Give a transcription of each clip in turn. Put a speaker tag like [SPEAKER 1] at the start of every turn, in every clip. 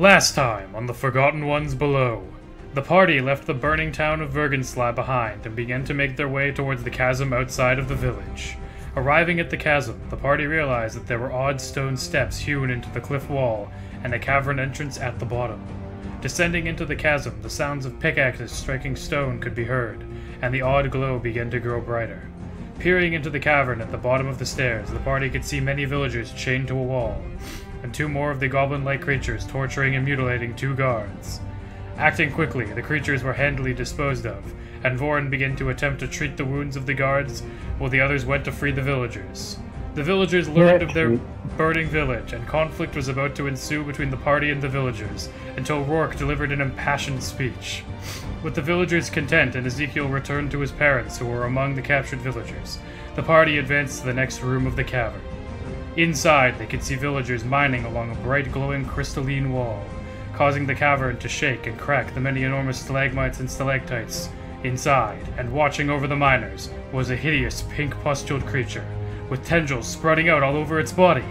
[SPEAKER 1] Last time on the Forgotten Ones Below, the party left the burning town of Vergenslag behind and began to make their way towards the chasm outside of the village. Arriving at the chasm, the party realized that there were odd stone steps hewn into the cliff wall and a cavern entrance at the bottom. Descending into the chasm, the sounds of pickaxes striking stone could be heard, and the odd glow began to grow brighter. Peering into the cavern at the bottom of the stairs, the party could see many villagers chained to a wall, and two more of the goblin-like creatures torturing and mutilating two guards. Acting quickly, the creatures were handily disposed of, and Vorin began to attempt to treat the wounds of the guards, while the others went to free the villagers. The villagers learned of their burning village, and conflict was about to ensue between the party and the villagers, until Rourke delivered an impassioned speech. With the villagers content and Ezekiel returned to his parents, who were among the captured villagers, the party advanced to the next room of the cavern. Inside, they could see villagers mining along a bright glowing crystalline wall, causing the cavern to shake and crack the many enormous stalagmites and stalactites. Inside, and watching over the miners, was a hideous pink pustuled creature, with tendrils sprouting out all over its body.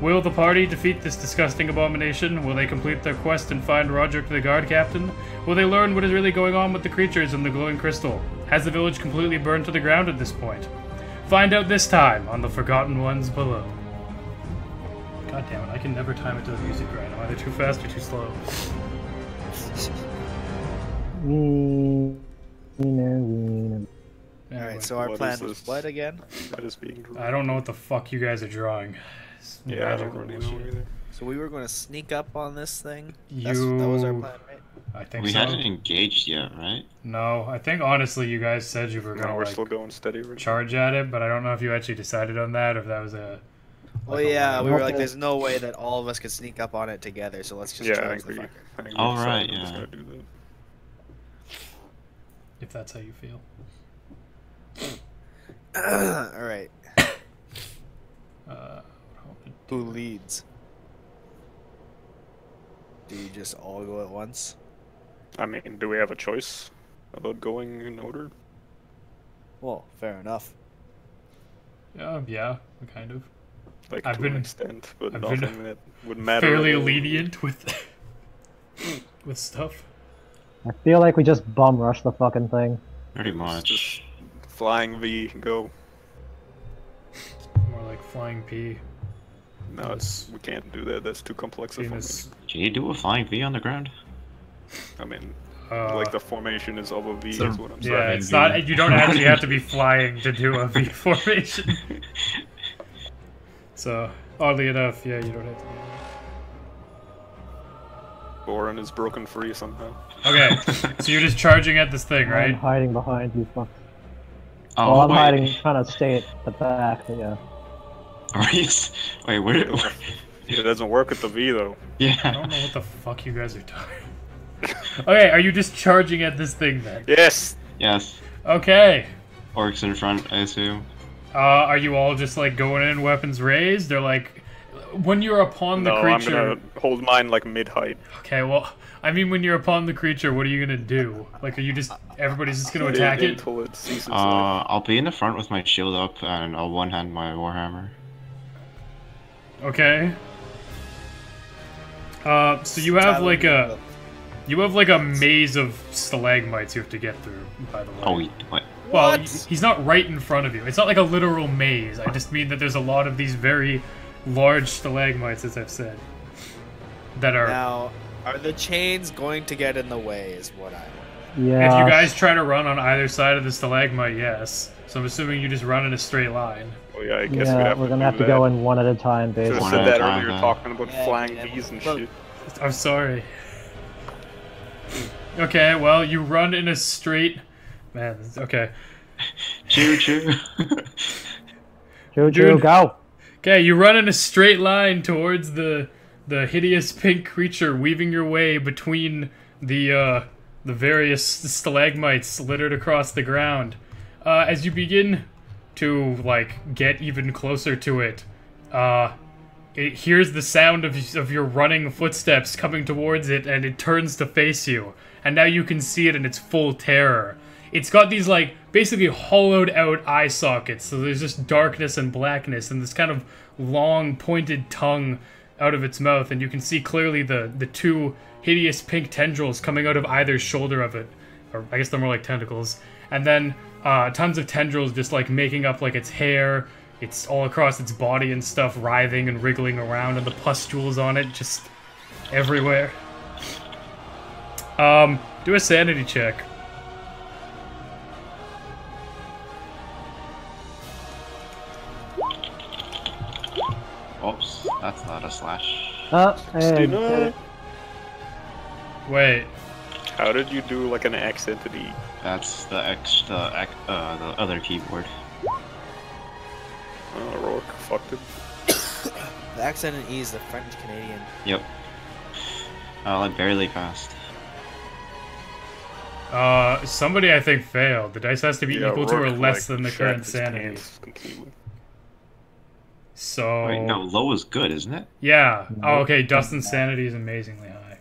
[SPEAKER 1] Will the party defeat this disgusting abomination? Will they complete their quest and find Roderick the guard captain? Will they learn what is really going on with the creatures in the glowing crystal? Has the village completely burned to the ground at this point? Find out this time on the Forgotten Ones Below. God damn it, I can never time it to the music right. I'm either too fast or too slow.
[SPEAKER 2] Alright, so our plan was what again?
[SPEAKER 3] That is being drawn.
[SPEAKER 1] I don't know what the fuck you guys are drawing.
[SPEAKER 3] Yeah, I don't really know either.
[SPEAKER 2] So we were going to sneak up on this thing?
[SPEAKER 1] That
[SPEAKER 2] was our plan, right?
[SPEAKER 1] I think
[SPEAKER 4] we
[SPEAKER 1] so.
[SPEAKER 4] hadn't engaged yet, right?
[SPEAKER 1] No, I think honestly you guys said you were
[SPEAKER 3] No,
[SPEAKER 1] gonna
[SPEAKER 3] we're
[SPEAKER 1] like,
[SPEAKER 3] still going steady. Right?
[SPEAKER 1] charge at it, but I don't know if you actually decided on that or if that was a...
[SPEAKER 2] Well, yeah, we were like, there's no way that all of us could sneak up on it together, so let's just charge the fucker.
[SPEAKER 4] All right,
[SPEAKER 3] I'm just
[SPEAKER 4] yeah.
[SPEAKER 3] gonna do that.
[SPEAKER 1] If that's how you feel.
[SPEAKER 2] Alright.
[SPEAKER 1] Uh,
[SPEAKER 2] Who leads? Do you just all go at once?
[SPEAKER 3] I mean, do we have a choice about going in order?
[SPEAKER 2] Well, fair enough.
[SPEAKER 1] yeah, kind of.
[SPEAKER 3] Like
[SPEAKER 1] I've
[SPEAKER 3] to
[SPEAKER 1] been-
[SPEAKER 3] an extent, but
[SPEAKER 1] I've
[SPEAKER 3] nothing
[SPEAKER 1] been
[SPEAKER 3] that would matter.
[SPEAKER 1] Fairly
[SPEAKER 3] at all.
[SPEAKER 1] lenient with with stuff.
[SPEAKER 5] I feel like we just bum rush the fucking thing.
[SPEAKER 4] Pretty
[SPEAKER 3] It's
[SPEAKER 4] much.
[SPEAKER 3] just flying V, go.
[SPEAKER 1] More like flying P.
[SPEAKER 3] No, we can't do that. That's too complex.
[SPEAKER 1] Venus.
[SPEAKER 4] Can you do a flying V on the ground?
[SPEAKER 3] I mean,
[SPEAKER 1] Uh,
[SPEAKER 3] like the formation is of a V, is what I'm saying.
[SPEAKER 1] yeah, it's not. You don't actually have to be flying to do a V formation. So, oddly enough, yeah, you don't have to.
[SPEAKER 3] Boren is broken free somehow.
[SPEAKER 1] Okay, so you're just charging at this thing,
[SPEAKER 5] I'm
[SPEAKER 1] right?
[SPEAKER 5] hiding behind you, fuck.
[SPEAKER 4] Oh,
[SPEAKER 5] Well, I'm
[SPEAKER 4] wait.
[SPEAKER 5] hiding, trying to stay at the back, but yeah.
[SPEAKER 4] Are you wait, where?
[SPEAKER 3] It doesn't work with the V though.
[SPEAKER 1] I
[SPEAKER 4] Yeah.
[SPEAKER 1] don't know what the fuck you guys are talking. Okay, are you just charging at this thing then?
[SPEAKER 3] Yes.
[SPEAKER 4] Yes.
[SPEAKER 1] Okay.
[SPEAKER 4] Orcs in front, I assume.
[SPEAKER 1] Are you all just like going in weapons raised, or like when you're upon the
[SPEAKER 3] No,
[SPEAKER 1] creature?
[SPEAKER 3] I'm gonna hold mine like mid-height.
[SPEAKER 1] Okay, well, I mean, when you're upon the creature, what are you gonna do? Like, are you just everybody's just gonna attack it?
[SPEAKER 3] Until it ceases.
[SPEAKER 4] I'll be in the front with my shield up, and I'll one-hand my warhammer.
[SPEAKER 1] Okay. So you have like a maze of stalagmites you have to get through. By the way.
[SPEAKER 4] Oh, what?
[SPEAKER 1] Well,
[SPEAKER 2] What?
[SPEAKER 1] he's not right in front of you. It's not like a literal maze. I just mean that there's a lot of these very large stalagmites, as I've said, that are.
[SPEAKER 2] Now, are the chains going to get in the way is what I want.
[SPEAKER 5] Yeah.
[SPEAKER 1] If you guys try to run on either side of the stalagmite, yes. So I'm assuming you just run in a straight line.
[SPEAKER 3] Oh yeah, I guess we
[SPEAKER 5] Yeah,
[SPEAKER 3] have
[SPEAKER 5] we're
[SPEAKER 3] to
[SPEAKER 5] gonna
[SPEAKER 3] do
[SPEAKER 5] have to
[SPEAKER 3] that.
[SPEAKER 5] go in one at a time,
[SPEAKER 3] Should have
[SPEAKER 5] basically.
[SPEAKER 4] One
[SPEAKER 3] said
[SPEAKER 4] at a
[SPEAKER 3] that
[SPEAKER 4] time,
[SPEAKER 3] earlier,
[SPEAKER 4] then.
[SPEAKER 3] talking about
[SPEAKER 2] Yeah,
[SPEAKER 3] flying
[SPEAKER 2] yeah,
[SPEAKER 3] V's and
[SPEAKER 2] but-
[SPEAKER 3] shit.
[SPEAKER 1] I'm sorry. Okay, well, you run in a straight... Man, okay.
[SPEAKER 4] Choo choo.
[SPEAKER 5] Choo choo,
[SPEAKER 1] Dude.
[SPEAKER 5] go!
[SPEAKER 1] Okay, you run in a straight line towards the hideous pink creature, weaving your way between the various stalagmites littered across the ground. As you begin to like get even closer to it, it hears the sound of your running footsteps coming towards it, and it turns to face you. And now you can see it in its full terror. It's got these, like, basically hollowed out eye sockets, so there's just darkness and blackness, and this kind of long, pointed tongue out of its mouth, and you can see clearly the two hideous pink tendrils coming out of either shoulder of it, or I guess they're more like tentacles, and then tons of tendrils just like making up like its hair, it's all across its body and stuff, writhing and wriggling around, and the pustules on it just everywhere. Do a sanity check.
[SPEAKER 4] Oops, that's not a slash.
[SPEAKER 5] Hey.
[SPEAKER 1] Wait.
[SPEAKER 3] How did you do like an X entity?
[SPEAKER 4] That's the the other keyboard.
[SPEAKER 3] Oh, Rourke fucked it.
[SPEAKER 2] The accent and E is the French Canadian.
[SPEAKER 4] Yep. Oh, I barely passed.
[SPEAKER 1] Somebody I think failed. The dice has to be equal to or
[SPEAKER 3] Rourke,
[SPEAKER 1] less
[SPEAKER 3] like,
[SPEAKER 1] than the
[SPEAKER 3] shat
[SPEAKER 1] current
[SPEAKER 3] his
[SPEAKER 1] sanity.
[SPEAKER 3] pants completely.
[SPEAKER 1] So...
[SPEAKER 4] Wait, no, low is good, isn't it?
[SPEAKER 1] Yeah. Oh, okay, Dustin's sanity is amazingly high.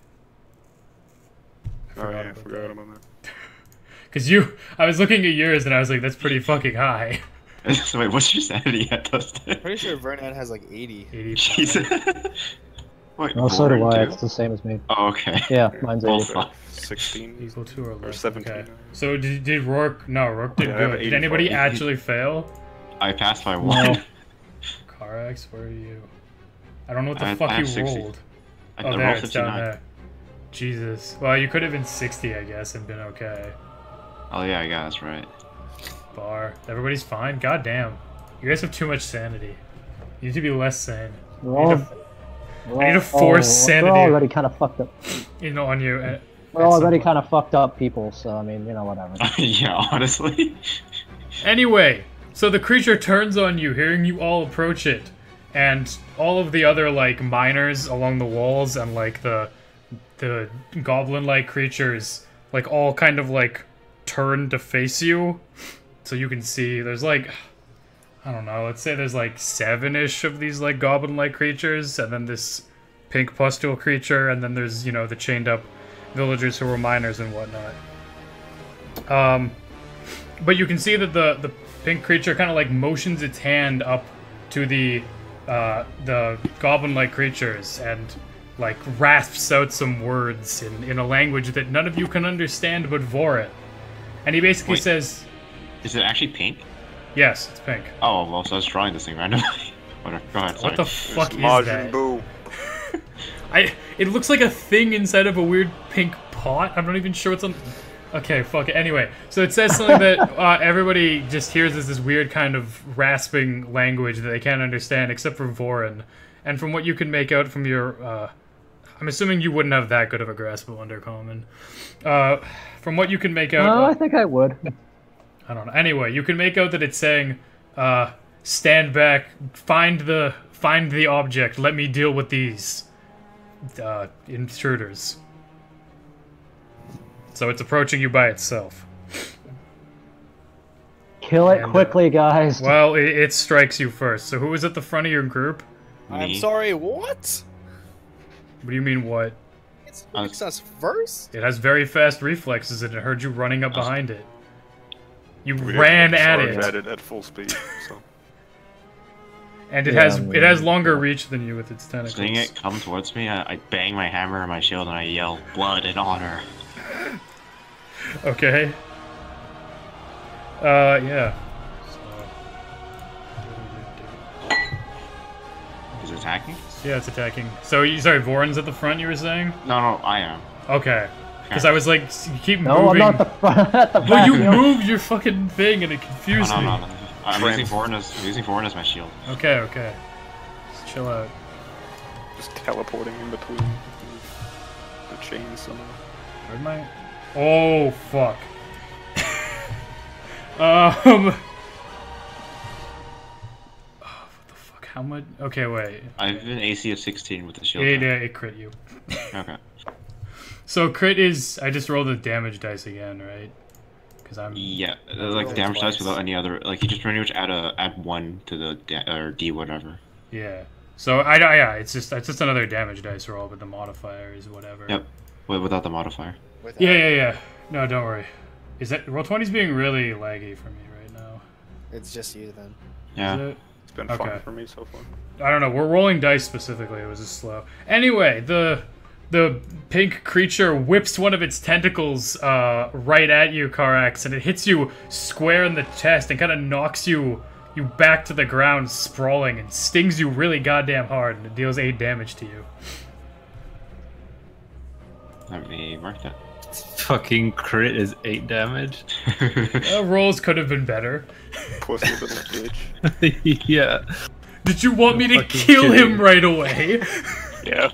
[SPEAKER 3] Oh yeah, I forgot about that.
[SPEAKER 1] Because I was looking at yours and I was like, that's pretty fucking high.
[SPEAKER 4] So wait, what's your sanity at, Dustin?
[SPEAKER 2] Pretty sure Vernon has like 80.
[SPEAKER 1] 80.
[SPEAKER 4] Jesus. Wait,
[SPEAKER 5] Oh, so do
[SPEAKER 4] Lauren,
[SPEAKER 5] I.
[SPEAKER 4] too?
[SPEAKER 5] It's the same as me.
[SPEAKER 4] Oh, okay.
[SPEAKER 5] Yeah, mine's
[SPEAKER 4] Well,
[SPEAKER 5] 80.
[SPEAKER 4] fuck.
[SPEAKER 3] 16.
[SPEAKER 1] Equal to or less.
[SPEAKER 3] 17.
[SPEAKER 1] Okay. So did Rourke... No, Rourke did
[SPEAKER 3] Yeah, I have
[SPEAKER 1] good. Did
[SPEAKER 3] 84.
[SPEAKER 1] anybody actually fail?
[SPEAKER 4] I passed by one.
[SPEAKER 5] No.
[SPEAKER 1] Carax, where are you? I don't know what the
[SPEAKER 4] I
[SPEAKER 1] fuck you
[SPEAKER 4] have 60.
[SPEAKER 1] rolled.
[SPEAKER 4] I
[SPEAKER 1] Oh,
[SPEAKER 4] rolled
[SPEAKER 1] there, it's
[SPEAKER 4] 59.
[SPEAKER 1] down there. Jesus. Well, you could have been 60, I guess, and been okay.
[SPEAKER 4] Oh yeah, I guess, right.
[SPEAKER 1] Bar. Everybody's fine? God damn. You guys have too much sanity. You need to be less sane. I need to force sanity.
[SPEAKER 5] We're already kind of fucked up.
[SPEAKER 1] You know, on you.
[SPEAKER 5] We're already kind of fucked up people, so I mean, you know, whatever.
[SPEAKER 4] Yeah, honestly.
[SPEAKER 1] Anyway, so the creature turns on you, hearing you all approach it, and all of the other, like, miners along the walls and, like, the goblin-like creatures, like, all kind of, like, turn to face you. So you can see, there's, like, I don't know, let's say there's, like, 7-ish of these, like, goblin-like creatures, and then this pink pustule creature, and then there's, you know, the chained-up villagers who were miners and whatnot. But you can see that the pink creature kind of, like, motions its hand up to the goblin-like creatures and, like, rasps out some words in a language that none of you can understand but Vorit. And he basically says...
[SPEAKER 4] Is it actually pink?
[SPEAKER 1] Yes, it's pink.
[SPEAKER 4] Oh, well, so I was drawing this thing randomly. Whatever, go ahead, sorry.
[SPEAKER 1] What the fuck is
[SPEAKER 3] Majin
[SPEAKER 1] that?
[SPEAKER 3] Buu.
[SPEAKER 1] It looks like a thing inside of a weird pink pot. I'm not even sure what's on... Okay, fuck it. Anyway, so it says something that everybody just hears as this weird kind of rasping language that they can't understand, except for Vorin. And from what you can make out from your... I'm assuming you wouldn't have that good of a grasp of Undercommon. From what you can make out...
[SPEAKER 5] No, I think I would.
[SPEAKER 1] I don't know. Anyway, you can make out that it's saying, stand back, find the object, let me deal with these intruders. So it's approaching you by itself.
[SPEAKER 5] Kill it quickly, guys.
[SPEAKER 1] Well, it strikes you first. So who was at the front of your group?
[SPEAKER 2] I'm
[SPEAKER 4] Me.
[SPEAKER 2] sorry, what?
[SPEAKER 1] What do you mean, what?
[SPEAKER 2] It strikes us first?
[SPEAKER 1] It has very fast reflexes and it heard you running up behind it. You
[SPEAKER 3] We
[SPEAKER 1] ran
[SPEAKER 3] have
[SPEAKER 1] at
[SPEAKER 3] to charge
[SPEAKER 1] it.
[SPEAKER 3] at full speed. So.
[SPEAKER 1] And it
[SPEAKER 5] Yeah,
[SPEAKER 1] has longer reach than you with its tentacles.
[SPEAKER 4] Seeing it come towards me, I bang my hammer on my shield and I yell, "Blood and honor!"
[SPEAKER 1] Okay. Yeah.
[SPEAKER 4] Is it attacking?
[SPEAKER 1] Yeah, it's attacking. So, sorry, Voron's at the front, you were saying?
[SPEAKER 4] No, I am.
[SPEAKER 1] Okay. Because I was like, you keep
[SPEAKER 5] No,
[SPEAKER 1] moving.
[SPEAKER 5] I'm not the front. At the back.
[SPEAKER 1] Well, you
[SPEAKER 5] know?
[SPEAKER 1] moved your fucking thing and it confused me.
[SPEAKER 4] No. I'm using Vorin as my shield.
[SPEAKER 1] Okay. Just chill out.
[SPEAKER 3] Just teleporting in between the chains somewhere.
[SPEAKER 1] Where'd my... Oh, fuck. Oh, what the fuck? How much? Okay, wait.
[SPEAKER 4] I have an AC of 16 with the shield.
[SPEAKER 1] It crit you.
[SPEAKER 4] Okay.
[SPEAKER 1] So crit is... I just rolled the damage dice again, right? Because I'm...
[SPEAKER 4] Yeah, like the damage dice without any other. Like you just pretty much add 1 to the or D whatever.
[SPEAKER 1] Yeah. So yeah, it's just another damage dice roll, but the modifier is whatever.
[SPEAKER 4] Yep. Without the modifier.
[SPEAKER 1] Yeah. No, don't worry. Is that Roll20's being really laggy for me right now?
[SPEAKER 2] It's just you then.
[SPEAKER 4] Yeah.
[SPEAKER 1] Is it?
[SPEAKER 3] It's been fun for me so far.
[SPEAKER 1] I don't know. We're rolling dice specifically. It was just slow. Anyway, the pink creature whips one of its tentacles right at you, Karax, and it hits you square in the chest and kind of knocks you back to the ground, sprawling, and stings you really goddamn hard, and it deals 8 damage to you.
[SPEAKER 4] Let me mark that.
[SPEAKER 6] Fucking crit is 8 damage.
[SPEAKER 1] Rolls could have been better.
[SPEAKER 3] Pussy little bitch.
[SPEAKER 6] Yeah.
[SPEAKER 1] Did you want me to
[SPEAKER 6] Fucking
[SPEAKER 1] kill him
[SPEAKER 6] kidding.
[SPEAKER 1] right away?
[SPEAKER 3] Yeah.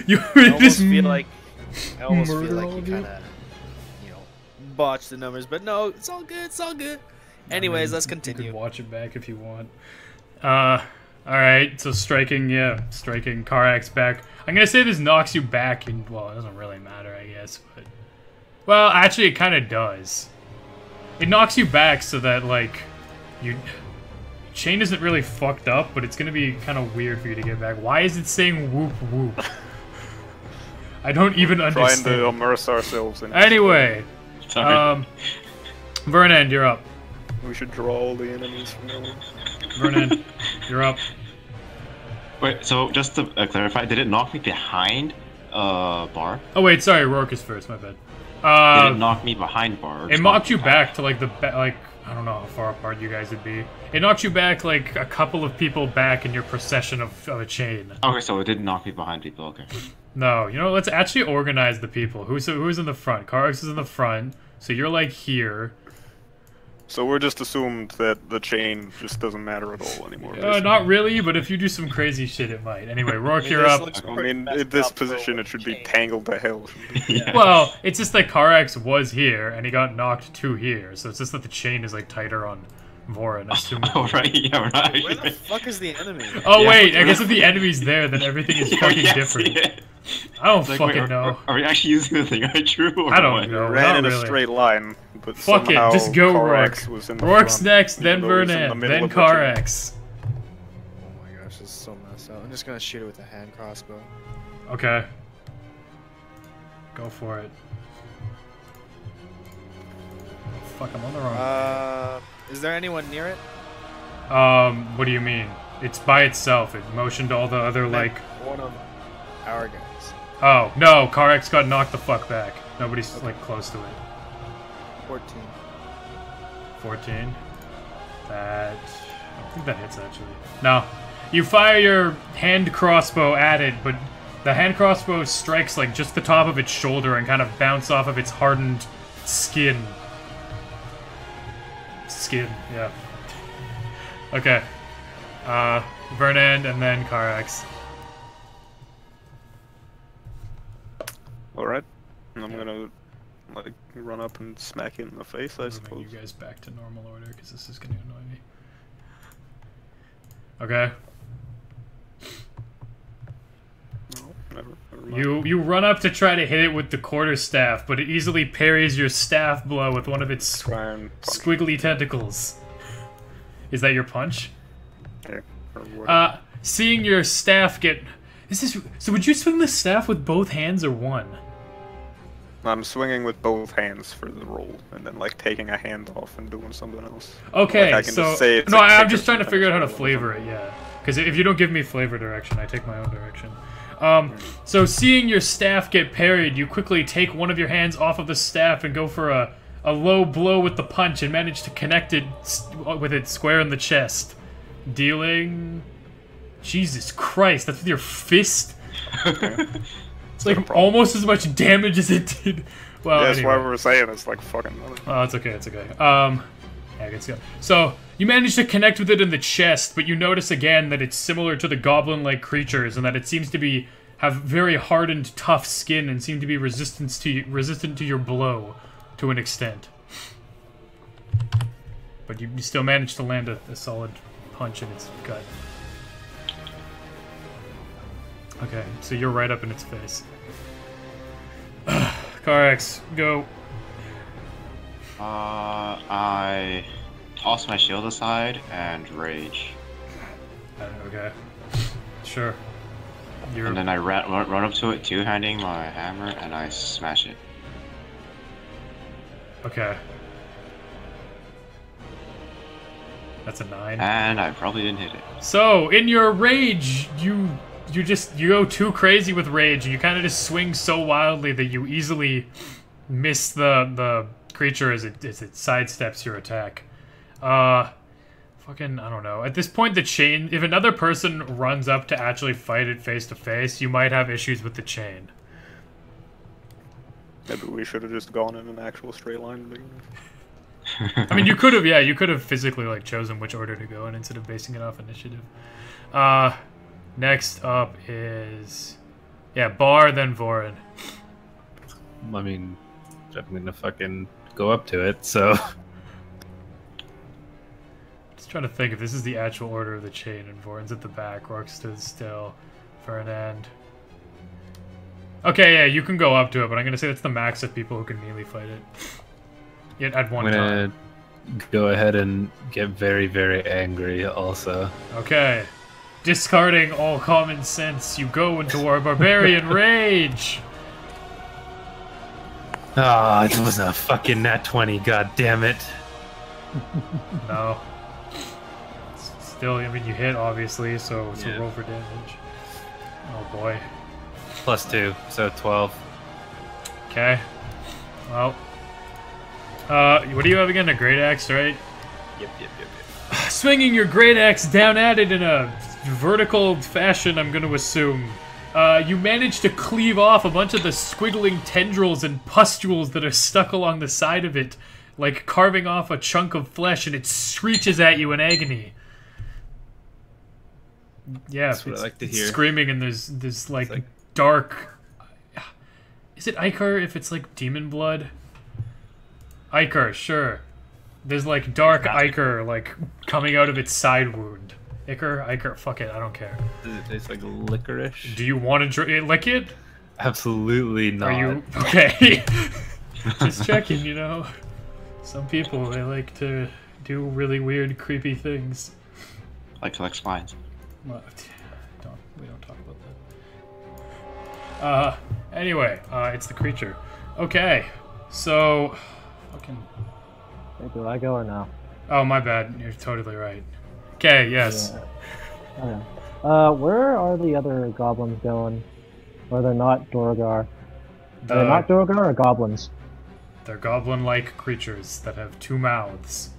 [SPEAKER 1] You
[SPEAKER 2] I almost feel like
[SPEAKER 1] murder
[SPEAKER 2] you
[SPEAKER 1] all of you?
[SPEAKER 2] kind of, botched the numbers, but no, it's all good. It's all good. Anyways, let's
[SPEAKER 1] You
[SPEAKER 2] continue.
[SPEAKER 1] can watch it back if you want. Alright, so striking Karax back. I'm gonna say this knocks you back, and, well, it doesn't really matter, I guess, but... Well, actually, it kind of does. It knocks you back so that, like, Chain isn't really fucked up, but it's gonna be kind of weird for you to get back. Why is it saying whoop whoop? I don't even understand.
[SPEAKER 3] Trying to immerse ourselves in.
[SPEAKER 1] Anyway,
[SPEAKER 4] Sorry.
[SPEAKER 1] Vernon, you're up.
[SPEAKER 3] We should draw all the enemies from now on.
[SPEAKER 1] Vernon, you're up.
[SPEAKER 4] Wait, so just to clarify, did it knock me behind bar?
[SPEAKER 1] Oh wait, sorry, Rourke is first. My bad.
[SPEAKER 4] Did it knock me behind bar? Or
[SPEAKER 1] It
[SPEAKER 4] just
[SPEAKER 1] knocked you
[SPEAKER 4] me
[SPEAKER 1] back to like I don't know how far apart you guys would be. It knocked you back like a couple of people back in your procession of a chain.
[SPEAKER 4] Okay, so it didn't knock me behind people. Okay.
[SPEAKER 1] No, let's actually organize the people. Who's in the front? Karax is in the front, so you're like here.
[SPEAKER 3] So we're just assumed that the chain just doesn't matter at all anymore.
[SPEAKER 1] Not really, but if you do some crazy shit, it might. Anyway, Rourke, you're up.
[SPEAKER 3] I mean, in this position, it should be tangled to hell.
[SPEAKER 4] Yeah.
[SPEAKER 1] Well, it's just that Karax was here, and he got knocked to here, so it's just that the chain is like tighter on Vorin, assuming.
[SPEAKER 4] Oh right, yeah, we're not
[SPEAKER 2] Where the
[SPEAKER 4] actually.
[SPEAKER 2] fuck is the enemy?
[SPEAKER 1] Oh
[SPEAKER 4] Yeah.
[SPEAKER 1] wait, I guess if the enemy's there, then everything is fucking
[SPEAKER 4] Yes,
[SPEAKER 1] different.
[SPEAKER 4] yeah.
[SPEAKER 1] I don't
[SPEAKER 4] Like,
[SPEAKER 1] fucking
[SPEAKER 4] wait,
[SPEAKER 1] know.
[SPEAKER 4] Are we actually using the thing I drew? Or
[SPEAKER 1] I don't
[SPEAKER 4] what?
[SPEAKER 1] know.
[SPEAKER 3] Ran
[SPEAKER 1] not
[SPEAKER 3] in a
[SPEAKER 1] really.
[SPEAKER 3] straight line, but
[SPEAKER 1] Fuck it,
[SPEAKER 3] somehow
[SPEAKER 1] just go
[SPEAKER 3] Karax
[SPEAKER 1] Rourke.
[SPEAKER 3] was in the
[SPEAKER 1] Rourke's
[SPEAKER 3] front,
[SPEAKER 1] next,
[SPEAKER 3] even
[SPEAKER 1] then
[SPEAKER 3] though he's in the
[SPEAKER 1] Vernon,
[SPEAKER 3] middle
[SPEAKER 1] then
[SPEAKER 3] of the chain.
[SPEAKER 1] Karax.
[SPEAKER 2] Oh my gosh, this is so messed up. I'm just gonna shoot it with a hand crossbow.
[SPEAKER 1] Okay. Go for it. Fuck, I'm on the wrong.
[SPEAKER 2] Is there anyone near it?
[SPEAKER 1] What do you mean? It's by itself. It motioned all the other, like...
[SPEAKER 2] One of our guys.
[SPEAKER 1] Oh, no, Karax got knocked the fuck back. Nobody's, like, close to it.
[SPEAKER 2] 14.
[SPEAKER 1] 14. That... I don't think that hits, actually. No. You fire your hand crossbow at it, but the hand crossbow strikes, like, just the top of its shoulder and kind of bounce off of its hardened skin. Skin, yeah. Okay. Vernon and then Karax.
[SPEAKER 3] Alright. And I'm gonna, like, run up and smack it in the face, I
[SPEAKER 1] Moving
[SPEAKER 3] suppose.
[SPEAKER 1] you guys back to normal order, because this is going to annoy me. Okay.
[SPEAKER 3] No, never mind.
[SPEAKER 1] You run up to try to hit it with the quarterstaff, but it easily parries your staff blow with one of its
[SPEAKER 3] Try and punch
[SPEAKER 1] squiggly tentacles. Is that your punch?
[SPEAKER 3] it, or whatever.
[SPEAKER 1] Seeing your staff get... So would you swing the staff with both hands or one?
[SPEAKER 3] I'm swinging with both hands for the roll, and then, like, taking a hand off and doing something else.
[SPEAKER 1] Okay,
[SPEAKER 3] Like, I can
[SPEAKER 1] so...
[SPEAKER 3] just say it's
[SPEAKER 1] no,
[SPEAKER 3] a
[SPEAKER 1] I'm
[SPEAKER 3] kick
[SPEAKER 1] just
[SPEAKER 3] or
[SPEAKER 1] trying to
[SPEAKER 3] something,
[SPEAKER 1] figure out how to
[SPEAKER 3] so-
[SPEAKER 1] flavor it, yeah. Because if you don't give me flavor direction, I take my own direction. So seeing your staff get parried, you quickly take one of your hands off of the staff and go for a low blow with the punch and manage to connect it with it square in the chest. Dealing... Jesus Christ, that's with your fist? It's like almost as much damage as it did. Well,
[SPEAKER 3] Yeah, that's
[SPEAKER 1] anyway.
[SPEAKER 3] why we were saying it's like fucking nothing.
[SPEAKER 1] Oh, it's okay, it's okay. Yeah, let's go. So, you manage to connect with it in the chest, but you notice again that it's similar to the goblin-like creatures, and that it seems to have very hardened, tough skin, and seem to be resistant to your blow, to an extent. But you still manage to land a solid punch in its gut. Okay, so you're right up in its face. Karax, go.
[SPEAKER 4] I toss my shield aside and rage.
[SPEAKER 1] Okay. Sure.
[SPEAKER 4] And then I run up to it, two-handing my hammer, and I smash it.
[SPEAKER 1] Okay. That's a 9.
[SPEAKER 4] And I probably didn't hit it.
[SPEAKER 1] So, in your rage, you go too crazy with rage, and you kind of just swing so wildly that you easily miss the creature as it sidesteps your attack. Fucking, I don't know. At this point, the chain, if another person runs up to actually fight it face to face, you might have issues with the chain.
[SPEAKER 3] Maybe we should have just gone in an actual straight line.
[SPEAKER 1] I mean, you could have, yeah, you could have physically, like, chosen which order to go in instead of basing it off initiative. Next up is, yeah, Bar, then Vorin.
[SPEAKER 6] I mean, I'm gonna fucking go up to it, so...
[SPEAKER 1] Just trying to think if this is the actual order of the chain, and Vorin's at the back, Rourke stood still, Fernand. Okay, yeah, you can go up to it, but I'm gonna say that's the max of people who can melee fight it. Yet at one time.
[SPEAKER 6] I'm gonna go ahead and get very, very angry also.
[SPEAKER 1] Okay. Discarding all common sense, you go into our barbarian rage!
[SPEAKER 6] Ah, it was a fucking nat 20, god damn it.
[SPEAKER 1] No. Still, I mean, you hit, obviously, so it's
[SPEAKER 6] Yeah.
[SPEAKER 1] a roll for damage. Oh boy.
[SPEAKER 6] +2, so 12.
[SPEAKER 1] Okay. Well. What do you have again? A great axe, right?
[SPEAKER 6] Yep.
[SPEAKER 1] Swinging your great axe down at it in a vertical fashion, I'm gonna assume. You manage to cleave off a bunch of the squiggling tendrils and pustules that are stuck along the side of it, like carving off a chunk of flesh, and it screeches at you in agony. Yeah,
[SPEAKER 6] That's what I like to
[SPEAKER 1] it's
[SPEAKER 6] hear.
[SPEAKER 1] screaming, and there's like,
[SPEAKER 6] like-
[SPEAKER 1] dark... Is it Ichor if it's like demon blood? Ichor, sure. There's like dark ichor like coming out of its side wound. Ichor, fuck it, I don't care.
[SPEAKER 6] Does it taste like licorice?
[SPEAKER 1] Do you want to lick it?
[SPEAKER 6] Absolutely not.
[SPEAKER 1] Are you okay? Just checking, you know. Some people, they like to do really weird, creepy things.
[SPEAKER 4] Like collect spines.
[SPEAKER 1] Well, we don't talk about that. Anyway, it's the creature. Okay, so fucking.
[SPEAKER 5] Hey, do I go or no?
[SPEAKER 1] Oh, my bad. You're totally right. Okay, yes.
[SPEAKER 5] Yeah. Okay. Where are the other goblins going? Or they're not Dorgar? Are they not Dorgar or goblins?
[SPEAKER 1] They're goblin-like creatures that have 2 mouths.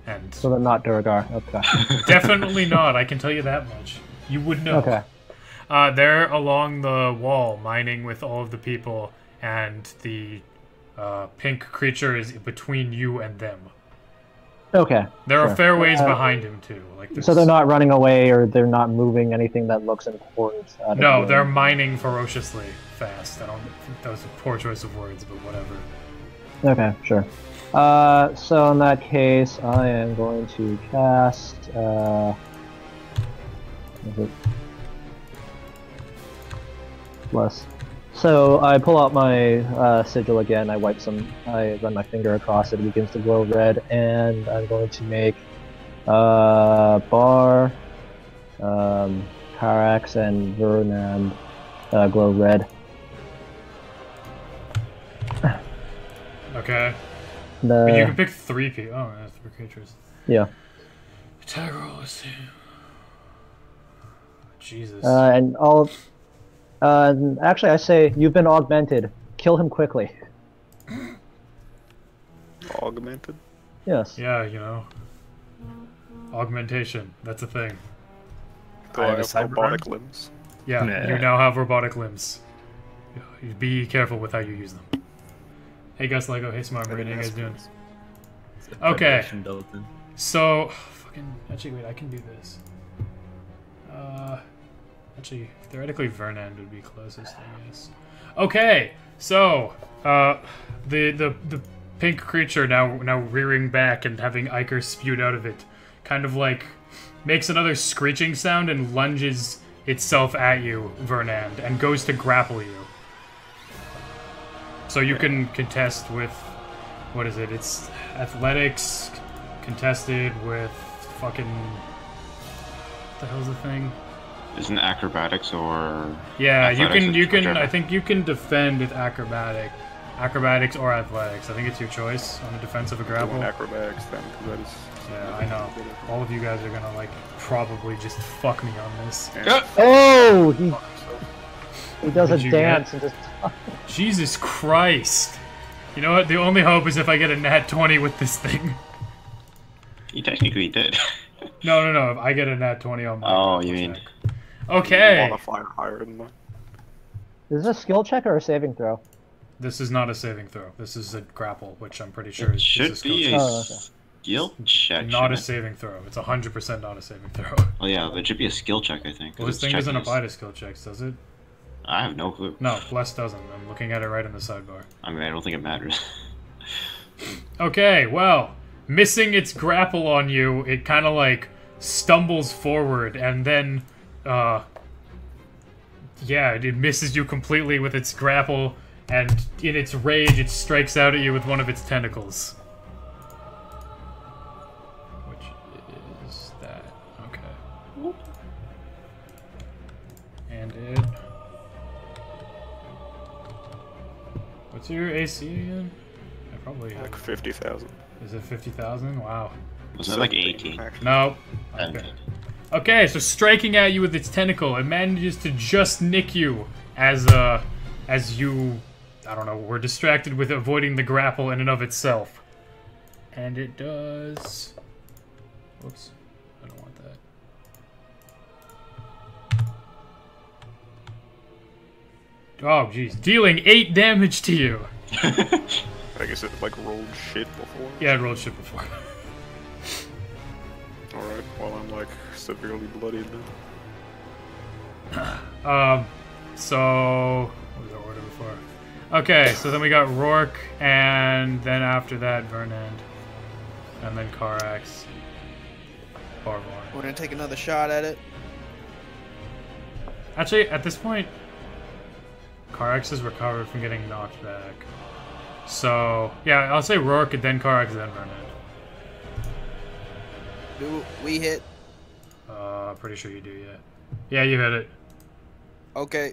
[SPEAKER 1] And
[SPEAKER 5] So they're not Dorgar. Okay.
[SPEAKER 1] definitely not, I can tell you that much. You would know.
[SPEAKER 5] Okay.
[SPEAKER 1] They're along the wall, mining with all of the people, and the pink creature is between you and them.
[SPEAKER 5] Okay.
[SPEAKER 1] There are
[SPEAKER 5] sure.
[SPEAKER 1] fair ways behind him, too. Like
[SPEAKER 5] So they're not running away or they're not moving anything that looks important?
[SPEAKER 1] No, they're mining ferociously fast. I don't think that was a poor choice of words, but whatever.
[SPEAKER 5] Okay, sure. So in that case, I am going to cast, is it? Less. So I pull out my sigil again, I wipe some, I run my finger across it, it begins to glow red, and I'm going to make Bar, Carax, and Vernand glow red.
[SPEAKER 1] Okay. But you can pick 3 people. Oh, that's 3 creatures.
[SPEAKER 5] Yeah.
[SPEAKER 1] Attack roll is 2. Jesus.
[SPEAKER 5] And all. Actually, I say you've been augmented. Kill him quickly.
[SPEAKER 3] Augmented?
[SPEAKER 5] Yes.
[SPEAKER 1] Yeah, you know. Augmentation. That's a thing.
[SPEAKER 3] Do I have robotic limbs?
[SPEAKER 1] Yeah,
[SPEAKER 6] Nah.
[SPEAKER 1] you now have robotic limbs. Be careful with how you use them. Hey Gus Lego, hey Smart Marine, how you guys doing? Okay.
[SPEAKER 6] Federation Dalton.
[SPEAKER 1] So, fucking, actually wait, I can do this. Actually, theoretically Vernand would be closest, I guess. Okay, so, the pink creature now rearing back and having ichor spewed out of it, kind of like, makes another screeching sound and lunges itself at you, Vernand, and goes to grapple you. So you can contest with, what is it? It's athletics contested with fucking, what the hell's the thing?
[SPEAKER 4] Isn't acrobatics or
[SPEAKER 1] Yeah,
[SPEAKER 4] athletics
[SPEAKER 1] you can.
[SPEAKER 4] whichever?
[SPEAKER 1] I think you can defend with acrobatics or athletics. I think it's your choice on a defensive or grapple.
[SPEAKER 3] Doing acrobatics then, because that is
[SPEAKER 1] Yeah, I know. All of you guys are gonna, like, probably just fuck me on this.
[SPEAKER 5] Oh, he does a
[SPEAKER 1] Did you
[SPEAKER 5] dance
[SPEAKER 1] get?
[SPEAKER 5] and just.
[SPEAKER 1] Jesus Christ! You know what? The only hope is if I get a nat 20 with this thing.
[SPEAKER 4] You technically did.
[SPEAKER 1] No. If I get a nat 20 on my
[SPEAKER 4] Oh,
[SPEAKER 1] grapple
[SPEAKER 4] you mean-
[SPEAKER 1] check. Okay!
[SPEAKER 3] Modifier higher than that.
[SPEAKER 5] Is this a skill check or a saving throw?
[SPEAKER 1] This is not a saving throw. This is a grapple, which I'm pretty sure
[SPEAKER 4] It
[SPEAKER 1] is
[SPEAKER 4] should
[SPEAKER 1] a skill
[SPEAKER 4] be
[SPEAKER 1] check.
[SPEAKER 4] a
[SPEAKER 5] Oh, okay.
[SPEAKER 4] skill check.
[SPEAKER 1] Not a
[SPEAKER 4] shouldn't it?
[SPEAKER 1] saving throw. It's 100% not a saving throw.
[SPEAKER 4] Oh yeah, it should be a skill check, I think. 'cause
[SPEAKER 1] Well, this
[SPEAKER 4] it's
[SPEAKER 1] thing doesn't
[SPEAKER 4] checking
[SPEAKER 1] apply
[SPEAKER 4] us.
[SPEAKER 1] to skill checks, does it?
[SPEAKER 4] I have no clue.
[SPEAKER 1] No, Bless doesn't. I'm looking at it right in the sidebar.
[SPEAKER 4] I mean, I don't think it matters.
[SPEAKER 1] Okay, well, missing its grapple on you, it kind of like stumbles forward and then, yeah, it misses you completely with its grapple, and in its rage, it strikes out at you with one of its tentacles. Which is that. Okay. And it... What's your AC again? I probably...
[SPEAKER 3] Like 50,000.
[SPEAKER 1] Is it 50,000? Wow.
[SPEAKER 4] Wasn't it like 18?
[SPEAKER 1] No. Okay.
[SPEAKER 4] 17.
[SPEAKER 1] Okay, so striking at you with its tentacle, it manages to just nick you as you, I don't know, were distracted with avoiding the grapple in and of itself. And it does... Whoops. I don't want that. Oh, jeez. Dealing 8 damage to you.
[SPEAKER 3] I guess it like rolled shit before.
[SPEAKER 1] Yeah, it rolled shit before.
[SPEAKER 3] Alright, well I'm like severely bloodied now.
[SPEAKER 1] So... What was our order before? Okay, so then we got Rourke, and then after that, Vernon. And then Carax. Barborn.
[SPEAKER 2] We're gonna take another shot at it.
[SPEAKER 1] Actually, at this point, Carax has recovered from getting knocked back. So, yeah, I'll say Rourke, and then Carax, then Vernon.
[SPEAKER 2] Do we hit?
[SPEAKER 1] Pretty sure you do, yeah. Yeah, you hit it.
[SPEAKER 2] Okay.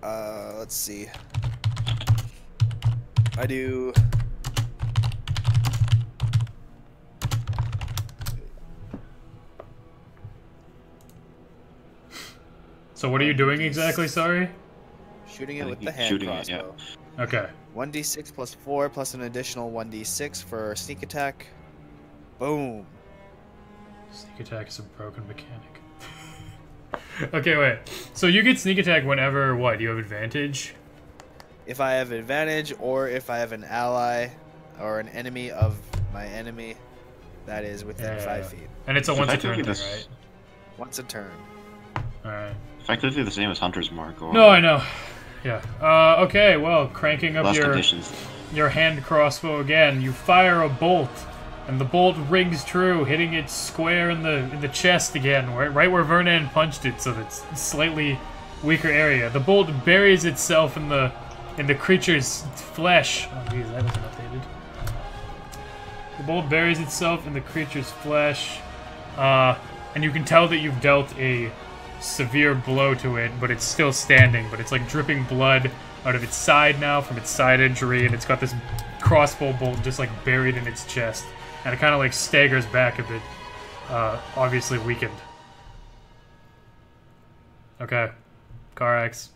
[SPEAKER 2] Let's see. I do.
[SPEAKER 1] So what are you doing exactly, sorry?
[SPEAKER 2] Shooting it
[SPEAKER 4] I
[SPEAKER 2] with
[SPEAKER 4] think
[SPEAKER 2] the hand
[SPEAKER 4] shooting it, yeah.
[SPEAKER 2] crossbow.
[SPEAKER 1] Okay.
[SPEAKER 2] 1d6 plus 4 plus an additional 1d6 for sneak attack. Boom.
[SPEAKER 1] Sneak attack is a broken mechanic. Okay, wait. So you get sneak attack whenever, what, you have advantage?
[SPEAKER 2] If I have advantage or if I have an ally or an enemy of my enemy that is within 5 feet.
[SPEAKER 1] And it's a
[SPEAKER 4] So
[SPEAKER 1] once a turn
[SPEAKER 4] effectively
[SPEAKER 1] thing,
[SPEAKER 4] this-
[SPEAKER 1] right?
[SPEAKER 2] Once a turn.
[SPEAKER 1] Alright.
[SPEAKER 4] Effectively the same as Hunter's Mark. Or
[SPEAKER 1] No, I know. Yeah. Okay, well, cranking up
[SPEAKER 4] less
[SPEAKER 1] your
[SPEAKER 4] conditions.
[SPEAKER 1] hand crossbow again, you fire a bolt, and the bolt rings true, hitting it square in the chest again, right where Vernon punched it, so that's a slightly weaker area. The bolt buries itself in the creature's flesh. Oh, geez, that wasn't updated. The bolt buries itself in the creature's flesh, and you can tell that you've dealt a severe blow to it, but it's still standing, but it's like dripping blood out of its side now from its side injury, and it's got this crossbow bolt just like buried in its chest, and it kind of like staggers back a bit, obviously weakened. Okay, Carax.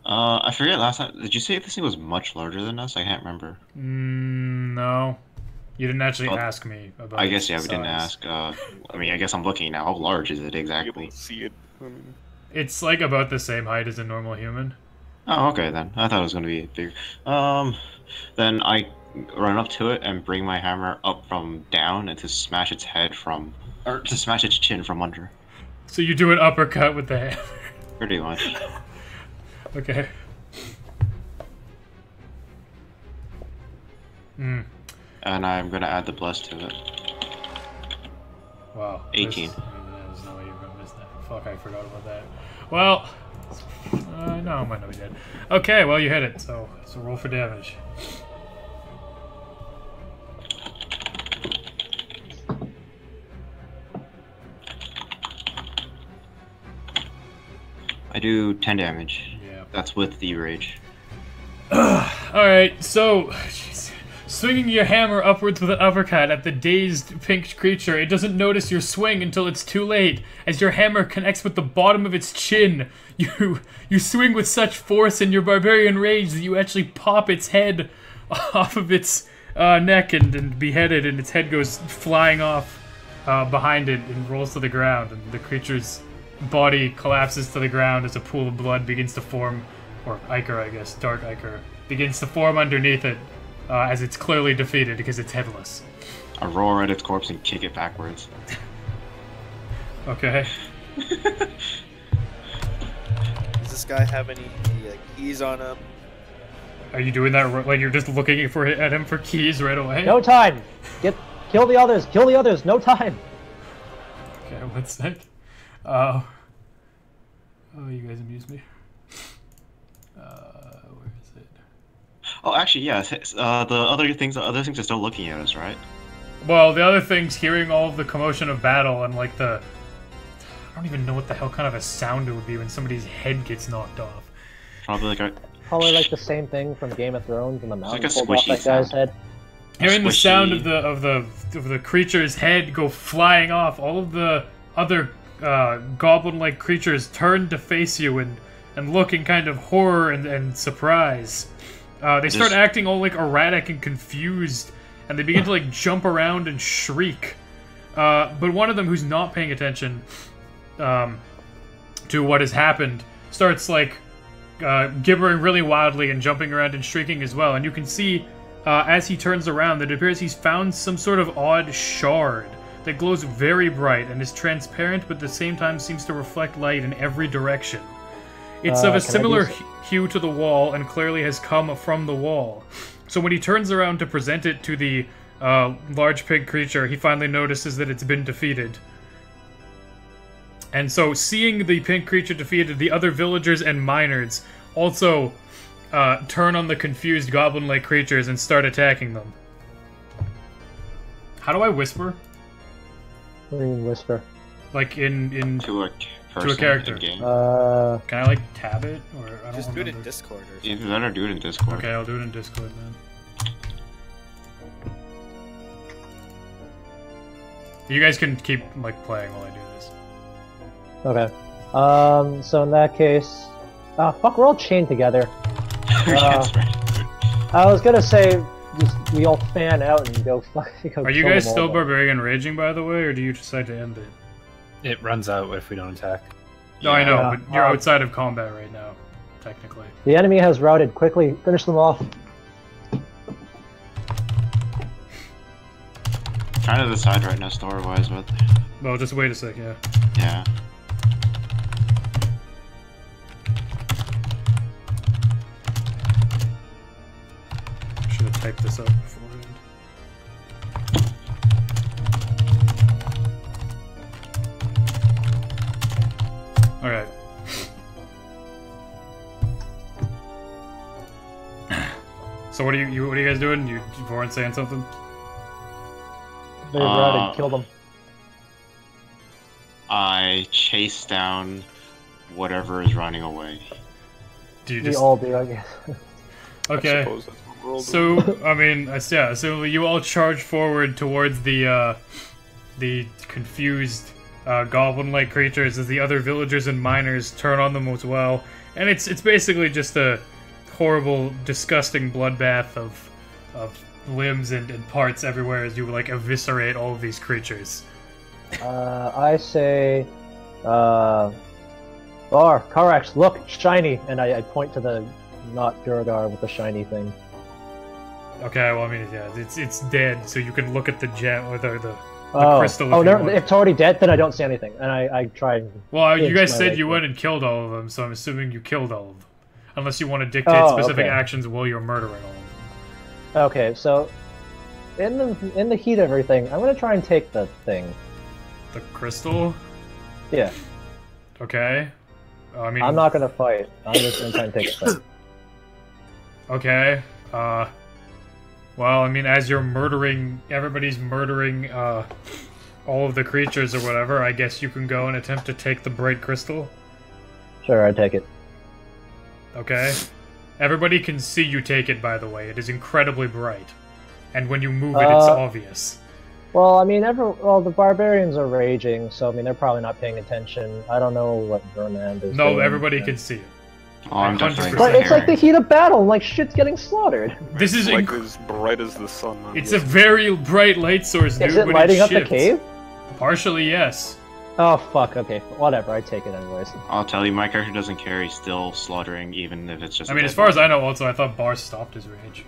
[SPEAKER 4] I forget last time. Did you say this thing was much larger than us? I can't remember.
[SPEAKER 1] No. You didn't actually
[SPEAKER 4] Oh,
[SPEAKER 1] ask me about
[SPEAKER 4] I guess
[SPEAKER 1] its
[SPEAKER 4] yeah, we didn't
[SPEAKER 1] size.
[SPEAKER 4] ask. I mean, I guess I'm looking now. How large is it
[SPEAKER 3] Able
[SPEAKER 4] exactly?
[SPEAKER 3] to see it. I mean,
[SPEAKER 1] It's like about the same height as a normal human.
[SPEAKER 4] Oh, okay then. I thought it was gonna be bigger. Then I run up to it and bring my hammer up from down and to smash its head from, or to smash its chin from under.
[SPEAKER 1] So you do an uppercut with the hammer.
[SPEAKER 4] Pretty much.
[SPEAKER 1] Okay.
[SPEAKER 4] And I'm gonna add the bless to it.
[SPEAKER 1] Wow.
[SPEAKER 4] 18.
[SPEAKER 1] There's no way you're gonna miss that. Fuck, I forgot about that. Well, no, I might not be dead. Okay, well you hit it, so roll for damage.
[SPEAKER 4] I do 10 damage.
[SPEAKER 1] Yeah.
[SPEAKER 4] That's with the rage.
[SPEAKER 1] Alright, so... Jeez. Swinging your hammer upwards with an uppercut at the dazed pink creature, it doesn't notice your swing until it's too late. As your hammer connects with the bottom of its chin, you swing with such force in your barbarian rage that you actually pop its head off of its neck and behead it, and its head goes flying off behind it and rolls to the ground, and the creature's body collapses to the ground as a pool of blood begins to form, or ichor, I guess, dark ichor, begins to form underneath it. As it's clearly defeated because it's headless.
[SPEAKER 4] I roar at its corpse and kick it backwards.
[SPEAKER 1] Okay.
[SPEAKER 2] Does this guy have any like keys on him?
[SPEAKER 1] Are you doing that like you're just looking at him for keys right away?
[SPEAKER 5] No time. Kill the others. Kill the others. No time.
[SPEAKER 1] Okay, one sec. Oh, you guys amuse me. Where is it?
[SPEAKER 4] Oh, actually, yeah. The other things are still looking at us, right?
[SPEAKER 1] Well, the other thing's hearing all of the commotion of battle and like I don't even know what the hell kind of a sound it would be when somebody's head gets knocked off.
[SPEAKER 4] Probably like
[SPEAKER 5] Probably like the same thing from Game of Thrones when the mountain
[SPEAKER 4] like a
[SPEAKER 5] pulled off that guy's
[SPEAKER 4] squishy
[SPEAKER 5] head.
[SPEAKER 1] Hearing the
[SPEAKER 4] squishy-
[SPEAKER 1] sound of the creature's head go flying off, all of the other goblin-like creatures turn to face you and look in kind of horror and surprise. They start acting all like erratic and confused, and they begin to like jump around and shriek. But one of them, who's not paying attention to what has happened, starts like gibbering really wildly and jumping around and shrieking as well. And you can see as he turns around that it appears he's found some sort of odd shard that glows very bright and is transparent, but at the same time seems to reflect light in every direction. It's of a similar hue to the wall and clearly has come from the wall. So when he turns around to present it to the large pig creature, he finally notices that it's been defeated. And so, seeing the pink creature defeated, the other villagers and miners also turn on the confused goblin-like creatures and start attacking them. How do I whisper?
[SPEAKER 5] What do you mean whisper?
[SPEAKER 1] Like in
[SPEAKER 4] to a person
[SPEAKER 1] to a character.
[SPEAKER 4] in-game.
[SPEAKER 1] Can I like tab it, or I don't
[SPEAKER 2] Just do it in
[SPEAKER 1] remember.
[SPEAKER 2] Discord or something.
[SPEAKER 4] Either that or do it in Discord.
[SPEAKER 1] Okay, I'll do it in Discord then. You guys can keep like playing while I do this.
[SPEAKER 5] Okay. So in that case, fuck, we're all chained together.
[SPEAKER 4] That's right.
[SPEAKER 5] I was gonna say, just we all fan out and go fuck. Go
[SPEAKER 1] Are you
[SPEAKER 5] kill
[SPEAKER 1] guys
[SPEAKER 5] them all,
[SPEAKER 1] still
[SPEAKER 5] but-
[SPEAKER 1] barbarian raging, by the way, or do you decide to end it?
[SPEAKER 6] It runs out if we don't attack.
[SPEAKER 1] No, I know,
[SPEAKER 5] Yeah.
[SPEAKER 1] but you're outside of combat right now, technically.
[SPEAKER 5] The enemy has routed. Quickly, finish them off.
[SPEAKER 4] Trying to decide right now, story-wise, but
[SPEAKER 1] Well, just wait a sec, yeah.
[SPEAKER 4] yeah.
[SPEAKER 1] Should have typed this up beforehand. Alright. So what are you guys doing? You weren't saying something?
[SPEAKER 5] They routed. Kill them.
[SPEAKER 4] I chase down whatever is running away.
[SPEAKER 1] Do you
[SPEAKER 5] We
[SPEAKER 1] just
[SPEAKER 5] all do, I guess.
[SPEAKER 3] I
[SPEAKER 1] okay?
[SPEAKER 3] suppose that's what we're all doing.
[SPEAKER 1] So I mean, yeah. So you all charge forward towards the confused goblin-like creatures as the other villagers and miners turn on them as well, and it's basically just a horrible, disgusting bloodbath of limbs and parts everywhere as you like eviscerate all of these creatures.
[SPEAKER 5] I say, Karax, look, shiny, and I point to the not Duragar with the shiny thing.
[SPEAKER 1] Okay, well I mean, yeah, it's dead, so you can look at the gem or the
[SPEAKER 5] Oh,
[SPEAKER 1] crystal.
[SPEAKER 5] oh,
[SPEAKER 1] if you
[SPEAKER 5] no,
[SPEAKER 1] want.
[SPEAKER 5] if it's already dead, then I don't see anything, and I try. And
[SPEAKER 1] Well, you
[SPEAKER 5] inch
[SPEAKER 1] guys
[SPEAKER 5] my
[SPEAKER 1] said
[SPEAKER 5] way
[SPEAKER 1] you
[SPEAKER 5] through.
[SPEAKER 1] went and killed all of them, so I'm assuming you killed all of them. Unless you want to dictate
[SPEAKER 5] Oh,
[SPEAKER 1] specific
[SPEAKER 5] okay.
[SPEAKER 1] actions while you're murdering all of them.
[SPEAKER 5] Okay, so in the heat of everything, I'm gonna try and take the thing.
[SPEAKER 1] The crystal?
[SPEAKER 5] Yeah,
[SPEAKER 1] Okay. I mean,
[SPEAKER 5] I'm not gonna fight. I'm just gonna try and take the thing.
[SPEAKER 1] okay. Well, I mean, as you're murdering, everybody's murdering all of the creatures or whatever, I guess you can go and attempt to take the bright crystal.
[SPEAKER 5] Sure, I take it.
[SPEAKER 1] Okay. Everybody can see you take it, by the way. It is incredibly bright. And when you move it, it's obvious.
[SPEAKER 5] Well, I mean, the barbarians are raging, so I mean, they're probably not paying attention. I don't know what Vermand is doing.
[SPEAKER 1] No, everybody can see it.
[SPEAKER 4] Oh, I'm definitely
[SPEAKER 5] But it's like the heat of battle, like shit's getting slaughtered.
[SPEAKER 1] This is
[SPEAKER 3] like as bright as the sun.
[SPEAKER 1] It's a very bright light source, dude.
[SPEAKER 5] Is it
[SPEAKER 1] when
[SPEAKER 5] lighting up the
[SPEAKER 1] shifts.
[SPEAKER 5] cave?
[SPEAKER 1] Partially, yes.
[SPEAKER 5] Oh fuck. Okay, whatever. I take it anyways.
[SPEAKER 4] I'll tell you, my character doesn't care. He's still slaughtering, even if it's just.
[SPEAKER 1] I mean, as far as I know, also, I thought Bar stopped his rage.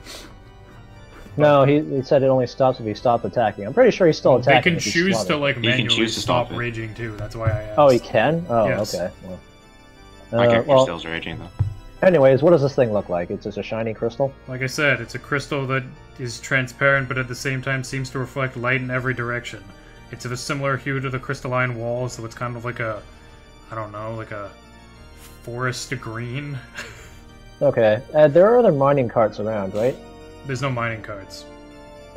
[SPEAKER 5] No, he said it only stops if he stopped attacking. I'm pretty sure he's still attacking.
[SPEAKER 1] They can
[SPEAKER 5] if he's
[SPEAKER 1] choose to
[SPEAKER 5] slaughtered.
[SPEAKER 1] like
[SPEAKER 4] He can
[SPEAKER 1] manually
[SPEAKER 4] choose to
[SPEAKER 1] stop
[SPEAKER 4] stop it.
[SPEAKER 1] raging too. That's why I asked.
[SPEAKER 5] Oh, he can. Oh,
[SPEAKER 1] Yes.
[SPEAKER 5] okay.
[SPEAKER 4] My character
[SPEAKER 5] well,
[SPEAKER 4] still's raging though.
[SPEAKER 5] anyways, what does this thing look like? It's just a shiny crystal.
[SPEAKER 1] Like I said, it's a crystal that is transparent, but at the same time seems to reflect light in every direction. It's of a similar hue to the crystalline wall, so it's kind of like a, I don't know, like a forest green.
[SPEAKER 5] Okay. There are other mining carts around, right?
[SPEAKER 1] There's no mining carts.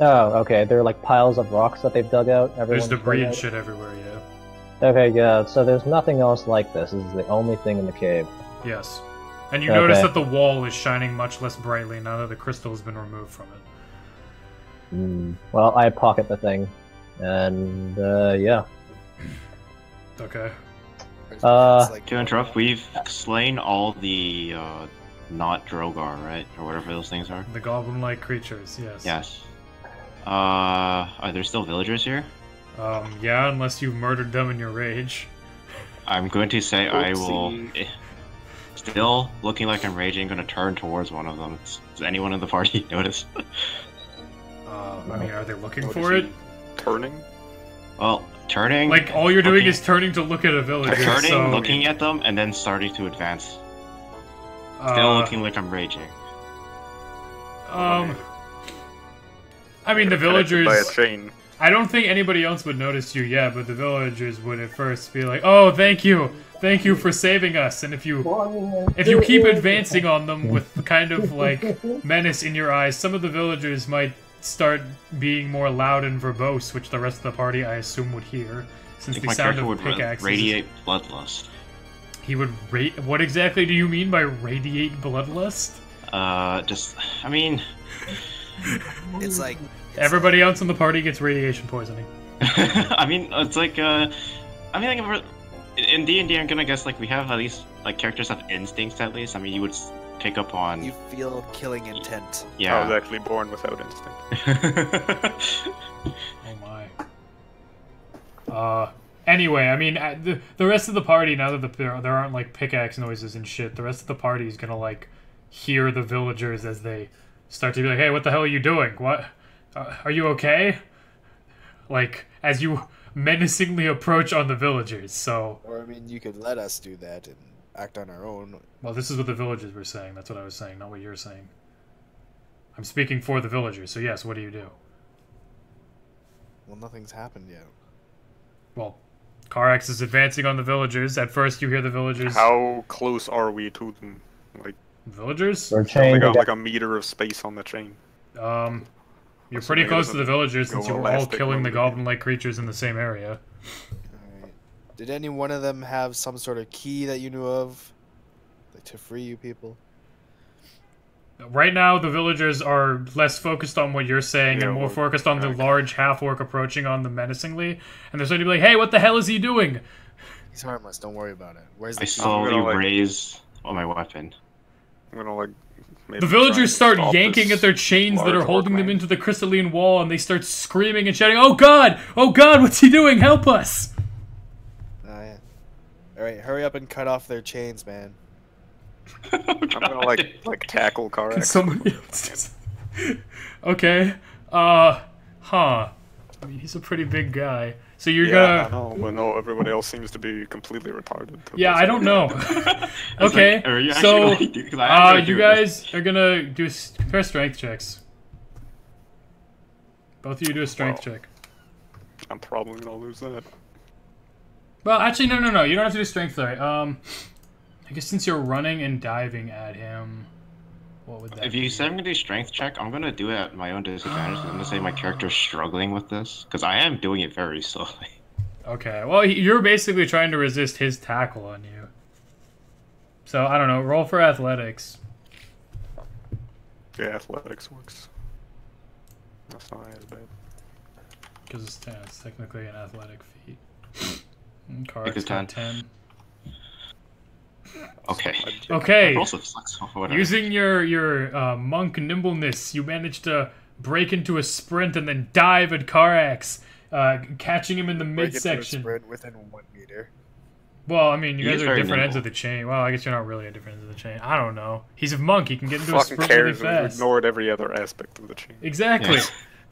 [SPEAKER 5] Oh, okay. They're like piles of rocks that they've dug out.
[SPEAKER 1] There's
[SPEAKER 5] Everyone's
[SPEAKER 1] debris
[SPEAKER 5] dug
[SPEAKER 1] and
[SPEAKER 5] out.
[SPEAKER 1] shit everywhere, yeah.
[SPEAKER 5] Okay, yeah. So there's nothing else like this. This is the only thing in the cave.
[SPEAKER 1] Yes. And you
[SPEAKER 5] Okay.
[SPEAKER 1] notice that the wall is shining much less brightly now that the crystal has been removed from it.
[SPEAKER 5] Well, I pocket the thing, and yeah.
[SPEAKER 1] Okay.
[SPEAKER 2] It's like,
[SPEAKER 4] To interrupt, we've slain all the not Drogar, right, or whatever those things are.
[SPEAKER 1] The goblin-like creatures, yes.
[SPEAKER 4] Yes. Are there still villagers here?
[SPEAKER 1] Yeah, unless you've murdered them in your rage.
[SPEAKER 4] I'm going to say I will.
[SPEAKER 3] Oopsie.
[SPEAKER 4] Still looking like I'm raging, gonna turn towards one of them. Does anyone in the party notice?
[SPEAKER 1] I mean, are they looking
[SPEAKER 3] What
[SPEAKER 1] for
[SPEAKER 3] is
[SPEAKER 1] it?
[SPEAKER 3] he turning?
[SPEAKER 4] Well, turning.
[SPEAKER 1] Like, all you're doing
[SPEAKER 4] looking-
[SPEAKER 1] is turning to look at a villager,
[SPEAKER 4] turning,
[SPEAKER 1] so...
[SPEAKER 4] looking at them, and then starting to advance. Still looking like I'm raging.
[SPEAKER 1] I mean, the
[SPEAKER 3] Connected
[SPEAKER 1] villagers...
[SPEAKER 3] by a chain.
[SPEAKER 1] I don't think anybody else would notice you yet, but the villagers would at first be like, "Oh, thank you for saving us." And if you keep advancing on them with the kind of like menace in your eyes, some of the villagers might start being more loud and verbose, which the rest of the party, I assume, would hear,
[SPEAKER 4] I
[SPEAKER 1] since
[SPEAKER 4] think
[SPEAKER 1] the
[SPEAKER 4] my
[SPEAKER 1] sound
[SPEAKER 4] character
[SPEAKER 1] of
[SPEAKER 4] would
[SPEAKER 1] pickaxes.
[SPEAKER 4] radiate bloodlust.
[SPEAKER 1] He would What exactly do you mean by radiate bloodlust?
[SPEAKER 4] I mean,
[SPEAKER 2] it's like
[SPEAKER 1] Everybody else in the party gets radiation poisoning.
[SPEAKER 4] I mean, it's like, in D&D, I'm gonna guess, like, we have at least, like, characters have instincts, at least. I mean, you would pick up on...
[SPEAKER 2] you feel killing intent.
[SPEAKER 3] I was
[SPEAKER 4] Yeah.
[SPEAKER 3] actually born without instinct.
[SPEAKER 1] Oh my. Anyway, I mean, the rest of the party, now that there aren't, like, pickaxe noises and shit, the rest of the party is gonna, like, hear the villagers as they start to be like, "Hey, what the hell are you doing? What? Are you okay?" Like, as you menacingly approach on the villagers, so...
[SPEAKER 2] Or I mean, you could let us do that and act on our own.
[SPEAKER 1] Well, this is what the villagers were saying. That's what I was saying, not what you're saying. I'm speaking for the villagers, so yes, what do you do?
[SPEAKER 2] Well, nothing's happened yet.
[SPEAKER 1] Well, Karax is advancing on the villagers. At first, you hear the villagers...
[SPEAKER 3] How close are we to them? Like,
[SPEAKER 1] Villagers?
[SPEAKER 5] We're
[SPEAKER 3] we
[SPEAKER 5] chained.
[SPEAKER 3] got like a meter of space on the chain.
[SPEAKER 1] You're
[SPEAKER 3] So
[SPEAKER 1] pretty
[SPEAKER 3] maybe
[SPEAKER 1] close
[SPEAKER 3] it
[SPEAKER 1] to the villagers since
[SPEAKER 3] go
[SPEAKER 1] you were all
[SPEAKER 3] elastic
[SPEAKER 1] killing the
[SPEAKER 3] mode.
[SPEAKER 1] goblin-like creatures in the same area.
[SPEAKER 2] Alright. Did any one of them have some sort of key that you knew of? Like, to free you people?
[SPEAKER 1] Right now, the villagers are less focused on what you're saying
[SPEAKER 3] Yeah,
[SPEAKER 1] and more
[SPEAKER 3] well,
[SPEAKER 1] focused on the
[SPEAKER 3] okay.
[SPEAKER 1] large half-orc approaching on them menacingly. And they're starting to be like, "Hey, what the hell is he doing?"
[SPEAKER 2] He's harmless, don't worry about it. Where's the
[SPEAKER 4] I
[SPEAKER 2] key?
[SPEAKER 4] slowly
[SPEAKER 3] gonna, like-
[SPEAKER 4] raise my weapon.
[SPEAKER 3] I'm gonna like. maybe
[SPEAKER 1] The
[SPEAKER 3] try
[SPEAKER 1] villagers
[SPEAKER 3] and
[SPEAKER 1] start
[SPEAKER 3] stop
[SPEAKER 1] yanking
[SPEAKER 3] this
[SPEAKER 1] at their chains that
[SPEAKER 3] large
[SPEAKER 1] are holding
[SPEAKER 3] orc
[SPEAKER 1] them
[SPEAKER 3] man.
[SPEAKER 1] into the crystalline wall, and they start screaming and shouting, "Oh God! Oh God! What's he doing? Help us!"
[SPEAKER 2] Yeah. Alright, hurry up and cut off their chains, man.
[SPEAKER 3] I'm gonna like tackle
[SPEAKER 1] Can
[SPEAKER 3] Karax.
[SPEAKER 1] somebody else just... Okay. Huh. I mean, he's a pretty big guy. So you're
[SPEAKER 3] Yeah, I
[SPEAKER 1] gonna...
[SPEAKER 3] know, but no, everybody else seems to be completely retarded.
[SPEAKER 1] Yeah, I don't know.
[SPEAKER 4] I was
[SPEAKER 1] Okay,
[SPEAKER 4] like, are you
[SPEAKER 1] so,
[SPEAKER 4] actually gonna do- 'cause I am gonna
[SPEAKER 1] you
[SPEAKER 4] do
[SPEAKER 1] guys are gonna do compare strength checks. Both of you do a strength
[SPEAKER 3] Wow.
[SPEAKER 1] check.
[SPEAKER 3] I'm probably gonna lose that.
[SPEAKER 1] Well, actually, no. You don't have to do strength, sorry. I guess since you're running and diving at him, what would that
[SPEAKER 4] If
[SPEAKER 1] be?
[SPEAKER 4] you said I'm gonna do strength check, I'm gonna do it at my own disadvantage. I'm gonna say my character's struggling with this because I am doing it very slowly.
[SPEAKER 1] Okay, well, you're basically trying to resist his tackle on you. So, I don't know, roll for athletics.
[SPEAKER 3] Yeah, athletics works. That's not as bad.
[SPEAKER 1] Because it's technically an athletic feat.
[SPEAKER 4] Make
[SPEAKER 1] Cards
[SPEAKER 4] it
[SPEAKER 1] got
[SPEAKER 4] 10.
[SPEAKER 1] 10.
[SPEAKER 4] Okay.
[SPEAKER 1] Okay.
[SPEAKER 4] Also flexible, whatever.
[SPEAKER 1] Using your monk nimbleness, you managed to break into a sprint and then dive at Karax, catching him in the
[SPEAKER 2] Break into a
[SPEAKER 1] midsection.
[SPEAKER 2] sprint within 1 meter.
[SPEAKER 1] Well, I mean, you
[SPEAKER 4] He
[SPEAKER 1] guys
[SPEAKER 4] is
[SPEAKER 1] are at
[SPEAKER 4] very
[SPEAKER 1] different ends
[SPEAKER 4] nimble.
[SPEAKER 1] of the chain. Well, I guess you're not really at different ends of the chain. I don't know. He's a monk. He can get into a
[SPEAKER 3] Fucking
[SPEAKER 1] sprint really
[SPEAKER 3] cares. We've
[SPEAKER 1] fast.
[SPEAKER 3] ignored every other aspect of the chain.
[SPEAKER 1] Exactly.
[SPEAKER 4] Yeah.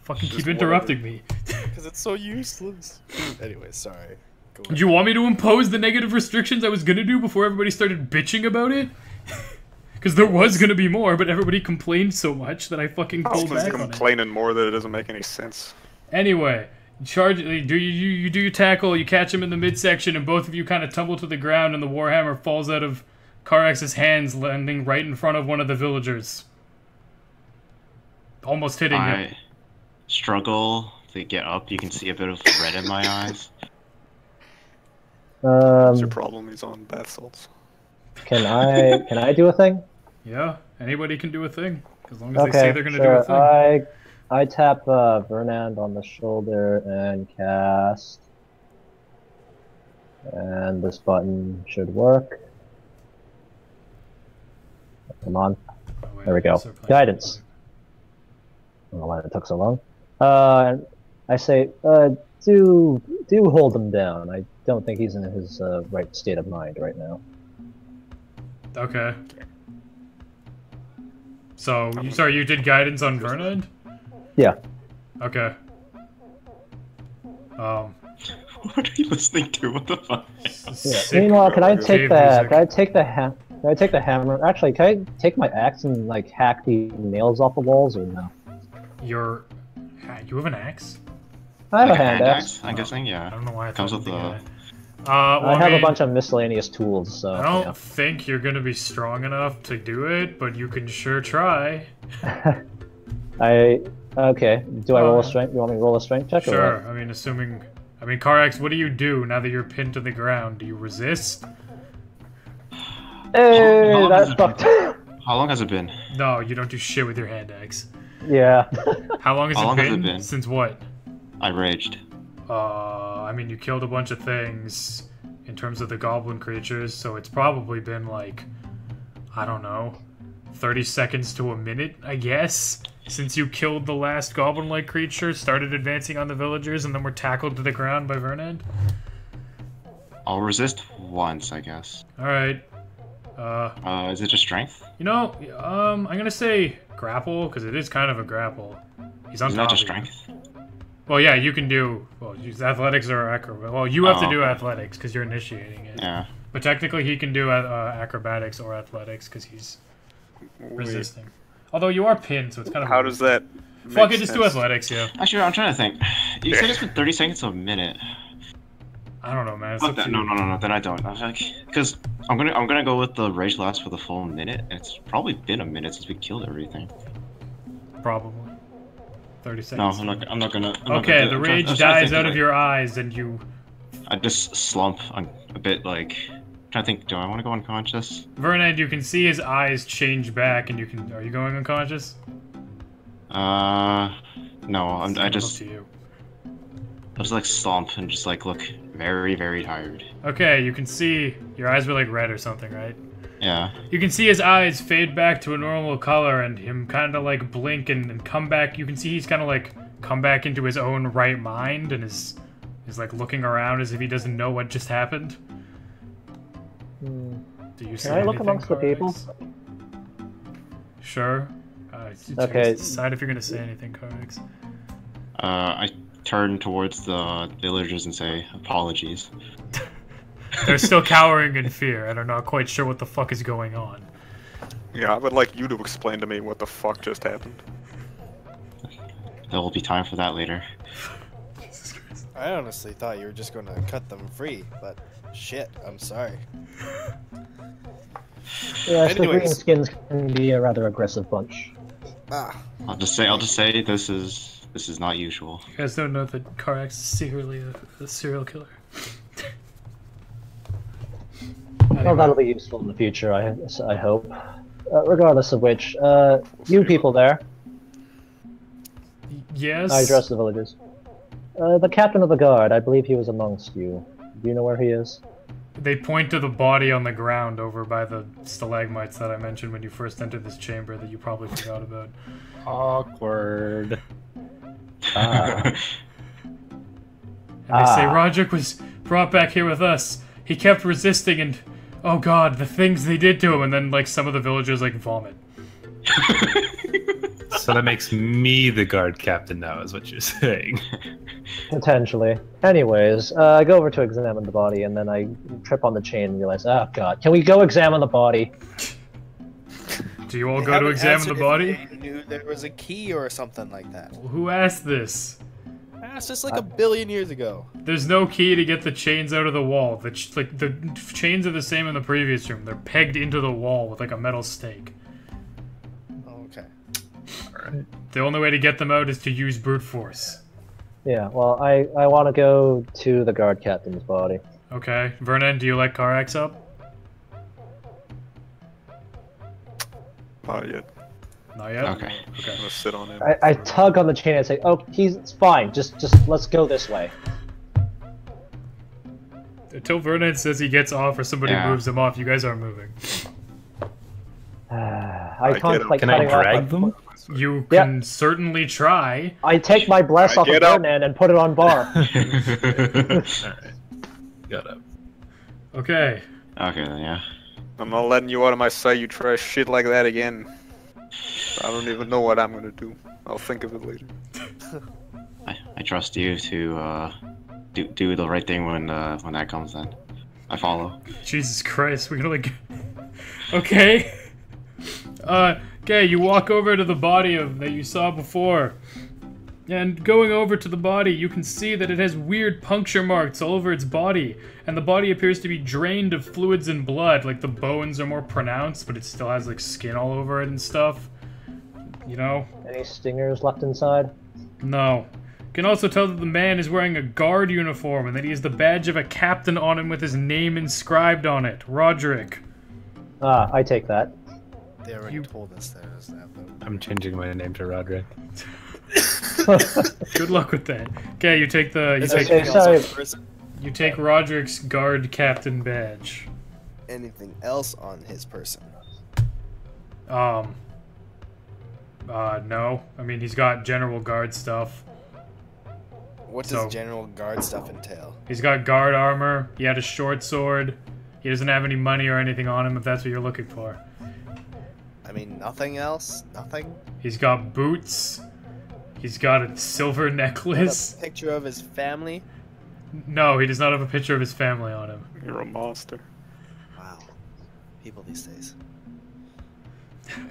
[SPEAKER 1] Fucking
[SPEAKER 3] Just
[SPEAKER 1] keep interrupting me.
[SPEAKER 2] Because it's so useless. Anyway, sorry. Go
[SPEAKER 1] Did you want me to impose the negative restrictions I was gonna do before everybody started bitching about it? Because there was gonna be more, but everybody complained so much that I fucking pulled
[SPEAKER 3] Just
[SPEAKER 1] back on it.
[SPEAKER 3] complaining more that it doesn't make any sense.
[SPEAKER 1] Anyway, charge. You do your tackle. You catch him in the midsection, and both of you kind of tumble to the ground, and the warhammer falls out of Karax's hands, landing right in front of one of the villagers, almost hitting him.
[SPEAKER 4] I struggle to get up. You can see a bit of red in my eyes.
[SPEAKER 3] What's your problem? He's on bath salts.
[SPEAKER 5] Can I do a thing?
[SPEAKER 1] Yeah, anybody can do a thing as long as they say
[SPEAKER 5] Okay,
[SPEAKER 1] they're gonna
[SPEAKER 5] sure.
[SPEAKER 1] do a thing.
[SPEAKER 5] I tap Vernand on the shoulder and cast, and this button should work. Come on,
[SPEAKER 1] Oh, wait,
[SPEAKER 5] there we go.
[SPEAKER 1] start playing.
[SPEAKER 5] Guidance. I don't know why it took so long. And I say, do hold him down. I don't think he's in his right state of mind right now.
[SPEAKER 1] Okay. So, sorry, you did guidance on Vernand?
[SPEAKER 5] Yeah.
[SPEAKER 1] Okay.
[SPEAKER 4] What are you listening to? What the fuck?
[SPEAKER 5] Yeah.
[SPEAKER 1] Sick
[SPEAKER 5] Meanwhile, can I
[SPEAKER 1] cave
[SPEAKER 5] take
[SPEAKER 1] music.
[SPEAKER 5] Can I take the hammer? Actually, can I take my axe and like hack the nails off the walls or no?
[SPEAKER 1] You have an axe?
[SPEAKER 5] I have
[SPEAKER 4] Like
[SPEAKER 5] a hand axe.
[SPEAKER 4] I'm guessing,
[SPEAKER 1] I
[SPEAKER 4] yeah.
[SPEAKER 1] don't know why I
[SPEAKER 4] Comes
[SPEAKER 1] thought
[SPEAKER 4] with
[SPEAKER 1] of
[SPEAKER 4] the.
[SPEAKER 1] well,
[SPEAKER 5] I have
[SPEAKER 1] mean,
[SPEAKER 5] a bunch of miscellaneous tools, so
[SPEAKER 1] I don't think you're gonna be strong enough to do it, but you can sure try.
[SPEAKER 5] Okay. Do I roll a strength? You want me to roll a strength check? Or
[SPEAKER 1] Sure.
[SPEAKER 5] what?
[SPEAKER 1] I mean, Karax, what do you do now that you're pinned to the ground? Do you resist?
[SPEAKER 5] Hey,
[SPEAKER 4] How long has
[SPEAKER 5] that
[SPEAKER 4] it
[SPEAKER 5] fucked.
[SPEAKER 4] How long has it been?
[SPEAKER 1] No, you don't do shit with your hand axe.
[SPEAKER 5] Yeah.
[SPEAKER 1] How long has
[SPEAKER 4] How long
[SPEAKER 1] it
[SPEAKER 4] has
[SPEAKER 1] been?
[SPEAKER 4] it been?
[SPEAKER 1] Since what?
[SPEAKER 4] I raged.
[SPEAKER 1] I mean, you killed a bunch of things in terms of the goblin creatures, so it's probably been like, I don't know, 30 seconds to a minute, I guess, since you killed the last goblin-like creature, started advancing on the villagers, and then were tackled to the ground by Vernand.
[SPEAKER 4] I'll resist once, I guess.
[SPEAKER 1] Alright.
[SPEAKER 4] Is it just strength?
[SPEAKER 1] You know, I'm gonna say grapple, because it is kind of a grapple. He's on
[SPEAKER 4] Isn't
[SPEAKER 1] top
[SPEAKER 4] that just
[SPEAKER 1] of you.
[SPEAKER 4] strength?
[SPEAKER 1] Well, yeah, you can do, use athletics or acrobatics. Well, you have to
[SPEAKER 4] Oh,
[SPEAKER 1] do
[SPEAKER 4] okay.
[SPEAKER 1] athletics, because you're initiating it.
[SPEAKER 4] Yeah.
[SPEAKER 1] But technically, he can do acrobatics or athletics because he's resisting. Although you are pinned, so it's kind of.
[SPEAKER 3] How does that?
[SPEAKER 1] Fuck
[SPEAKER 3] make
[SPEAKER 1] it, just do
[SPEAKER 3] sense?
[SPEAKER 1] athletics, yeah.
[SPEAKER 4] Actually, I'm trying to think. You said it's been 30 seconds to a minute.
[SPEAKER 1] I don't know, man. It's
[SPEAKER 4] Fuck
[SPEAKER 1] up
[SPEAKER 4] that.
[SPEAKER 1] to
[SPEAKER 4] No,
[SPEAKER 1] you.
[SPEAKER 4] no. Then I don't. I was like, because I'm gonna go with the rage last for the full minute, and it's probably been a minute since we killed everything.
[SPEAKER 1] Probably. 30
[SPEAKER 4] No,
[SPEAKER 1] seconds.
[SPEAKER 4] I'm not gonna.
[SPEAKER 1] Okay, the rage dies out of your eyes, and you.
[SPEAKER 4] I just slump on a bit, like trying to think. Do I want to go unconscious?
[SPEAKER 1] Vernand, you can see his eyes change back, and you can. Are you going unconscious?
[SPEAKER 4] No. I
[SPEAKER 1] Up
[SPEAKER 4] just
[SPEAKER 1] to you.
[SPEAKER 4] like slump and just like look very, very tired.
[SPEAKER 1] Okay, you can see your eyes were like red or something, right?
[SPEAKER 4] Yeah.
[SPEAKER 1] You can see his eyes fade back to a normal color and him kind of like blink and come back. You can see he's kind of like come back into his own right mind and is like looking around as if he doesn't know what just happened. Do you see
[SPEAKER 5] Can I look
[SPEAKER 1] anything,
[SPEAKER 5] amongst the people?
[SPEAKER 1] Karax? Sure.
[SPEAKER 5] Okay.
[SPEAKER 1] Decide if you're gonna say anything, Karax.
[SPEAKER 4] I turn towards the villagers and say apologies.
[SPEAKER 1] They're still cowering in fear and are not quite sure what the fuck is going on.
[SPEAKER 3] Yeah, I would like you to explain to me what the fuck just happened.
[SPEAKER 4] There will be time for that later.
[SPEAKER 2] I honestly thought you were just going to cut them free, but shit, I'm sorry.
[SPEAKER 5] Yes, the
[SPEAKER 2] Anyways.
[SPEAKER 5] greenskins can be a rather aggressive bunch.
[SPEAKER 2] Ah,
[SPEAKER 4] I'll just say this is not usual.
[SPEAKER 1] You guys don't know that Karax is secretly a serial killer.
[SPEAKER 5] Well, that'll be useful in the future, I hope. Regardless of which, you people there.
[SPEAKER 1] Yes?
[SPEAKER 5] I address the villagers. The captain of the guard, I believe he was amongst you. Do you know where he is?
[SPEAKER 1] They point to the body on the ground over by the stalagmites that I mentioned when you first entered this chamber that you probably forgot about.
[SPEAKER 6] Awkward.
[SPEAKER 5] Ah.
[SPEAKER 1] And they say Roderick was brought back here with us. He kept resisting and, oh god, the things they did to him. And then, like, some of the villagers, like, vomit.
[SPEAKER 6] So that makes me the guard captain now, is what you're saying.
[SPEAKER 5] Potentially. Anyways, I go over to examine the body, and then I trip on the chain and realize, oh god, can we go examine the body?
[SPEAKER 1] Do you all go to examine the body?
[SPEAKER 2] They knew there was a key or something like that.
[SPEAKER 1] Who asked this?
[SPEAKER 2] I asked this like a billion years ago.
[SPEAKER 1] There's no key to get the chains out of the wall. The chains are the same in the previous room. They're pegged into the wall with like a metal stake.
[SPEAKER 2] Okay.
[SPEAKER 6] Alright.
[SPEAKER 1] The only way to get them out is to use brute force.
[SPEAKER 5] Yeah, well, I want to go to the guard captain's body.
[SPEAKER 1] Okay. Vernon, do you let Karax up?
[SPEAKER 3] Not yet.
[SPEAKER 1] Not yet?
[SPEAKER 4] Okay.
[SPEAKER 3] I'm gonna sit on it.
[SPEAKER 5] I tug on the chain and say, oh, it's fine, just let's go this way.
[SPEAKER 1] Until Vernon says he gets off or somebody
[SPEAKER 4] Yeah.
[SPEAKER 1] moves him off, you guys aren't moving.
[SPEAKER 5] I contemplate
[SPEAKER 6] Can I
[SPEAKER 5] cutting off
[SPEAKER 6] drag
[SPEAKER 5] my-
[SPEAKER 6] them?
[SPEAKER 1] You
[SPEAKER 5] Yep.
[SPEAKER 1] can certainly try.
[SPEAKER 5] I take my bless off of
[SPEAKER 3] Get up.
[SPEAKER 5] Vernon and put it on bar.
[SPEAKER 6] Alright. Got up.
[SPEAKER 1] Okay.
[SPEAKER 4] Okay, then, yeah.
[SPEAKER 3] I'm not letting you out of my sight. You try shit like that again. I don't even know what I'm gonna do. I'll think of it later.
[SPEAKER 4] I trust you to do the right thing when that comes. Then I follow.
[SPEAKER 1] Jesus Christ, we're gonna like... Okay. Okay, you walk over to the body that you saw before. And going over to the body, you can see that it has weird puncture marks all over its body. And the body appears to be drained of fluids and blood. Like, the bones are more pronounced, but it still has, like, skin all over it and stuff. You know?
[SPEAKER 5] Any stingers left inside?
[SPEAKER 1] No. You can also tell that the man is wearing a guard uniform and that he has the badge of a captain on him with his name inscribed on it. Roderick.
[SPEAKER 5] Ah, I take that.
[SPEAKER 2] They already told us there was that, though.
[SPEAKER 6] I'm changing my name to Roderick.
[SPEAKER 1] Good luck with that. Okay, you take the...
[SPEAKER 2] Is there
[SPEAKER 5] Okay,
[SPEAKER 2] anything else on
[SPEAKER 5] sorry.
[SPEAKER 2] his person?
[SPEAKER 1] You take Roderick's guard captain badge.
[SPEAKER 2] Anything else on his person?
[SPEAKER 1] No. I mean, he's got general guard stuff.
[SPEAKER 2] What
[SPEAKER 1] So-
[SPEAKER 2] does general guard stuff entail?
[SPEAKER 1] He's got guard armor. He had a short sword. He doesn't have any money or anything on him, if that's what you're looking for.
[SPEAKER 2] I mean, nothing else? Nothing?
[SPEAKER 1] He's got boots. He's got a silver
[SPEAKER 2] Not
[SPEAKER 1] necklace.
[SPEAKER 2] a picture of his family?
[SPEAKER 1] No, he does not have a picture of his family on him.
[SPEAKER 3] You're a monster.
[SPEAKER 2] Wow. People these days.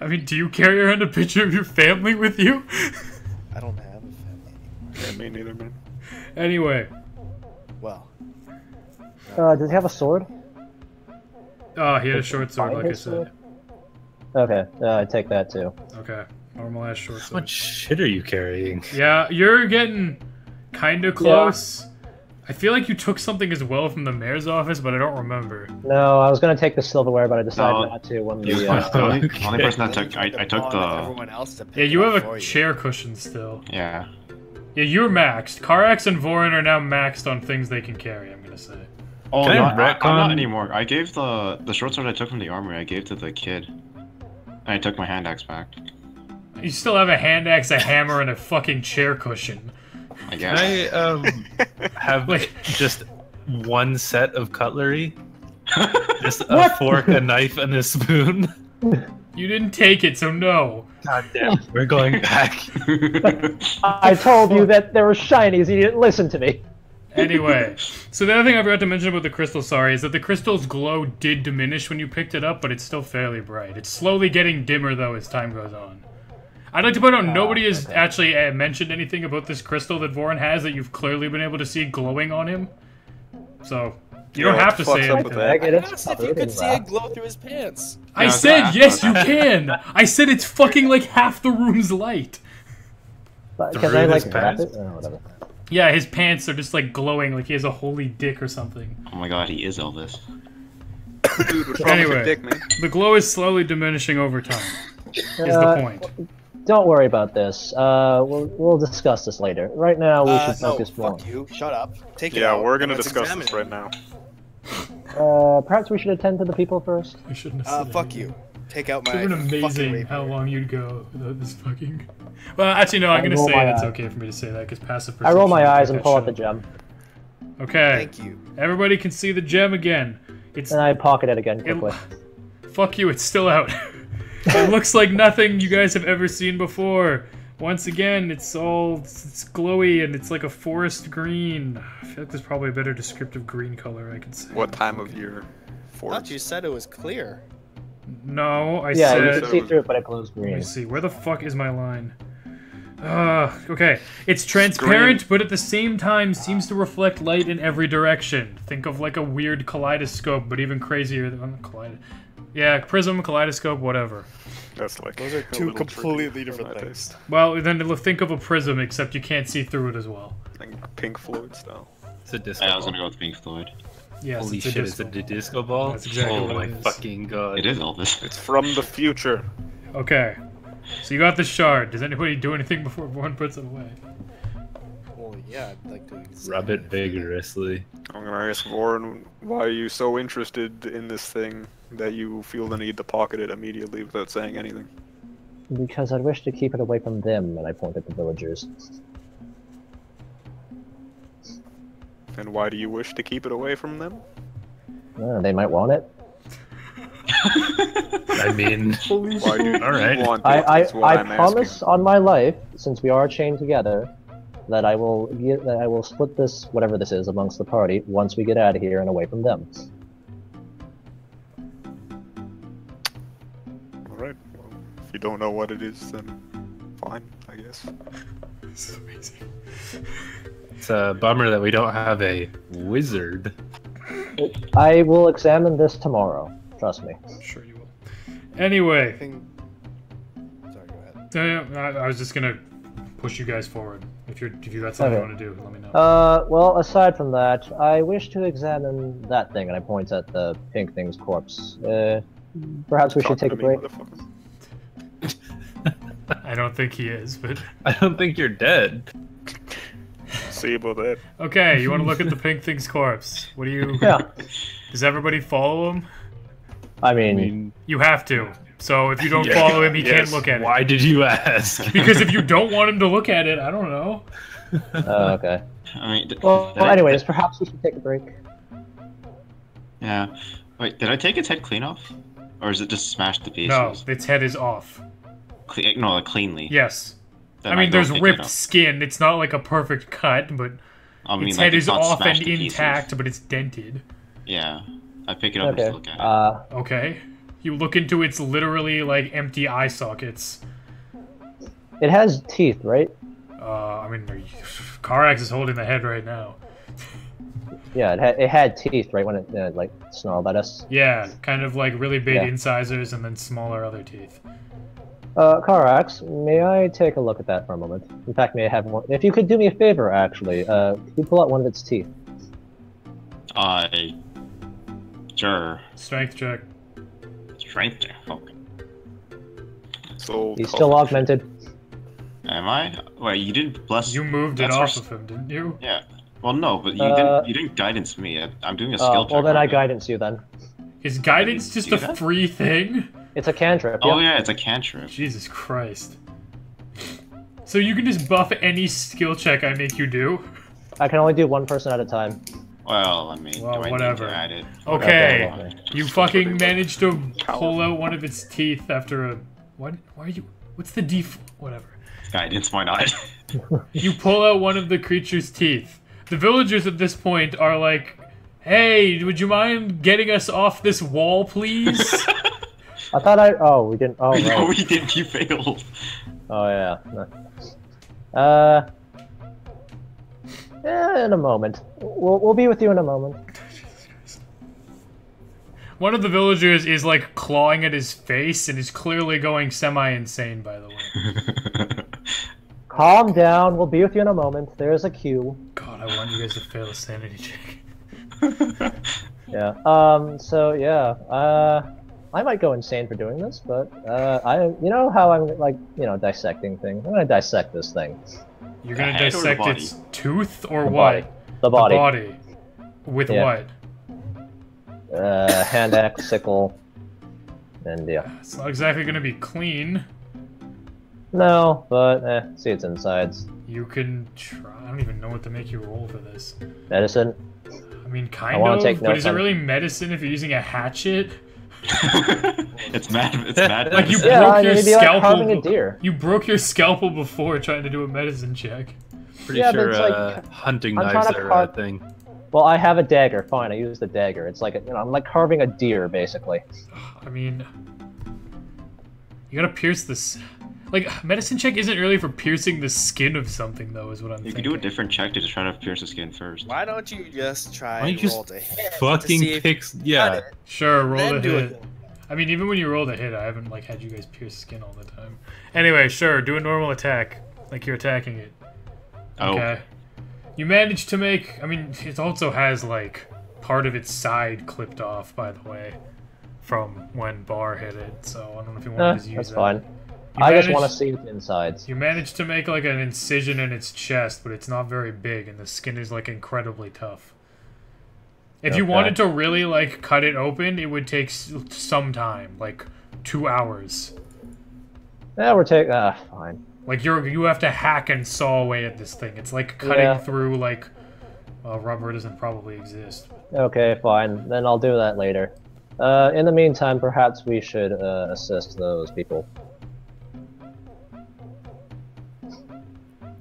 [SPEAKER 1] I mean, do you carry around a picture of your family with you?
[SPEAKER 2] I don't have a family anymore.
[SPEAKER 3] Yeah, me neither, man.
[SPEAKER 1] Anyway.
[SPEAKER 2] Well.
[SPEAKER 5] Does he have a sword?
[SPEAKER 1] He had a short sword,
[SPEAKER 5] Find
[SPEAKER 1] like I
[SPEAKER 5] his sword?
[SPEAKER 1] said.
[SPEAKER 5] Okay, I take that too.
[SPEAKER 1] Okay. Normal ass short
[SPEAKER 6] How
[SPEAKER 1] sword.
[SPEAKER 6] much shit are you carrying?
[SPEAKER 1] Yeah, you're getting kinda close. I feel like you took something as well from the mayor's office, but I don't remember.
[SPEAKER 5] No, I was gonna take the silverware, but I decided
[SPEAKER 4] No.
[SPEAKER 5] not to when
[SPEAKER 4] You-
[SPEAKER 5] the,
[SPEAKER 4] the only
[SPEAKER 6] Okay.
[SPEAKER 4] person that took I took
[SPEAKER 2] Everyone
[SPEAKER 4] the
[SPEAKER 2] else to pick
[SPEAKER 1] Yeah, you
[SPEAKER 2] it up
[SPEAKER 1] have
[SPEAKER 2] for
[SPEAKER 1] a
[SPEAKER 2] you.
[SPEAKER 1] chair cushion still.
[SPEAKER 4] yeah.
[SPEAKER 1] Yeah, you're maxed. Karax and Vorin are now maxed on things they can carry, I'm gonna say.
[SPEAKER 4] Oh,
[SPEAKER 6] Can I
[SPEAKER 4] no, I'm
[SPEAKER 6] retcon-
[SPEAKER 4] not anymore. I gave the short sword I took from the armory. I gave to the kid. And I took my hand axe back.
[SPEAKER 1] You still have a hand axe, a hammer, and a fucking chair cushion.
[SPEAKER 4] I
[SPEAKER 6] Can
[SPEAKER 4] guess.
[SPEAKER 6] I have
[SPEAKER 1] Like-
[SPEAKER 6] just one set of cutlery? Just a fork, a knife, and a spoon?
[SPEAKER 1] You didn't take it, so no.
[SPEAKER 6] God damn, we're going back.
[SPEAKER 5] I told you that there were shinies, you didn't listen to me.
[SPEAKER 1] Anyway, so the other thing I forgot to mention about the crystal, sorry, is that the crystal's glow did diminish when you picked it up, but it's still fairly bright. It's slowly getting dimmer, though, as time goes on. I'd like to point out, nobody has actually mentioned anything about this crystal that Vorin has that you've clearly been able to see glowing on him. So, you don't
[SPEAKER 3] Yo,
[SPEAKER 1] have to
[SPEAKER 3] what the
[SPEAKER 1] say
[SPEAKER 3] fuck's up with
[SPEAKER 1] anything.
[SPEAKER 3] that?
[SPEAKER 2] I asked if you could see it glow through his pants.
[SPEAKER 1] I
[SPEAKER 4] Yeah, I was
[SPEAKER 1] said,
[SPEAKER 4] gonna ask
[SPEAKER 1] yes, you
[SPEAKER 4] about
[SPEAKER 1] can! I said it's fucking like half the room's light.
[SPEAKER 5] But can
[SPEAKER 6] Through
[SPEAKER 5] I
[SPEAKER 6] his
[SPEAKER 5] like wrap
[SPEAKER 6] pants?
[SPEAKER 5] it? Oh, whatever.
[SPEAKER 1] Yeah, his pants are just like glowing like he has a holy dick or something.
[SPEAKER 4] Oh my god, he is Elvis.
[SPEAKER 3] Dude, what's wrong with
[SPEAKER 1] Anyway.
[SPEAKER 3] your dick, man?
[SPEAKER 1] The glow is slowly diminishing over time, is the point.
[SPEAKER 5] don't worry about this. We'll discuss this later. Right now, we should
[SPEAKER 2] No,
[SPEAKER 5] focus more.
[SPEAKER 2] fuck you. Shut up. Take it
[SPEAKER 3] Yeah,
[SPEAKER 2] out.
[SPEAKER 3] we're gonna
[SPEAKER 2] Let's
[SPEAKER 3] discuss
[SPEAKER 2] examine
[SPEAKER 3] this
[SPEAKER 2] it.
[SPEAKER 3] right now.
[SPEAKER 5] Perhaps we should attend to the people first.
[SPEAKER 1] I shouldn't have said
[SPEAKER 2] Fuck
[SPEAKER 1] anything.
[SPEAKER 2] you. Take out my
[SPEAKER 1] It would have been
[SPEAKER 2] fucking
[SPEAKER 1] amazing
[SPEAKER 2] rapier.
[SPEAKER 1] how long you'd go without this fucking. Well, actually, no. I'm
[SPEAKER 5] I
[SPEAKER 1] gonna
[SPEAKER 5] roll
[SPEAKER 1] say
[SPEAKER 5] my
[SPEAKER 1] it's
[SPEAKER 5] eye.
[SPEAKER 1] okay for me to say that because passive
[SPEAKER 5] I roll my
[SPEAKER 1] perception would
[SPEAKER 5] eyes
[SPEAKER 1] pick
[SPEAKER 5] and
[SPEAKER 1] that
[SPEAKER 5] pull out
[SPEAKER 1] shit
[SPEAKER 5] the
[SPEAKER 1] up.
[SPEAKER 5] gem,
[SPEAKER 1] Okay.
[SPEAKER 2] Thank you.
[SPEAKER 1] Everybody can see the gem again. It's
[SPEAKER 5] and I pocket it again quickly.
[SPEAKER 1] fuck you. It's still out. It looks like nothing you guys have ever seen before. Once again, it's glowy and it's like a forest green. I feel like there's probably a better descriptive green color I could say.
[SPEAKER 3] What time of year?
[SPEAKER 2] I
[SPEAKER 3] For
[SPEAKER 2] thought you said it was clear.
[SPEAKER 1] No, I
[SPEAKER 5] Yeah, you
[SPEAKER 1] said.
[SPEAKER 5] can see through it, but it glows
[SPEAKER 1] Let me
[SPEAKER 5] green.
[SPEAKER 1] see. Where the fuck is my line? Okay. It's transparent, but at the same time seems to reflect light in every direction. Think of like a weird kaleidoscope, but even crazier than Yeah, prism, kaleidoscope, whatever.
[SPEAKER 3] That's like
[SPEAKER 2] Those are
[SPEAKER 3] a
[SPEAKER 2] two
[SPEAKER 3] little
[SPEAKER 2] completely
[SPEAKER 3] tricky for
[SPEAKER 2] different
[SPEAKER 3] my
[SPEAKER 2] things.
[SPEAKER 3] taste.
[SPEAKER 1] Well, then think of a prism, except you can't see through it as well.
[SPEAKER 3] Like Pink Floyd style.
[SPEAKER 6] It's a disco
[SPEAKER 4] I was
[SPEAKER 6] ball.
[SPEAKER 4] gonna go with Pink Floyd.
[SPEAKER 1] Yes,
[SPEAKER 6] Holy
[SPEAKER 1] it's a
[SPEAKER 6] shit,
[SPEAKER 1] disco
[SPEAKER 6] it's a
[SPEAKER 1] ball.
[SPEAKER 6] disco ball?
[SPEAKER 1] That's exactly
[SPEAKER 6] oh
[SPEAKER 1] what
[SPEAKER 6] my
[SPEAKER 1] it is.
[SPEAKER 6] fucking god.
[SPEAKER 4] It is Elvis.
[SPEAKER 3] It's from the future.
[SPEAKER 1] Okay. So you got the shard. Does anybody do anything before everyone puts it away?
[SPEAKER 2] Well, yeah, I'd like to
[SPEAKER 6] Rub it vigorously.
[SPEAKER 3] I'm gonna ask Warren, why are you so interested in this thing that you feel the need to pocket it immediately without saying anything?
[SPEAKER 5] Because I wish to keep it away from them, and I point at the villagers.
[SPEAKER 3] And why do you wish to keep it away from them?
[SPEAKER 5] They might want it.
[SPEAKER 6] I mean,
[SPEAKER 3] Why do you
[SPEAKER 6] Alright.
[SPEAKER 3] want it?
[SPEAKER 5] I
[SPEAKER 3] is what I'm
[SPEAKER 5] promise
[SPEAKER 3] asking.
[SPEAKER 5] on my life, since we are chained together, that I will split this, whatever this is, amongst the party once we get out of here and away from them.
[SPEAKER 3] Alright, well, if you don't know what it is, then fine, I guess.
[SPEAKER 1] This is amazing.
[SPEAKER 6] it's a bummer that we don't have a wizard.
[SPEAKER 5] I will examine this tomorrow. Trust me.
[SPEAKER 1] Sure you will. Anyway,
[SPEAKER 2] Sorry, go ahead.
[SPEAKER 1] I was just gonna push you guys forward. If you got something
[SPEAKER 5] Okay.
[SPEAKER 1] you want to do, let me know.
[SPEAKER 5] Well, aside from that, I wish to examine that thing, and I point at the pink thing's corpse. Perhaps we should
[SPEAKER 3] Talking
[SPEAKER 5] take a
[SPEAKER 3] to me,
[SPEAKER 5] break.
[SPEAKER 3] motherfucker.
[SPEAKER 1] I don't think he is, but
[SPEAKER 6] I don't think you're dead.
[SPEAKER 3] See about that.
[SPEAKER 1] okay. You want to look at the pink thing's corpse? What do you?
[SPEAKER 5] Yeah.
[SPEAKER 1] Does everybody follow him?
[SPEAKER 5] I mean,
[SPEAKER 1] You have to. So if you don't
[SPEAKER 6] Yeah.
[SPEAKER 1] follow him, he can't
[SPEAKER 3] Yes.
[SPEAKER 1] look at it.
[SPEAKER 6] Why did you ask?
[SPEAKER 1] Because if you don't want him to look at it, I don't know.
[SPEAKER 5] okay.
[SPEAKER 4] I mean,
[SPEAKER 5] Well, anyways, perhaps we should take a break.
[SPEAKER 4] Yeah. Wait, did I take its head clean off? Or is it just smashed to pieces?
[SPEAKER 1] No, its head is off.
[SPEAKER 4] No, like cleanly.
[SPEAKER 1] Yes.
[SPEAKER 4] Then
[SPEAKER 1] I mean,
[SPEAKER 4] don't
[SPEAKER 1] there's
[SPEAKER 4] pick it
[SPEAKER 1] ripped
[SPEAKER 4] up.
[SPEAKER 1] skin. It's not like a perfect cut, but
[SPEAKER 4] I mean,
[SPEAKER 1] its
[SPEAKER 4] like,
[SPEAKER 1] head
[SPEAKER 4] it's
[SPEAKER 1] is
[SPEAKER 4] not
[SPEAKER 1] off and
[SPEAKER 4] smashed to pieces.
[SPEAKER 1] intact, but it's dented.
[SPEAKER 4] Yeah. I pick it up and
[SPEAKER 5] Okay.
[SPEAKER 4] just look at it.
[SPEAKER 1] Okay. You look into its literally like empty eye sockets.
[SPEAKER 5] It has teeth, right?
[SPEAKER 1] I mean, Karax is holding the head right now.
[SPEAKER 5] Yeah, it had teeth, right, when it like snarled at us.
[SPEAKER 1] Yeah, kind of like really big
[SPEAKER 5] Yeah.
[SPEAKER 1] incisors and then smaller other teeth.
[SPEAKER 5] Karax, may I take a look at that for a moment? In fact, may I have one? If you could do me a favor, actually, could you pull out one of its teeth?
[SPEAKER 4] Sure.
[SPEAKER 1] Strength check.
[SPEAKER 4] Strength check. Okay.
[SPEAKER 3] So
[SPEAKER 5] He's still augmented.
[SPEAKER 4] Am I? Wait, you didn't bless.
[SPEAKER 1] You moved it
[SPEAKER 4] That's
[SPEAKER 1] off
[SPEAKER 4] for-
[SPEAKER 1] of him, didn't you?
[SPEAKER 4] Yeah. Well, no, but you
[SPEAKER 5] Uh,
[SPEAKER 4] didn't. You didn't guidance me. I'm doing a skill check.
[SPEAKER 5] Well, then I
[SPEAKER 4] right now.
[SPEAKER 5] guidance you then.
[SPEAKER 1] Is guidance
[SPEAKER 4] you
[SPEAKER 1] just
[SPEAKER 4] do
[SPEAKER 1] a
[SPEAKER 4] that?
[SPEAKER 1] free thing?
[SPEAKER 5] It's a cantrip.
[SPEAKER 4] Oh
[SPEAKER 5] yeah.
[SPEAKER 4] yeah, it's a cantrip.
[SPEAKER 1] Jesus Christ. So you can just buff any skill check I make you do?
[SPEAKER 5] I can only do one person at a time.
[SPEAKER 4] Well, I mean,
[SPEAKER 1] Well,
[SPEAKER 4] do I
[SPEAKER 1] whatever.
[SPEAKER 4] need to add it?
[SPEAKER 1] Okay.
[SPEAKER 5] Okay.
[SPEAKER 1] You fucking managed to pull out one of its teeth after a... What? Why are you... What's the whatever.
[SPEAKER 4] Guidance, why not?
[SPEAKER 1] You pull out one of the creature's teeth. The villagers at this point are like, hey, would you mind getting us off this wall, please?
[SPEAKER 5] I thought oh, we didn't. Oh, right.
[SPEAKER 4] No, we didn't. You failed.
[SPEAKER 5] Oh, yeah. In a moment. We'll be with you in a moment.
[SPEAKER 1] One of the villagers is like clawing at his face and is clearly going semi-insane, by the way.
[SPEAKER 5] Calm down. We'll be with you in a moment. There's a queue.
[SPEAKER 1] God, I want you guys to fail a sanity check.
[SPEAKER 5] Yeah. So yeah. I might go insane for doing this, but you know how I'm like, dissecting things. I'm gonna dissect this thing.
[SPEAKER 1] You're gonna
[SPEAKER 4] The head or the
[SPEAKER 1] dissect
[SPEAKER 4] body?
[SPEAKER 1] its tooth or
[SPEAKER 5] The
[SPEAKER 1] what?
[SPEAKER 5] body. The body.
[SPEAKER 1] The body. With
[SPEAKER 5] Yeah.
[SPEAKER 1] what?
[SPEAKER 5] Hand axe, sickle, and yeah.
[SPEAKER 1] It's not exactly gonna be clean.
[SPEAKER 5] No, but see its insides.
[SPEAKER 1] You can try. I don't even know what to make you roll for this.
[SPEAKER 5] Medicine.
[SPEAKER 1] I mean, kind
[SPEAKER 5] wanna
[SPEAKER 1] of,
[SPEAKER 5] take
[SPEAKER 1] but
[SPEAKER 5] notes
[SPEAKER 1] is it
[SPEAKER 5] on-
[SPEAKER 1] really medicine if you're using a hatchet?
[SPEAKER 4] It's mad. It's mad.
[SPEAKER 1] Like you
[SPEAKER 5] Yeah,
[SPEAKER 1] broke your
[SPEAKER 5] it'd be like
[SPEAKER 1] scalpel.
[SPEAKER 5] carving a deer.
[SPEAKER 1] You broke your scalpel before trying to do a medicine check.
[SPEAKER 6] Pretty
[SPEAKER 5] Yeah, but
[SPEAKER 6] sure
[SPEAKER 5] it's like-
[SPEAKER 6] hunting
[SPEAKER 5] I'm
[SPEAKER 6] knives
[SPEAKER 5] trying to
[SPEAKER 6] are a
[SPEAKER 5] carve-
[SPEAKER 6] thing.
[SPEAKER 5] Well, I have a dagger. Fine, I use the dagger. It's like I'm like carving a deer, basically.
[SPEAKER 1] I mean, you gotta pierce this. Like, medicine check isn't really for piercing the skin of something, though, is what I'm
[SPEAKER 4] You
[SPEAKER 1] thinking.
[SPEAKER 4] can do a different check to try to pierce the skin first.
[SPEAKER 2] Why don't you just try
[SPEAKER 6] Why don't you
[SPEAKER 2] and roll
[SPEAKER 6] just
[SPEAKER 2] to hit
[SPEAKER 6] Fucking
[SPEAKER 2] to see if
[SPEAKER 6] picks.
[SPEAKER 2] you
[SPEAKER 6] Yeah.
[SPEAKER 2] cut it,
[SPEAKER 1] Sure, roll
[SPEAKER 2] then
[SPEAKER 1] a
[SPEAKER 2] do
[SPEAKER 1] hit.
[SPEAKER 2] it.
[SPEAKER 1] I mean, even when you roll a hit, I haven't like had you guys pierce skin all the time. Anyway, sure, do a normal attack, like you're attacking it.
[SPEAKER 4] Oh.
[SPEAKER 1] Okay. You managed to make. I mean, it also has like part of its side clipped off, by the way, from when Bar hit it. So I don't know if you wanted to use
[SPEAKER 5] That's
[SPEAKER 1] that.
[SPEAKER 5] fine.
[SPEAKER 1] You
[SPEAKER 5] I just want to
[SPEAKER 1] managed-
[SPEAKER 5] see its insides.
[SPEAKER 1] You managed to make like an incision in its chest, but it's not very big, and the skin is like incredibly tough. If you
[SPEAKER 5] Okay.
[SPEAKER 1] wanted to really like cut it open, it would take some time, like 2 hours.
[SPEAKER 5] Yeah, we're taking. Fine.
[SPEAKER 1] Like you have to hack and saw away at this thing. It's like cutting
[SPEAKER 5] Yeah.
[SPEAKER 1] through like, well, rubber doesn't probably exist.
[SPEAKER 5] Okay, fine. Then I'll do that later. In the meantime, perhaps we should assist those people.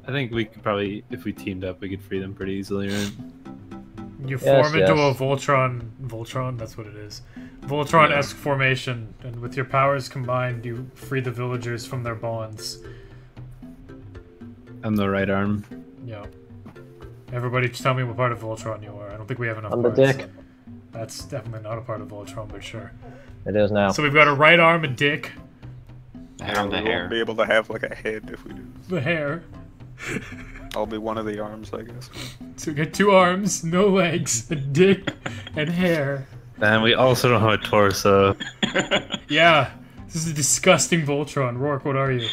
[SPEAKER 6] I think we could probably, if we teamed up, we could free them pretty easily, right?
[SPEAKER 1] You
[SPEAKER 5] Yes,
[SPEAKER 1] form into a
[SPEAKER 5] yes.
[SPEAKER 1] Voltron, that's what it is. Voltron-esque formation, and with your powers combined, you free the villagers from their bonds.
[SPEAKER 6] I'm the right arm.
[SPEAKER 1] Yeah. Everybody just tell me what part of Voltron you are. I don't think we have enough
[SPEAKER 5] I'm the
[SPEAKER 1] parts.
[SPEAKER 5] dick.
[SPEAKER 1] That's definitely not a part of Voltron, but sure.
[SPEAKER 5] It is now.
[SPEAKER 1] So we've got a right arm, a dick,
[SPEAKER 4] The hair on the
[SPEAKER 3] we
[SPEAKER 4] hair.
[SPEAKER 3] won't be able to have like a head if we do.
[SPEAKER 1] the hair.
[SPEAKER 3] I'll be one of the arms, I guess.
[SPEAKER 1] So we get 2 arms, no legs, a dick, and hair.
[SPEAKER 6] And we also don't have a torso.
[SPEAKER 1] Yeah, this is a disgusting Voltron. Rourke, what are you?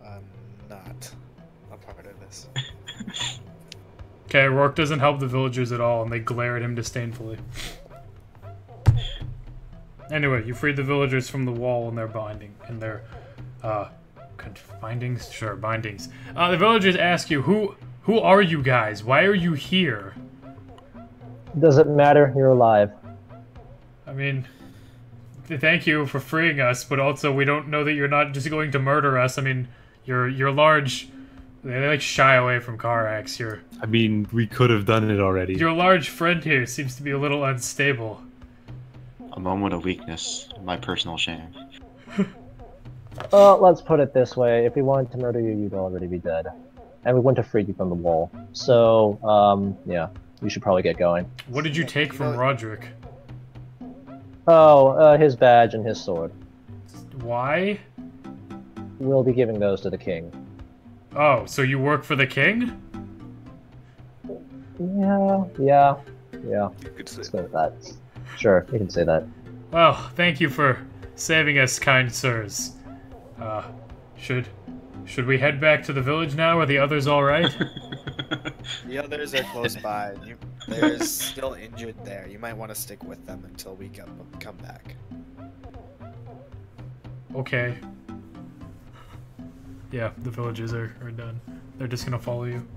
[SPEAKER 2] I'm not a part of this.
[SPEAKER 1] Okay, Rourke doesn't help the villagers at all, and they glare at him disdainfully. Anyway, you freed the villagers from the wall and their binding, and their, bindings? Sure, bindings. The villagers ask you, who are you guys? Why are you here?
[SPEAKER 5] Doesn't matter. You're alive.
[SPEAKER 1] I mean, thank you for freeing us, but also we don't know that you're not just going to murder us. I mean, you're large. They like shy away from Karax.
[SPEAKER 6] I mean, we could have done it already.
[SPEAKER 1] Your large friend here seems to be a little unstable.
[SPEAKER 4] A moment of weakness. My personal shame.
[SPEAKER 5] Let's put it this way. If we wanted to murder you, you'd already be dead. And we wouldn't have freed you from the wall. So, yeah. We should probably get going.
[SPEAKER 1] What did you take from Roderick?
[SPEAKER 5] Oh, his badge and his sword.
[SPEAKER 1] Why?
[SPEAKER 5] We'll be giving those to the king.
[SPEAKER 1] Oh, so you work for the king?
[SPEAKER 5] Yeah.
[SPEAKER 3] You could say.
[SPEAKER 5] Let's go with that. Sure, you can say that.
[SPEAKER 1] Well, thank you for saving us, kind sirs. Should we head back to the village now? Are the others all right?
[SPEAKER 2] The others are close by. There's still injured there. You might want to stick with them until we come back.
[SPEAKER 1] Okay. Yeah, the villagers are done. They're just gonna follow you.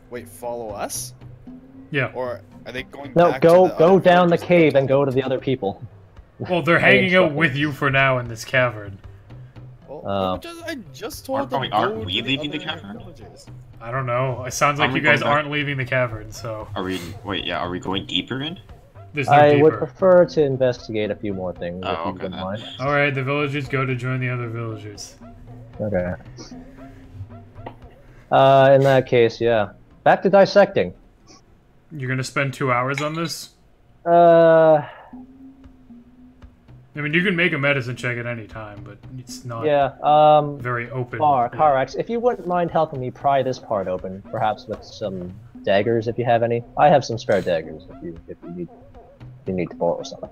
[SPEAKER 2] Wait, follow us?
[SPEAKER 1] Yeah.
[SPEAKER 2] Or are they going
[SPEAKER 5] No,
[SPEAKER 2] back
[SPEAKER 5] go
[SPEAKER 2] to the other
[SPEAKER 5] down the
[SPEAKER 2] villages?
[SPEAKER 5] cave and go to the other people.
[SPEAKER 1] Well, they're
[SPEAKER 5] I
[SPEAKER 1] hanging out
[SPEAKER 5] instructed.
[SPEAKER 1] with you for now in this cavern.
[SPEAKER 2] Well, I just told them
[SPEAKER 4] Aren't
[SPEAKER 2] go
[SPEAKER 4] we
[SPEAKER 2] to
[SPEAKER 4] leaving the
[SPEAKER 2] other
[SPEAKER 4] cavern?
[SPEAKER 2] villages.
[SPEAKER 1] I don't know. It sounds like
[SPEAKER 4] Aren't
[SPEAKER 1] you
[SPEAKER 4] we
[SPEAKER 1] guys
[SPEAKER 4] going back?
[SPEAKER 1] aren't leaving the cavern, so
[SPEAKER 4] Are we? Wait, yeah. Are we going deeper in?
[SPEAKER 1] there's no
[SPEAKER 5] I would
[SPEAKER 1] deeper.
[SPEAKER 5] prefer to investigate a few more things,
[SPEAKER 4] Oh,
[SPEAKER 5] if you
[SPEAKER 4] okay,
[SPEAKER 5] wouldn't
[SPEAKER 4] then.
[SPEAKER 5] mind.
[SPEAKER 1] Alright, the villagers go to join the other villagers.
[SPEAKER 5] Okay. In that case, yeah. Back to dissecting.
[SPEAKER 1] You're gonna spend 2 hours on this? I mean, you can make a medicine check at any time, but it's not
[SPEAKER 5] Yeah,
[SPEAKER 1] very open.
[SPEAKER 5] Karax, if you wouldn't mind helping me pry this part open, perhaps with some daggers if you have any. I have some spare daggers if you need to borrow some.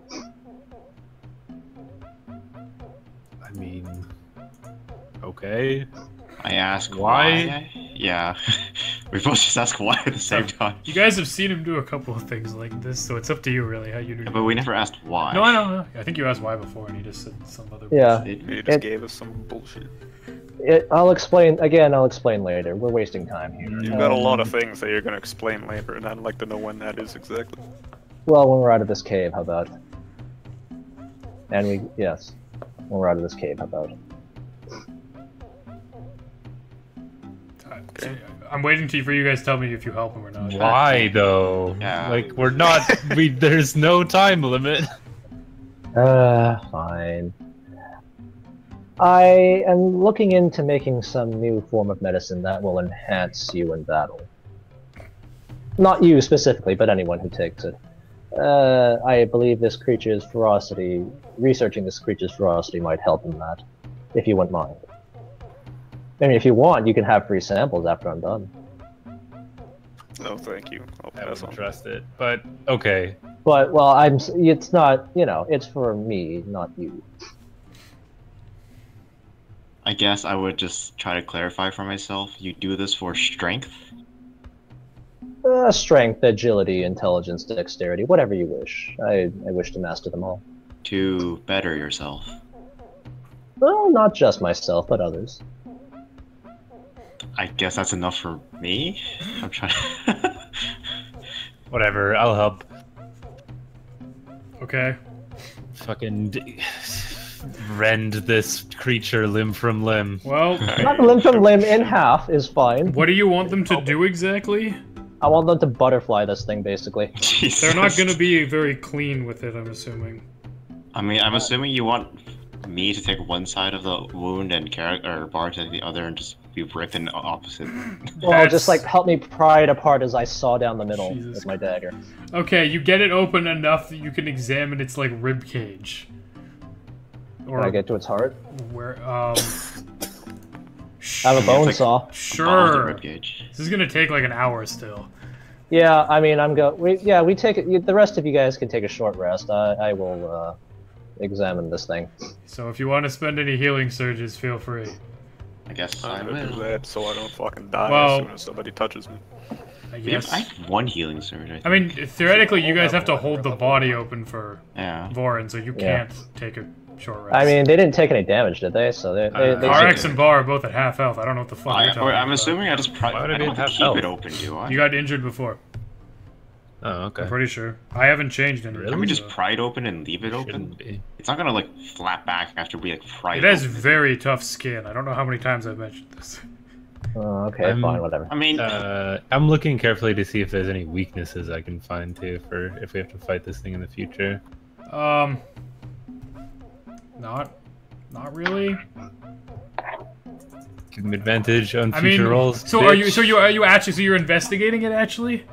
[SPEAKER 6] Okay.
[SPEAKER 4] I ask
[SPEAKER 6] Why?
[SPEAKER 4] why. Yeah. We both just ask why at the same time.
[SPEAKER 1] You guys have seen him do a couple of things like this, so it's up to you really how you do.
[SPEAKER 4] Yeah, but we never asked why.
[SPEAKER 1] No, I know. I think you asked why before, and he just said some other.
[SPEAKER 5] Yeah.
[SPEAKER 1] bullshit.
[SPEAKER 3] He just gave us some bullshit.
[SPEAKER 5] I'll explain again. I'll explain later. We're wasting time here.
[SPEAKER 3] You've got a lot of things that you're gonna explain later, and I'd like to know when that is exactly.
[SPEAKER 5] Well, when we're out of this cave, how about? And yes, when we're out of this cave, how about?
[SPEAKER 1] I'm waiting for you guys to tell me if you help him or not.
[SPEAKER 6] Why though?
[SPEAKER 4] Yeah.
[SPEAKER 6] Like we're not. There's no time limit.
[SPEAKER 5] Fine. I am looking into making some new form of medicine that will enhance you in battle. Not you specifically, but anyone who takes it. I believe this creature's ferocity, researching this creature's ferocity might help in that, if you wouldn't mind. I mean, if you want, you can have free samples after I'm done.
[SPEAKER 3] No, thank you. I'll
[SPEAKER 6] I
[SPEAKER 3] pass
[SPEAKER 6] wouldn't
[SPEAKER 3] on.
[SPEAKER 6] trust it, but okay.
[SPEAKER 5] But, well, it's not, you know, it's for me, not you.
[SPEAKER 4] I guess I would just try to clarify for myself. You do this for strength?
[SPEAKER 5] Strength, agility, intelligence, dexterity, whatever you wish. I wish to master them all.
[SPEAKER 4] To better yourself?
[SPEAKER 5] Well, not just myself, but others.
[SPEAKER 4] I guess that's enough for me? I'm trying
[SPEAKER 6] Whatever. I'll help.
[SPEAKER 1] Okay.
[SPEAKER 6] Fucking rend this creature limb from limb.
[SPEAKER 1] Well,
[SPEAKER 5] Not limb from limb in half is fine.
[SPEAKER 1] what do you want them to do exactly?
[SPEAKER 5] I want them to butterfly this thing, basically.
[SPEAKER 4] Jesus.
[SPEAKER 1] They're not going to be very clean with it, I'm assuming.
[SPEAKER 4] I mean, I'm assuming you want me to take one side of the wound and Bar to take the other and just be ripped in the opposite.
[SPEAKER 5] Well,
[SPEAKER 1] That's-
[SPEAKER 5] just like help me pry it apart as I saw down the middle
[SPEAKER 1] Jesus
[SPEAKER 5] with my dagger.
[SPEAKER 1] Okay, you get it open enough that you can examine its like rib cage.
[SPEAKER 5] Can I get to its heart?
[SPEAKER 1] where
[SPEAKER 5] I have a bone
[SPEAKER 4] like-
[SPEAKER 5] saw.
[SPEAKER 4] Ball
[SPEAKER 1] sure.
[SPEAKER 4] the ribcage.
[SPEAKER 1] This is gonna take like an hour still.
[SPEAKER 5] Yeah, I mean, we take it. The rest of you guys can take a short rest. I will examine this thing.
[SPEAKER 1] So if you want to spend any healing surges, feel free.
[SPEAKER 4] I guess
[SPEAKER 3] I'm
[SPEAKER 4] I
[SPEAKER 3] gonna do
[SPEAKER 4] will.
[SPEAKER 3] that so I don't fucking die
[SPEAKER 1] Well-
[SPEAKER 3] as soon as somebody touches me.
[SPEAKER 1] I
[SPEAKER 4] We have,
[SPEAKER 1] guess.
[SPEAKER 4] I have one healing surge, I think.
[SPEAKER 1] I mean, theoretically, you guys have to hold the body open for
[SPEAKER 4] Yeah.
[SPEAKER 1] Vorin, so you
[SPEAKER 5] Yeah.
[SPEAKER 1] can't take a short rest.
[SPEAKER 5] I mean, they didn't take any damage, did they? So they
[SPEAKER 1] Karex and Bar are both at half health. I don't know what the fuck you're talking
[SPEAKER 4] I'm
[SPEAKER 1] about.
[SPEAKER 4] assuming I just
[SPEAKER 6] Why would I
[SPEAKER 4] I
[SPEAKER 6] be
[SPEAKER 4] don't
[SPEAKER 6] at
[SPEAKER 4] have to
[SPEAKER 6] half
[SPEAKER 4] keep
[SPEAKER 6] health?
[SPEAKER 4] it open, do I?
[SPEAKER 1] You got injured before.
[SPEAKER 6] Oh, okay.
[SPEAKER 1] I'm pretty sure. I haven't changed anything.
[SPEAKER 6] Really?
[SPEAKER 4] Can we just
[SPEAKER 1] so-
[SPEAKER 4] pry it open and leave it open?
[SPEAKER 6] Shouldn't be.
[SPEAKER 4] It's not gonna like flap back after we like pry
[SPEAKER 1] It
[SPEAKER 4] it
[SPEAKER 1] has
[SPEAKER 4] open.
[SPEAKER 1] very tough skin. I don't know how many times I've mentioned this.
[SPEAKER 5] Okay,
[SPEAKER 6] I'm-
[SPEAKER 5] fine, whatever.
[SPEAKER 4] I mean,
[SPEAKER 6] I'm looking carefully to see if there's any weaknesses I can find too for if we have to fight this thing in the future.
[SPEAKER 1] Not really.
[SPEAKER 6] Give them advantage on
[SPEAKER 1] I
[SPEAKER 6] future
[SPEAKER 1] mean,
[SPEAKER 6] rolls.
[SPEAKER 1] so are you actually? So you're investigating it actually?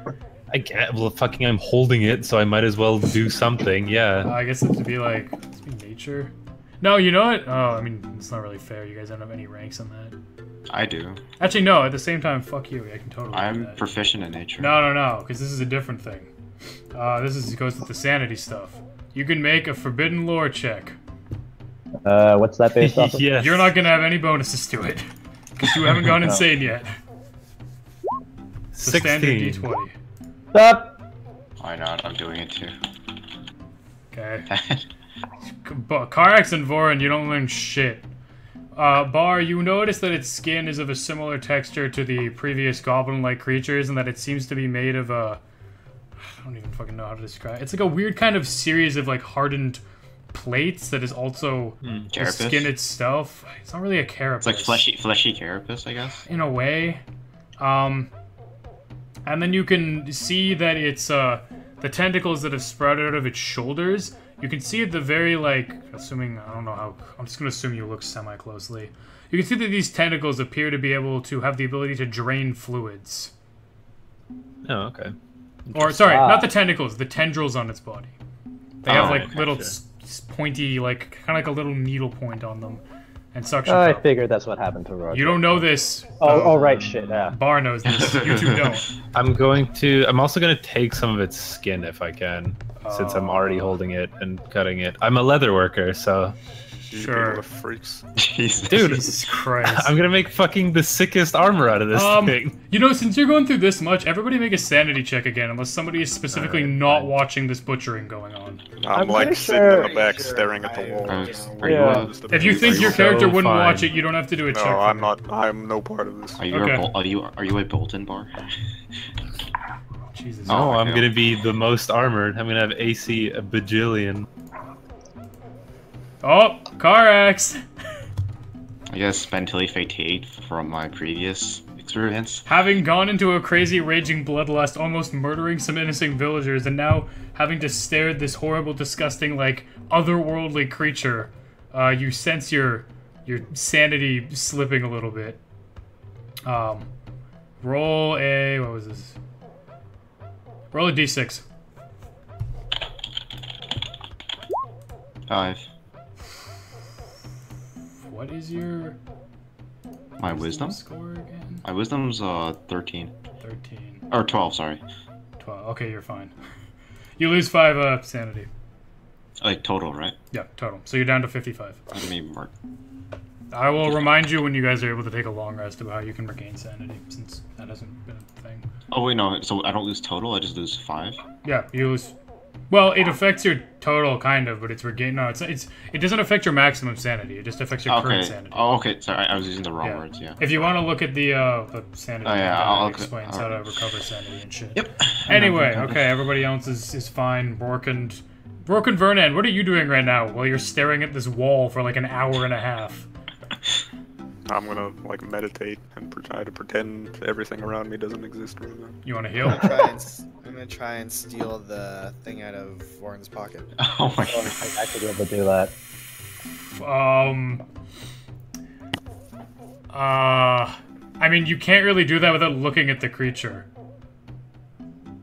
[SPEAKER 6] I can't. Well, fucking, I'm holding it, so I might as well do something. Yeah.
[SPEAKER 1] I guess it's to be like let's be nature. No, you know what? Oh, I mean, it's not really fair. You guys don't have any ranks on that.
[SPEAKER 4] I do.
[SPEAKER 1] Actually, no. At the same time, fuck you. I can totally. do
[SPEAKER 4] I'm
[SPEAKER 1] that.
[SPEAKER 4] proficient in nature.
[SPEAKER 1] No, because this is a different thing. Goes with the sanity stuff. You can make a forbidden lore check.
[SPEAKER 5] What's that based off of?
[SPEAKER 6] Yes.
[SPEAKER 1] You're not gonna have any bonuses to it because you haven't gone insane yet. It's a standard
[SPEAKER 6] 16.
[SPEAKER 1] D20.
[SPEAKER 5] Stop!
[SPEAKER 4] Why not? I'm doing it too.
[SPEAKER 1] Okay. Karax and Vorin, you don't learn shit. Bar, you notice that its skin is of a similar texture to the previous goblin-like creatures, and that it seems to be made of a... I don't even fucking know how to describe it. It's like a weird kind of series of like hardened plates that is also the
[SPEAKER 4] Carapace?
[SPEAKER 1] skin itself. It's not really a carapace.
[SPEAKER 4] It's like fleshy carapace, I guess.
[SPEAKER 1] In a way. And then you can see that it's the tentacles that have sprouted out of its shoulders. You can see at the very, like, assuming, I don't know how, I'm just going to assume you look semi-closely. You can see that these tentacles appear to be able to have the ability to drain fluids.
[SPEAKER 6] Oh, okay.
[SPEAKER 1] Or, sorry, not the tentacles, the tendrils on its body. They have, like,
[SPEAKER 6] okay,
[SPEAKER 1] little
[SPEAKER 6] sure.
[SPEAKER 1] pointy, like, kind of like a little needle point on them. And suction
[SPEAKER 5] I
[SPEAKER 1] cup.
[SPEAKER 5] figured that's what happened to Roger.
[SPEAKER 1] You don't know this.
[SPEAKER 5] Oh, right, shit, yeah.
[SPEAKER 1] Bar knows this. You two don't.
[SPEAKER 6] I'm also gonna take some of its skin if I can, since I'm already holding it and cutting it. I'm a leather worker, so
[SPEAKER 3] You
[SPEAKER 1] Sure.
[SPEAKER 3] people are freaks.
[SPEAKER 4] Jesus.
[SPEAKER 6] Dude,
[SPEAKER 1] Jesus Christ.
[SPEAKER 6] I'm gonna make fucking the sickest armor out of this thing.
[SPEAKER 1] You know, since you're going through this much, everybody make a sanity check again, unless somebody is specifically
[SPEAKER 6] Alright,
[SPEAKER 1] not
[SPEAKER 6] fine.
[SPEAKER 1] watching this butchering going on.
[SPEAKER 3] I'm like
[SPEAKER 5] pretty
[SPEAKER 3] sitting in the
[SPEAKER 5] sure-
[SPEAKER 3] back staring at the wall.
[SPEAKER 4] Are you
[SPEAKER 5] Yeah.
[SPEAKER 3] Just
[SPEAKER 1] If you think
[SPEAKER 3] are
[SPEAKER 1] your
[SPEAKER 6] so
[SPEAKER 1] character wouldn't
[SPEAKER 6] fine.
[SPEAKER 1] watch it, you don't have to do a check.
[SPEAKER 3] No,
[SPEAKER 1] for
[SPEAKER 3] I'm
[SPEAKER 1] me.
[SPEAKER 3] not. I'm no part of this.
[SPEAKER 4] Are you
[SPEAKER 1] Okay.
[SPEAKER 4] are you a Bolton bar?
[SPEAKER 1] Jesus.
[SPEAKER 6] Oh,
[SPEAKER 4] I
[SPEAKER 6] I'm
[SPEAKER 4] know.
[SPEAKER 6] gonna be the most armored. I'm gonna have AC a bajillion.
[SPEAKER 1] Oh, car axe.
[SPEAKER 4] I guess mentally fatigued from my previous experience.
[SPEAKER 1] Having gone into a crazy raging bloodlust, almost murdering some innocent villagers, and now having to stare at this horrible, disgusting, like, otherworldly creature, you sense your sanity slipping a little bit. Roll a... what was this? Roll a d6.
[SPEAKER 4] 5.
[SPEAKER 1] What is your
[SPEAKER 4] My wisdom?
[SPEAKER 1] score again?
[SPEAKER 4] My wisdom's 13.
[SPEAKER 1] 13.
[SPEAKER 4] Or 12, sorry.
[SPEAKER 1] 12. Okay, you're fine. You lose 5 sanity.
[SPEAKER 4] Like total, right?
[SPEAKER 1] Yeah, total. So you're down to 55.
[SPEAKER 4] Let me mark.
[SPEAKER 1] I will remind you when you guys are able to take a long rest about how you can regain sanity, since that hasn't been a thing.
[SPEAKER 4] Oh wait, no. So I don't lose total. I just lose 5.
[SPEAKER 1] Yeah, you lose. Well, it affects your total, kind of, but it's regain. No, it doesn't affect your maximum sanity. It just affects your current
[SPEAKER 4] Okay.
[SPEAKER 1] sanity.
[SPEAKER 4] Oh, okay. Sorry, I was using the wrong
[SPEAKER 1] Yeah.
[SPEAKER 4] words. Yeah.
[SPEAKER 1] If you want to look at the sanity,
[SPEAKER 4] Oh, yeah,
[SPEAKER 1] that
[SPEAKER 4] I'll look at-
[SPEAKER 1] explains how to recover sanity and shit.
[SPEAKER 4] Yep.
[SPEAKER 1] Anyway, okay, everybody else is fine. Broken Vernon, what are you doing right now while you're staring at this wall for like an hour and a half?
[SPEAKER 3] I'm gonna like meditate and try to pretend everything around me doesn't exist right now.
[SPEAKER 1] You want to
[SPEAKER 2] I'm
[SPEAKER 1] heal?
[SPEAKER 2] gonna try and steal the thing out of Warren's pocket.
[SPEAKER 4] Oh my god.
[SPEAKER 5] I could be able to do that.
[SPEAKER 1] I mean, you can't really do that without looking at the creature.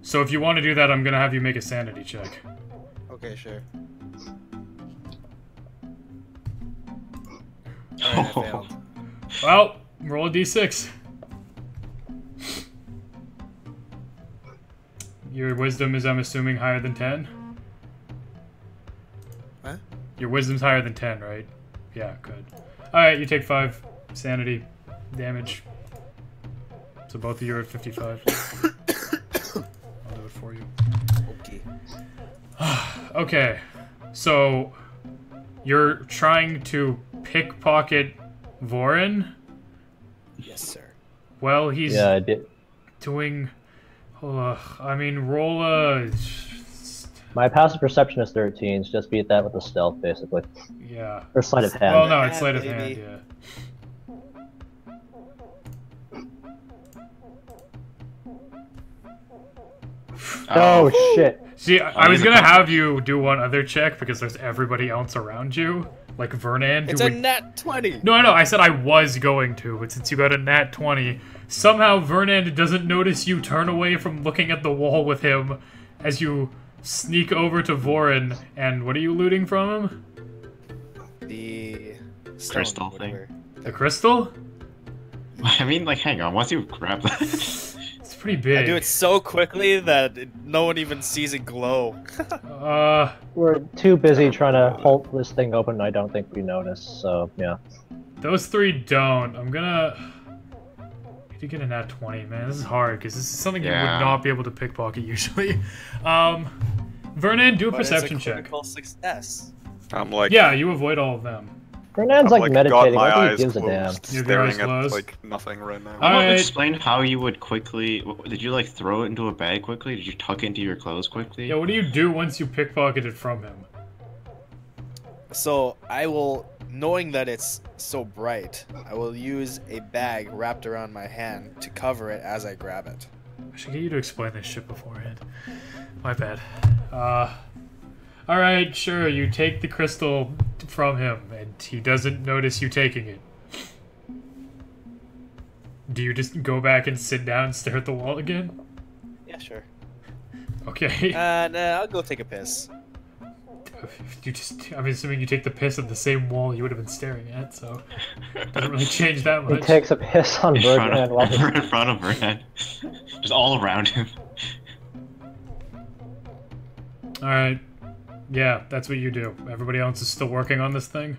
[SPEAKER 1] So if you want to do that, I'm gonna have you make a sanity check.
[SPEAKER 2] Okay, sure. Alright, I failed.
[SPEAKER 1] Well, roll a d6. Your wisdom is, I'm assuming, higher than 10?
[SPEAKER 2] What?
[SPEAKER 1] Your wisdom's higher than 10, right? Yeah, good. Alright, you take 5 sanity damage. So both of you are at 55. I'll do it for you.
[SPEAKER 2] Okay.
[SPEAKER 1] Okay, so you're trying to pickpocket Vorin?
[SPEAKER 2] Yes, sir.
[SPEAKER 1] Well, he's
[SPEAKER 5] Yeah, I did.
[SPEAKER 1] doing... I mean, roll a...
[SPEAKER 5] My passive perception is 13, so just beat that with the stealth, basically.
[SPEAKER 1] Yeah.
[SPEAKER 5] Or sleight of hand.
[SPEAKER 1] Well, no, it's
[SPEAKER 2] Yeah,
[SPEAKER 1] sleight of
[SPEAKER 2] baby.
[SPEAKER 1] hand, yeah.
[SPEAKER 5] Oh, shit.
[SPEAKER 1] See, I was gonna have you do one other check because there's everybody else around you, like Vernon.
[SPEAKER 2] It's
[SPEAKER 1] who
[SPEAKER 2] a
[SPEAKER 1] would...
[SPEAKER 2] nat 20!
[SPEAKER 1] No, I know. I said I was going to, but since you got a nat 20, somehow Vernon doesn't notice you turn away from looking at the wall with him as you sneak over to Vorin. And what are you looting from him?
[SPEAKER 2] The stone,
[SPEAKER 4] Crystal thing.
[SPEAKER 2] whatever.
[SPEAKER 1] The crystal?
[SPEAKER 4] I mean, like, hang on. Once you grab that,
[SPEAKER 1] It's pretty big.
[SPEAKER 2] I do it so quickly that no one even sees it glow.
[SPEAKER 5] We're too busy trying to hold this thing open, I don't think we noticed, so, yeah.
[SPEAKER 1] Those 3 don't. I'm gonna... You did get a nat 20, man. This is hard, because this is something you
[SPEAKER 4] Yeah.
[SPEAKER 1] would not be able to pickpocket usually. Vernon, do a
[SPEAKER 2] But
[SPEAKER 1] perception
[SPEAKER 2] it's a
[SPEAKER 1] check.
[SPEAKER 2] critical success.
[SPEAKER 3] I'm like,
[SPEAKER 1] Yeah, you avoid all of them.
[SPEAKER 5] Fernand's
[SPEAKER 3] I'm
[SPEAKER 5] like
[SPEAKER 3] got
[SPEAKER 5] meditating,
[SPEAKER 3] my
[SPEAKER 5] I think
[SPEAKER 3] eyes
[SPEAKER 5] he gives a damn.
[SPEAKER 3] closed,
[SPEAKER 1] Your eyes
[SPEAKER 3] staring
[SPEAKER 1] closed?
[SPEAKER 3] at like nothing right now.
[SPEAKER 1] Alright.
[SPEAKER 4] explain how you would quickly. Did you like throw it into a bag quickly? Did you tuck it into your clothes quickly?
[SPEAKER 1] Yeah, what do you do once you pickpocket it from him?
[SPEAKER 2] So I will, knowing that it's so bright, I will use a bag wrapped around my hand to cover it as I grab it.
[SPEAKER 1] I should get you to explain this shit beforehand. My bad. Alright, sure, you take the crystal from him, and he doesn't notice you taking it. Do you just go back and sit down and stare at the wall again?
[SPEAKER 2] Yeah, sure.
[SPEAKER 1] Okay.
[SPEAKER 2] Nah, I'll go take a piss.
[SPEAKER 1] I'm assuming you take the piss at the same wall you would have been staring at, so it doesn't really change that
[SPEAKER 5] He
[SPEAKER 1] much.
[SPEAKER 5] takes a piss on
[SPEAKER 4] in front
[SPEAKER 5] Birdman while
[SPEAKER 4] of, in front of her head, just all around him.
[SPEAKER 1] Alright. Yeah, that's what you do. Everybody else is still working on this thing.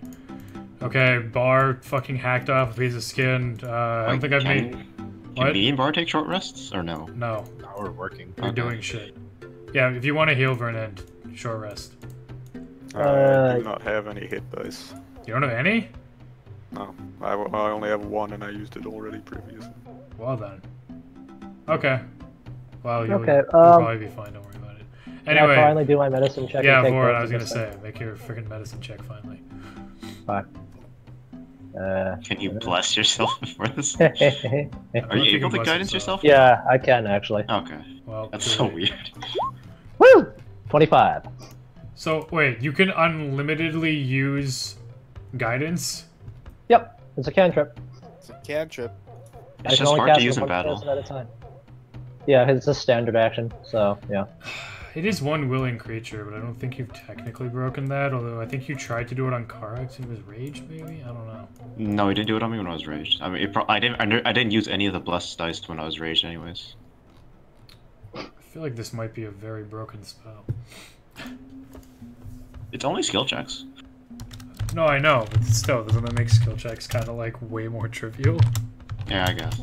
[SPEAKER 1] Okay, Bar fucking hacked off a piece of skin. I don't think I've made.
[SPEAKER 4] Can
[SPEAKER 1] What?
[SPEAKER 4] me and Bar take short rests or no?
[SPEAKER 1] No,
[SPEAKER 6] Now we're working.
[SPEAKER 1] you're doing shit. Yeah, if you want to heal for an end, short rest.
[SPEAKER 3] I do not have any hit dice.
[SPEAKER 1] You don't have any?
[SPEAKER 3] No, I only have one, and I used it already previously.
[SPEAKER 1] Well then. Okay. Well, you'll
[SPEAKER 5] Okay,
[SPEAKER 1] probably be fine. Don't worry about it.
[SPEAKER 5] Can I
[SPEAKER 1] Anyway.
[SPEAKER 5] finally do my medicine check?
[SPEAKER 1] Yeah,
[SPEAKER 5] and take
[SPEAKER 1] Voran,
[SPEAKER 5] both
[SPEAKER 1] I
[SPEAKER 5] of
[SPEAKER 1] was gonna
[SPEAKER 5] this
[SPEAKER 1] say, make your freaking medicine check finally.
[SPEAKER 5] Fuck.
[SPEAKER 4] Can you bless yourself before this?
[SPEAKER 1] I
[SPEAKER 4] Are
[SPEAKER 1] don't know
[SPEAKER 4] you
[SPEAKER 1] if
[SPEAKER 4] able
[SPEAKER 1] can
[SPEAKER 4] to
[SPEAKER 1] bless
[SPEAKER 4] guidance yourself?
[SPEAKER 5] Yeah, I can actually.
[SPEAKER 4] Okay.
[SPEAKER 1] Well,
[SPEAKER 4] That's
[SPEAKER 1] too
[SPEAKER 4] so
[SPEAKER 1] late.
[SPEAKER 4] weird.
[SPEAKER 5] Woo! 25.
[SPEAKER 1] So wait, you can unlimitedly use guidance?
[SPEAKER 5] Yep, it's a cantrip.
[SPEAKER 2] It's a cantrip.
[SPEAKER 5] I
[SPEAKER 4] It's
[SPEAKER 5] can
[SPEAKER 4] just
[SPEAKER 5] only
[SPEAKER 4] hard
[SPEAKER 5] cast
[SPEAKER 4] to
[SPEAKER 5] it
[SPEAKER 4] use in
[SPEAKER 5] one
[SPEAKER 4] battle.
[SPEAKER 5] person at a time. Yeah, it's a standard action, so yeah.
[SPEAKER 1] It is one willing creature, but I don't think you've technically broken that. Although I think you tried to do it on Karax and it was raged, maybe. I don't know.
[SPEAKER 4] No, he didn't do it on me when I was raged. I mean, I didn't use any of the blessed dice when I was raged, anyways.
[SPEAKER 1] I feel like this might be a very broken spell.
[SPEAKER 4] It's only skill checks.
[SPEAKER 1] No, I know, but still, doesn't that make skill checks kind of like way more trivial?
[SPEAKER 4] Yeah, I guess.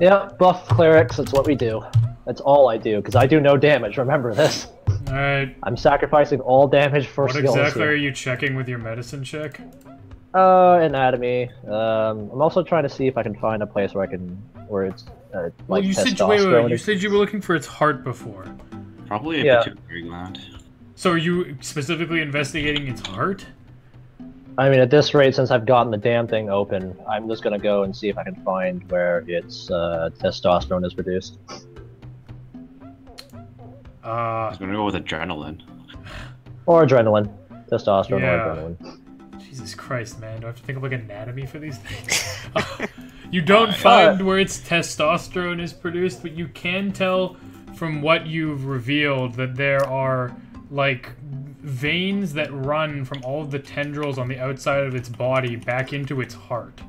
[SPEAKER 5] Yeah, buff clerics, that's what we do. That's all I do, because I do no damage, remember this.
[SPEAKER 1] Alright,
[SPEAKER 5] I'm sacrificing all damage for
[SPEAKER 1] what
[SPEAKER 5] skills
[SPEAKER 1] exactly
[SPEAKER 5] here.
[SPEAKER 1] are you checking with your medicine check?
[SPEAKER 5] Anatomy. I'm also trying to see if I can find a place where it's
[SPEAKER 1] Well,
[SPEAKER 5] like
[SPEAKER 1] you said,
[SPEAKER 5] testosterone.
[SPEAKER 1] you said you were looking for its heart before.
[SPEAKER 4] Probably a
[SPEAKER 5] Yeah.
[SPEAKER 4] pituitary gland.
[SPEAKER 1] So are you specifically investigating its heart?
[SPEAKER 5] I mean, at this rate, since I've gotten the damn thing open, I'm just gonna go and see if I can find where its testosterone is produced.
[SPEAKER 4] I was gonna go with adrenaline.
[SPEAKER 5] Or adrenaline. Testosterone
[SPEAKER 1] Yeah.
[SPEAKER 5] or adrenaline.
[SPEAKER 1] Jesus Christ, man. Do I have to think of like anatomy for these things? You don't find where its testosterone is produced, but you can tell from what you've revealed that there are like veins that run from all of the tendrils on the outside of its body back into its heart.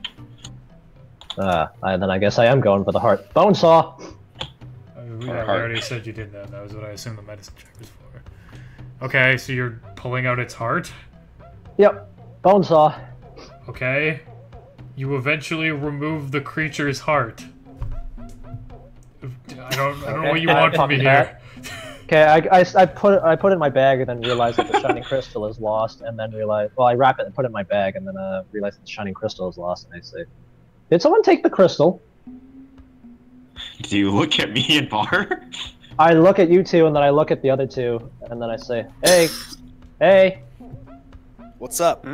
[SPEAKER 5] Then I guess I am going for the heart. Bone saw!
[SPEAKER 1] Yeah, I already said you did that. That was what I assumed the medicine check was for. Okay, so you're pulling out its heart?
[SPEAKER 5] Yep. Bone saw.
[SPEAKER 1] Okay. You eventually remove the creature's heart. I don't know what you want from me here.
[SPEAKER 5] Okay, I put it in my bag and then realized that the shining crystal is lost, and then realized, well, I wrap it and put it in my bag, and then realized that the shining crystal is lost, and I say, did someone take the crystal?
[SPEAKER 4] Do you look at me and Bar?
[SPEAKER 5] I look at you two, and then I look at the other two, and then I say, hey,
[SPEAKER 2] What's up?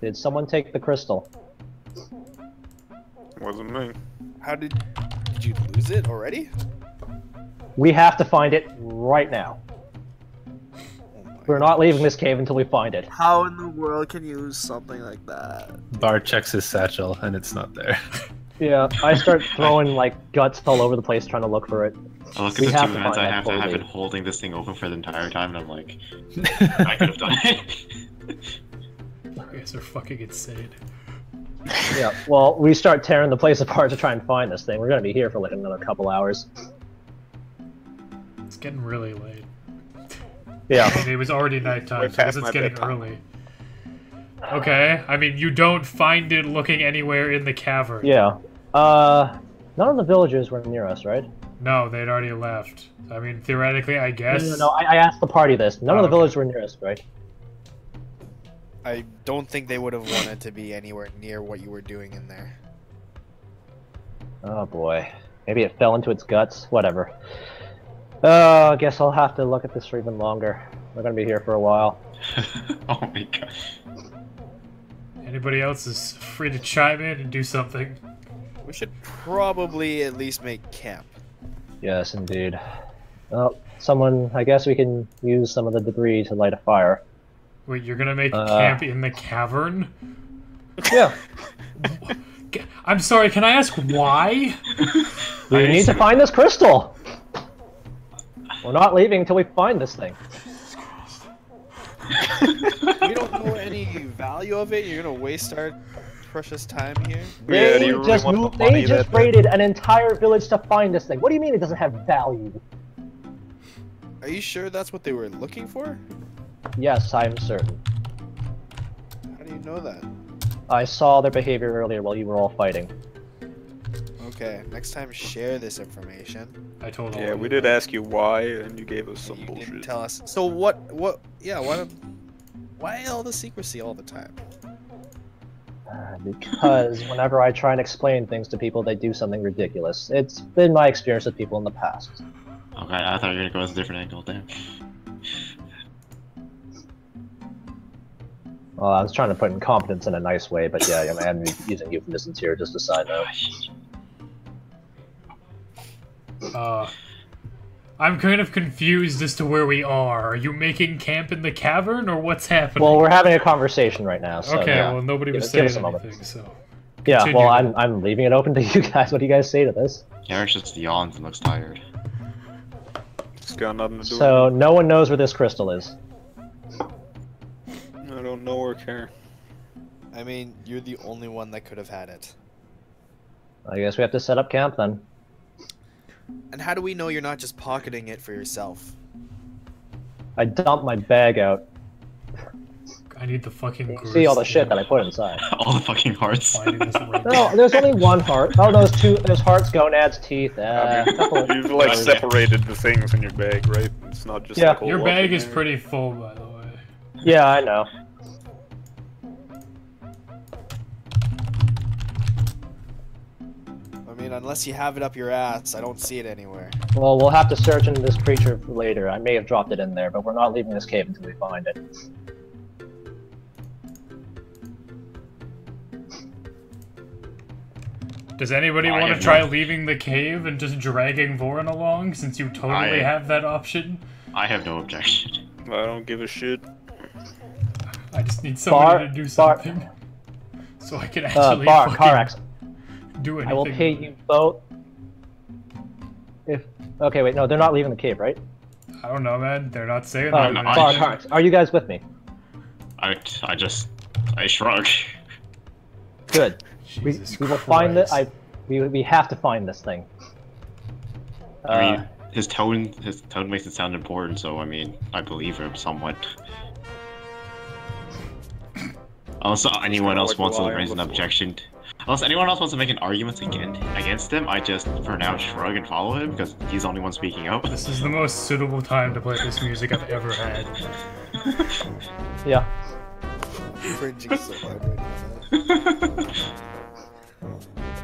[SPEAKER 5] did someone take the crystal?
[SPEAKER 3] Wasn't me.
[SPEAKER 2] How did you lose it already?
[SPEAKER 5] We have to find it right now.
[SPEAKER 2] Oh my
[SPEAKER 5] We're not leaving this cave until we find it.
[SPEAKER 2] How in the world can you lose something like that?
[SPEAKER 6] Bar checks his satchel and it's not there.
[SPEAKER 5] Yeah, I start throwing like guts all over the place trying to look for it.
[SPEAKER 4] I look at
[SPEAKER 5] We
[SPEAKER 4] the
[SPEAKER 5] have
[SPEAKER 4] 2
[SPEAKER 5] to
[SPEAKER 4] minutes
[SPEAKER 5] find
[SPEAKER 4] I
[SPEAKER 5] that
[SPEAKER 4] have to have
[SPEAKER 5] fully.
[SPEAKER 4] been holding this thing open for the entire time, and I'm like, I could have done it.
[SPEAKER 1] You guys are fucking insane.
[SPEAKER 5] Yeah, well, we start tearing the place apart to try and find this thing. We're gonna be here for like another couple hours.
[SPEAKER 1] It's getting really late.
[SPEAKER 5] Yeah.
[SPEAKER 1] I mean, it was already nighttime,
[SPEAKER 3] Way
[SPEAKER 1] so I guess
[SPEAKER 3] past
[SPEAKER 1] it's
[SPEAKER 3] my
[SPEAKER 1] getting
[SPEAKER 3] bedtime.
[SPEAKER 1] early. Okay, I mean, you don't find it looking anywhere in the cavern.
[SPEAKER 5] Yeah. None of the villagers were near us, right?
[SPEAKER 1] No, they'd already left. I mean, theoretically, I guess.
[SPEAKER 5] No, I asked the party this. None of the
[SPEAKER 1] Okay.
[SPEAKER 5] villagers were near us, right?
[SPEAKER 2] I don't think they would have wanted to be anywhere near what you were doing in there.
[SPEAKER 5] Oh boy. Maybe it fell into its guts. Whatever. Oh, I guess I'll have to look at this for even longer. We're gonna be here for a while.
[SPEAKER 4] Oh my gosh.
[SPEAKER 1] Anybody else is free to chime in and do something.
[SPEAKER 2] We should probably at least make camp.
[SPEAKER 5] Yes, indeed. Well, I guess we can use some of the debris to light a fire.
[SPEAKER 1] Wait, you're gonna make camp in the cavern?
[SPEAKER 5] Yeah.
[SPEAKER 1] I'm sorry, can I ask why?
[SPEAKER 5] We need to find this crystal! We're not leaving until we find this thing.
[SPEAKER 2] We don't know any value of it. You're gonna waste our precious time here.
[SPEAKER 3] Yeah, do you really want the money
[SPEAKER 5] They just
[SPEAKER 3] that-
[SPEAKER 5] raided an entire village to find this thing. What do you mean it doesn't have value?
[SPEAKER 2] Are you sure that's what they were looking for?
[SPEAKER 5] Yes, I am certain.
[SPEAKER 2] How do you know that?
[SPEAKER 5] I saw their behavior earlier while you were all fighting.
[SPEAKER 2] Okay, next time share this information.
[SPEAKER 1] I told all
[SPEAKER 3] Yeah,
[SPEAKER 1] of
[SPEAKER 3] we
[SPEAKER 1] you
[SPEAKER 3] did
[SPEAKER 1] that.
[SPEAKER 3] ask you why, and you gave us some
[SPEAKER 2] You didn't
[SPEAKER 3] bullshit.
[SPEAKER 2] tell us. So yeah, why all the secrecy all the time?
[SPEAKER 5] Because whenever I try and explain things to people, they do something ridiculous. It's been my experience with people in the past.
[SPEAKER 4] Okay, I thought you were gonna go with a different angle. Damn.
[SPEAKER 5] Well, I was trying to put incompetence in a nice way, but yeah, I am using euphemisms here, just a side note.
[SPEAKER 1] I'm kind of confused as to where we are. Are you making camp in the cavern, or what's happening?
[SPEAKER 5] Well, we're having a conversation right now, so
[SPEAKER 1] okay,
[SPEAKER 5] yeah.
[SPEAKER 1] well, nobody was
[SPEAKER 5] Give us
[SPEAKER 1] saying
[SPEAKER 5] a moment.
[SPEAKER 1] anything, so...
[SPEAKER 5] Yeah,
[SPEAKER 1] Continue.
[SPEAKER 5] well, I'm leaving it open to you guys. What do you guys say to this?
[SPEAKER 4] Garrett's just yawns and looks tired.
[SPEAKER 3] It's got nothing to do
[SPEAKER 5] So,
[SPEAKER 3] with
[SPEAKER 5] no one knows where this crystal is.
[SPEAKER 3] it. I don't know or care.
[SPEAKER 2] I mean, you're the only one that could have had it.
[SPEAKER 5] I guess we have to set up camp then.
[SPEAKER 2] And how do we know you're not just pocketing it for yourself?
[SPEAKER 5] I dumped my bag out.
[SPEAKER 1] I need the fucking
[SPEAKER 5] You can see all the shit that I put inside.
[SPEAKER 4] All the fucking hearts.
[SPEAKER 1] Finding this right
[SPEAKER 5] No, there's only one heart. Oh, those two. There's hearts, gonads, teeth.
[SPEAKER 3] I mean,
[SPEAKER 5] couple of-
[SPEAKER 3] you've like
[SPEAKER 4] Yeah.
[SPEAKER 3] separated the things in your bag, right? It's not just
[SPEAKER 5] Yeah.
[SPEAKER 3] like all
[SPEAKER 1] Your
[SPEAKER 3] up
[SPEAKER 1] bag
[SPEAKER 3] in
[SPEAKER 1] is
[SPEAKER 3] there.
[SPEAKER 1] pretty full, by the way.
[SPEAKER 5] Yeah, I know.
[SPEAKER 2] I mean, unless you have it up your ass, I don't see it anywhere.
[SPEAKER 5] Well, we'll have to search into this creature for later. I may have dropped it in there, but we're not leaving this cave until we find it.
[SPEAKER 1] Does anybody
[SPEAKER 4] I
[SPEAKER 1] want to
[SPEAKER 4] have
[SPEAKER 1] try
[SPEAKER 4] no-
[SPEAKER 1] leaving the cave and just dragging Vorin along, since you totally
[SPEAKER 4] I-
[SPEAKER 1] have that option?
[SPEAKER 4] I have no objection.
[SPEAKER 3] I don't give a shit.
[SPEAKER 1] I just need somebody to do
[SPEAKER 5] Bar-
[SPEAKER 1] something. So I can actually
[SPEAKER 5] Bar,
[SPEAKER 1] fucking
[SPEAKER 5] car accident.
[SPEAKER 1] do anything.
[SPEAKER 5] I will pay you both. If okay, wait, no, they're not leaving the cave, right?
[SPEAKER 1] I don't know, man. They're not saying
[SPEAKER 5] Oh,
[SPEAKER 1] that.
[SPEAKER 4] no,
[SPEAKER 1] man.
[SPEAKER 5] Bar, car accident. Are you guys with me?
[SPEAKER 4] I shrug.
[SPEAKER 5] Good.
[SPEAKER 1] Jesus
[SPEAKER 5] We will find it.
[SPEAKER 1] Christ.
[SPEAKER 5] We have to find this thing.
[SPEAKER 4] I mean, his tone makes it sound important, so I mean, I believe him somewhat. Unless anyone else
[SPEAKER 3] like a
[SPEAKER 4] wants to
[SPEAKER 3] lie on
[SPEAKER 4] raise
[SPEAKER 3] the
[SPEAKER 4] an
[SPEAKER 3] floor.
[SPEAKER 4] objection. Unless anyone else wants to make an argument against him, I just, for now, shrug and follow him, because he's the only one speaking out.
[SPEAKER 1] This is the most suitable time to play this music I've ever had.
[SPEAKER 5] Yeah.
[SPEAKER 2] Cringing so hard right now.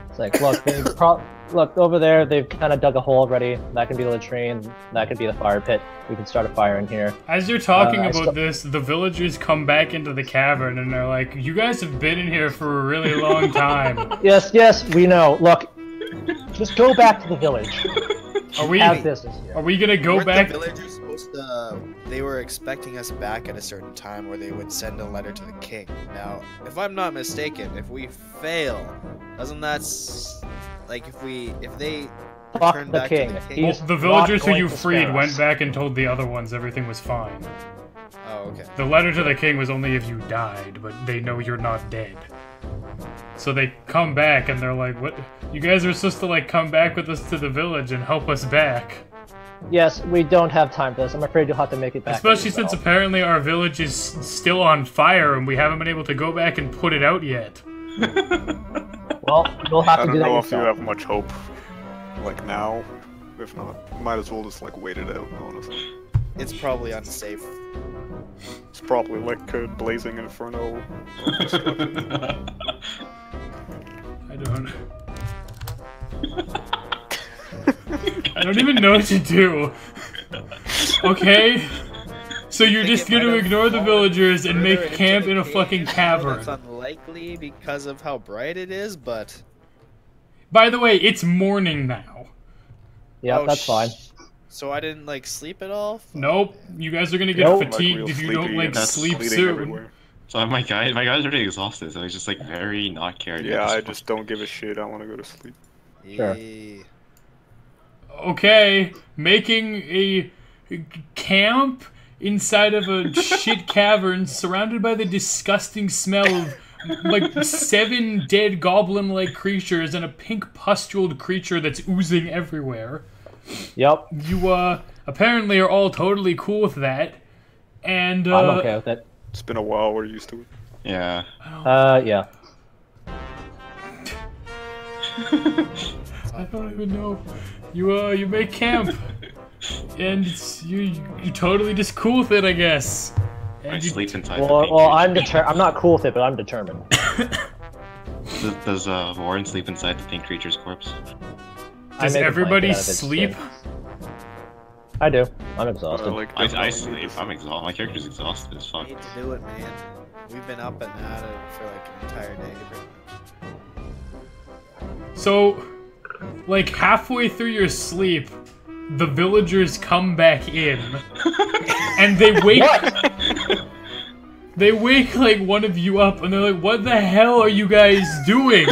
[SPEAKER 5] It's like, look, look over there. They've kind of dug a hole already. That can be the latrine. That could be the fire pit. We can start a fire in here.
[SPEAKER 1] As you're talking
[SPEAKER 5] I
[SPEAKER 1] about this, the villagers come back into the cavern and they're like, "You guys have been in here for a really long time.
[SPEAKER 5] Yes, yes, we know. Look, just go back to the village.
[SPEAKER 1] Are we
[SPEAKER 5] Have business here.
[SPEAKER 1] are we gonna go
[SPEAKER 2] Weren't
[SPEAKER 1] back?"
[SPEAKER 2] the villagers supposed to... They were expecting us back at a certain time where they would send a letter to the king. Now, if I'm not mistaken, if we fail, doesn't that... Like, if they
[SPEAKER 5] Fuck
[SPEAKER 2] return
[SPEAKER 5] the
[SPEAKER 2] back
[SPEAKER 5] king.
[SPEAKER 2] to the king...
[SPEAKER 1] Well,
[SPEAKER 5] He's
[SPEAKER 1] the villagers
[SPEAKER 5] not
[SPEAKER 1] who
[SPEAKER 5] going
[SPEAKER 1] you
[SPEAKER 5] to
[SPEAKER 1] freed
[SPEAKER 5] spare
[SPEAKER 1] went
[SPEAKER 5] us.
[SPEAKER 1] back and told the other ones everything was fine.
[SPEAKER 2] Oh, okay.
[SPEAKER 1] The letter to the king was only if you died, but they know you're not dead. So they come back and they're like, "What? You guys are supposed to like come back with us to the village and help us back."
[SPEAKER 5] Yes, we don't have time for this. I'm afraid you'll have to make it back.
[SPEAKER 1] Especially since
[SPEAKER 5] yourself.
[SPEAKER 1] apparently our village is still on fire and we haven't been able to go back and put it out yet.
[SPEAKER 5] Well, you'll have
[SPEAKER 3] I
[SPEAKER 5] to do
[SPEAKER 3] don't
[SPEAKER 5] that
[SPEAKER 3] know if you
[SPEAKER 5] yourself.
[SPEAKER 3] have much hope. Like now, if not, might as well just like wait it out. Honestly,
[SPEAKER 2] It's probably unsafe.
[SPEAKER 3] it's probably like a blazing inferno.
[SPEAKER 1] I don't. I don't even know what to do. Okay? So you're just
[SPEAKER 2] Think it
[SPEAKER 1] gonna
[SPEAKER 2] might have
[SPEAKER 1] ignore the villagers and
[SPEAKER 2] further
[SPEAKER 1] make
[SPEAKER 2] into
[SPEAKER 1] camp
[SPEAKER 2] the
[SPEAKER 1] in a
[SPEAKER 2] cave.
[SPEAKER 1] fucking
[SPEAKER 2] I know
[SPEAKER 1] cavern.
[SPEAKER 2] That's unlikely because of how bright it is, but...
[SPEAKER 1] By the way, it's morning now.
[SPEAKER 5] Yeah,
[SPEAKER 2] Oh,
[SPEAKER 5] that's fine.
[SPEAKER 2] So I didn't, like, sleep at all?
[SPEAKER 1] Nope, you guys are gonna get
[SPEAKER 5] Nope.
[SPEAKER 3] Like,
[SPEAKER 1] fatigued
[SPEAKER 3] real
[SPEAKER 1] if you don't
[SPEAKER 3] sleepy
[SPEAKER 1] like
[SPEAKER 3] and
[SPEAKER 4] That's
[SPEAKER 1] sleep
[SPEAKER 3] bleeding
[SPEAKER 1] soon.
[SPEAKER 3] everywhere.
[SPEAKER 4] So my guy's already exhausted, so he's just like very not caring.
[SPEAKER 3] Yeah,
[SPEAKER 4] at this
[SPEAKER 3] I
[SPEAKER 4] point.
[SPEAKER 3] just don't give a shit. I want to go to sleep.
[SPEAKER 5] Sure.
[SPEAKER 2] Yeah.
[SPEAKER 1] Okay, making a camp inside of a shit cavern surrounded by the disgusting smell of like 7 dead goblin-like creatures and a pink pustuled creature that's oozing everywhere.
[SPEAKER 5] Yep,
[SPEAKER 1] You apparently are all totally cool with that. And
[SPEAKER 5] I'm okay with it.
[SPEAKER 3] It's been a while. We're used to it.
[SPEAKER 4] Yeah.
[SPEAKER 5] Yeah.
[SPEAKER 1] I don't even know. You make camp, and you totally just cool with it, I guess. And
[SPEAKER 4] I sleep inside.
[SPEAKER 5] Well, I'm not cool with it, but I'm determined.
[SPEAKER 4] Does Warren sleep inside the pink creature's corpse?
[SPEAKER 1] Does everybody sleep?
[SPEAKER 5] I do. I'm exhausted.
[SPEAKER 4] I sleep. I'm exhausted. My character's exhausted as fuck.
[SPEAKER 2] We need to do it, man. We've been up and at it for like an entire day, pretty much.
[SPEAKER 1] So, like halfway through your sleep, the villagers come back in, and they wake. They wake like one of you up, and they're like, "What the hell are you guys doing?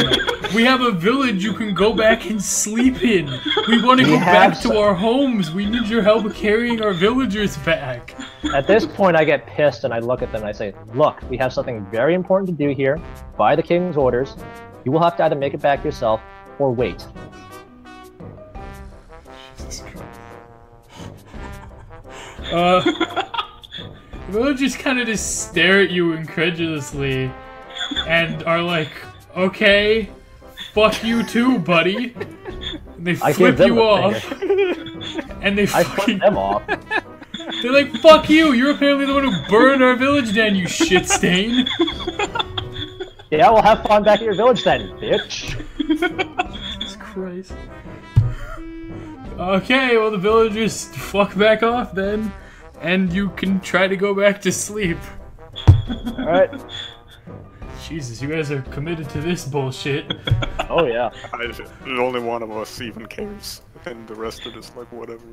[SPEAKER 1] We have a village you can go back and sleep in. We want to go back to our homes. We need your help carrying our villagers back."
[SPEAKER 5] At this point, I get pissed and I look at them and I say, "Look, we have something very important to do here. By the king's orders, you will have to either make it back yourself or wait."
[SPEAKER 1] The villagers kind of just stare at you incredulously, and are like, "Okay, fuck you too, buddy." And they flip you off, and they
[SPEAKER 5] flip them off.
[SPEAKER 1] They're like, "Fuck you! You're apparently the one who burned our village down, you shit stain."
[SPEAKER 5] Yeah, we'll have fun back at your village then, bitch.
[SPEAKER 1] Jesus Christ. Okay, well the villagers fuck back off then, and you can try to go back to sleep.
[SPEAKER 5] Alright.
[SPEAKER 1] Jesus, you guys are committed to this bullshit.
[SPEAKER 5] Oh yeah.
[SPEAKER 3] Only one of us even cares, and the rest are just like, whatever.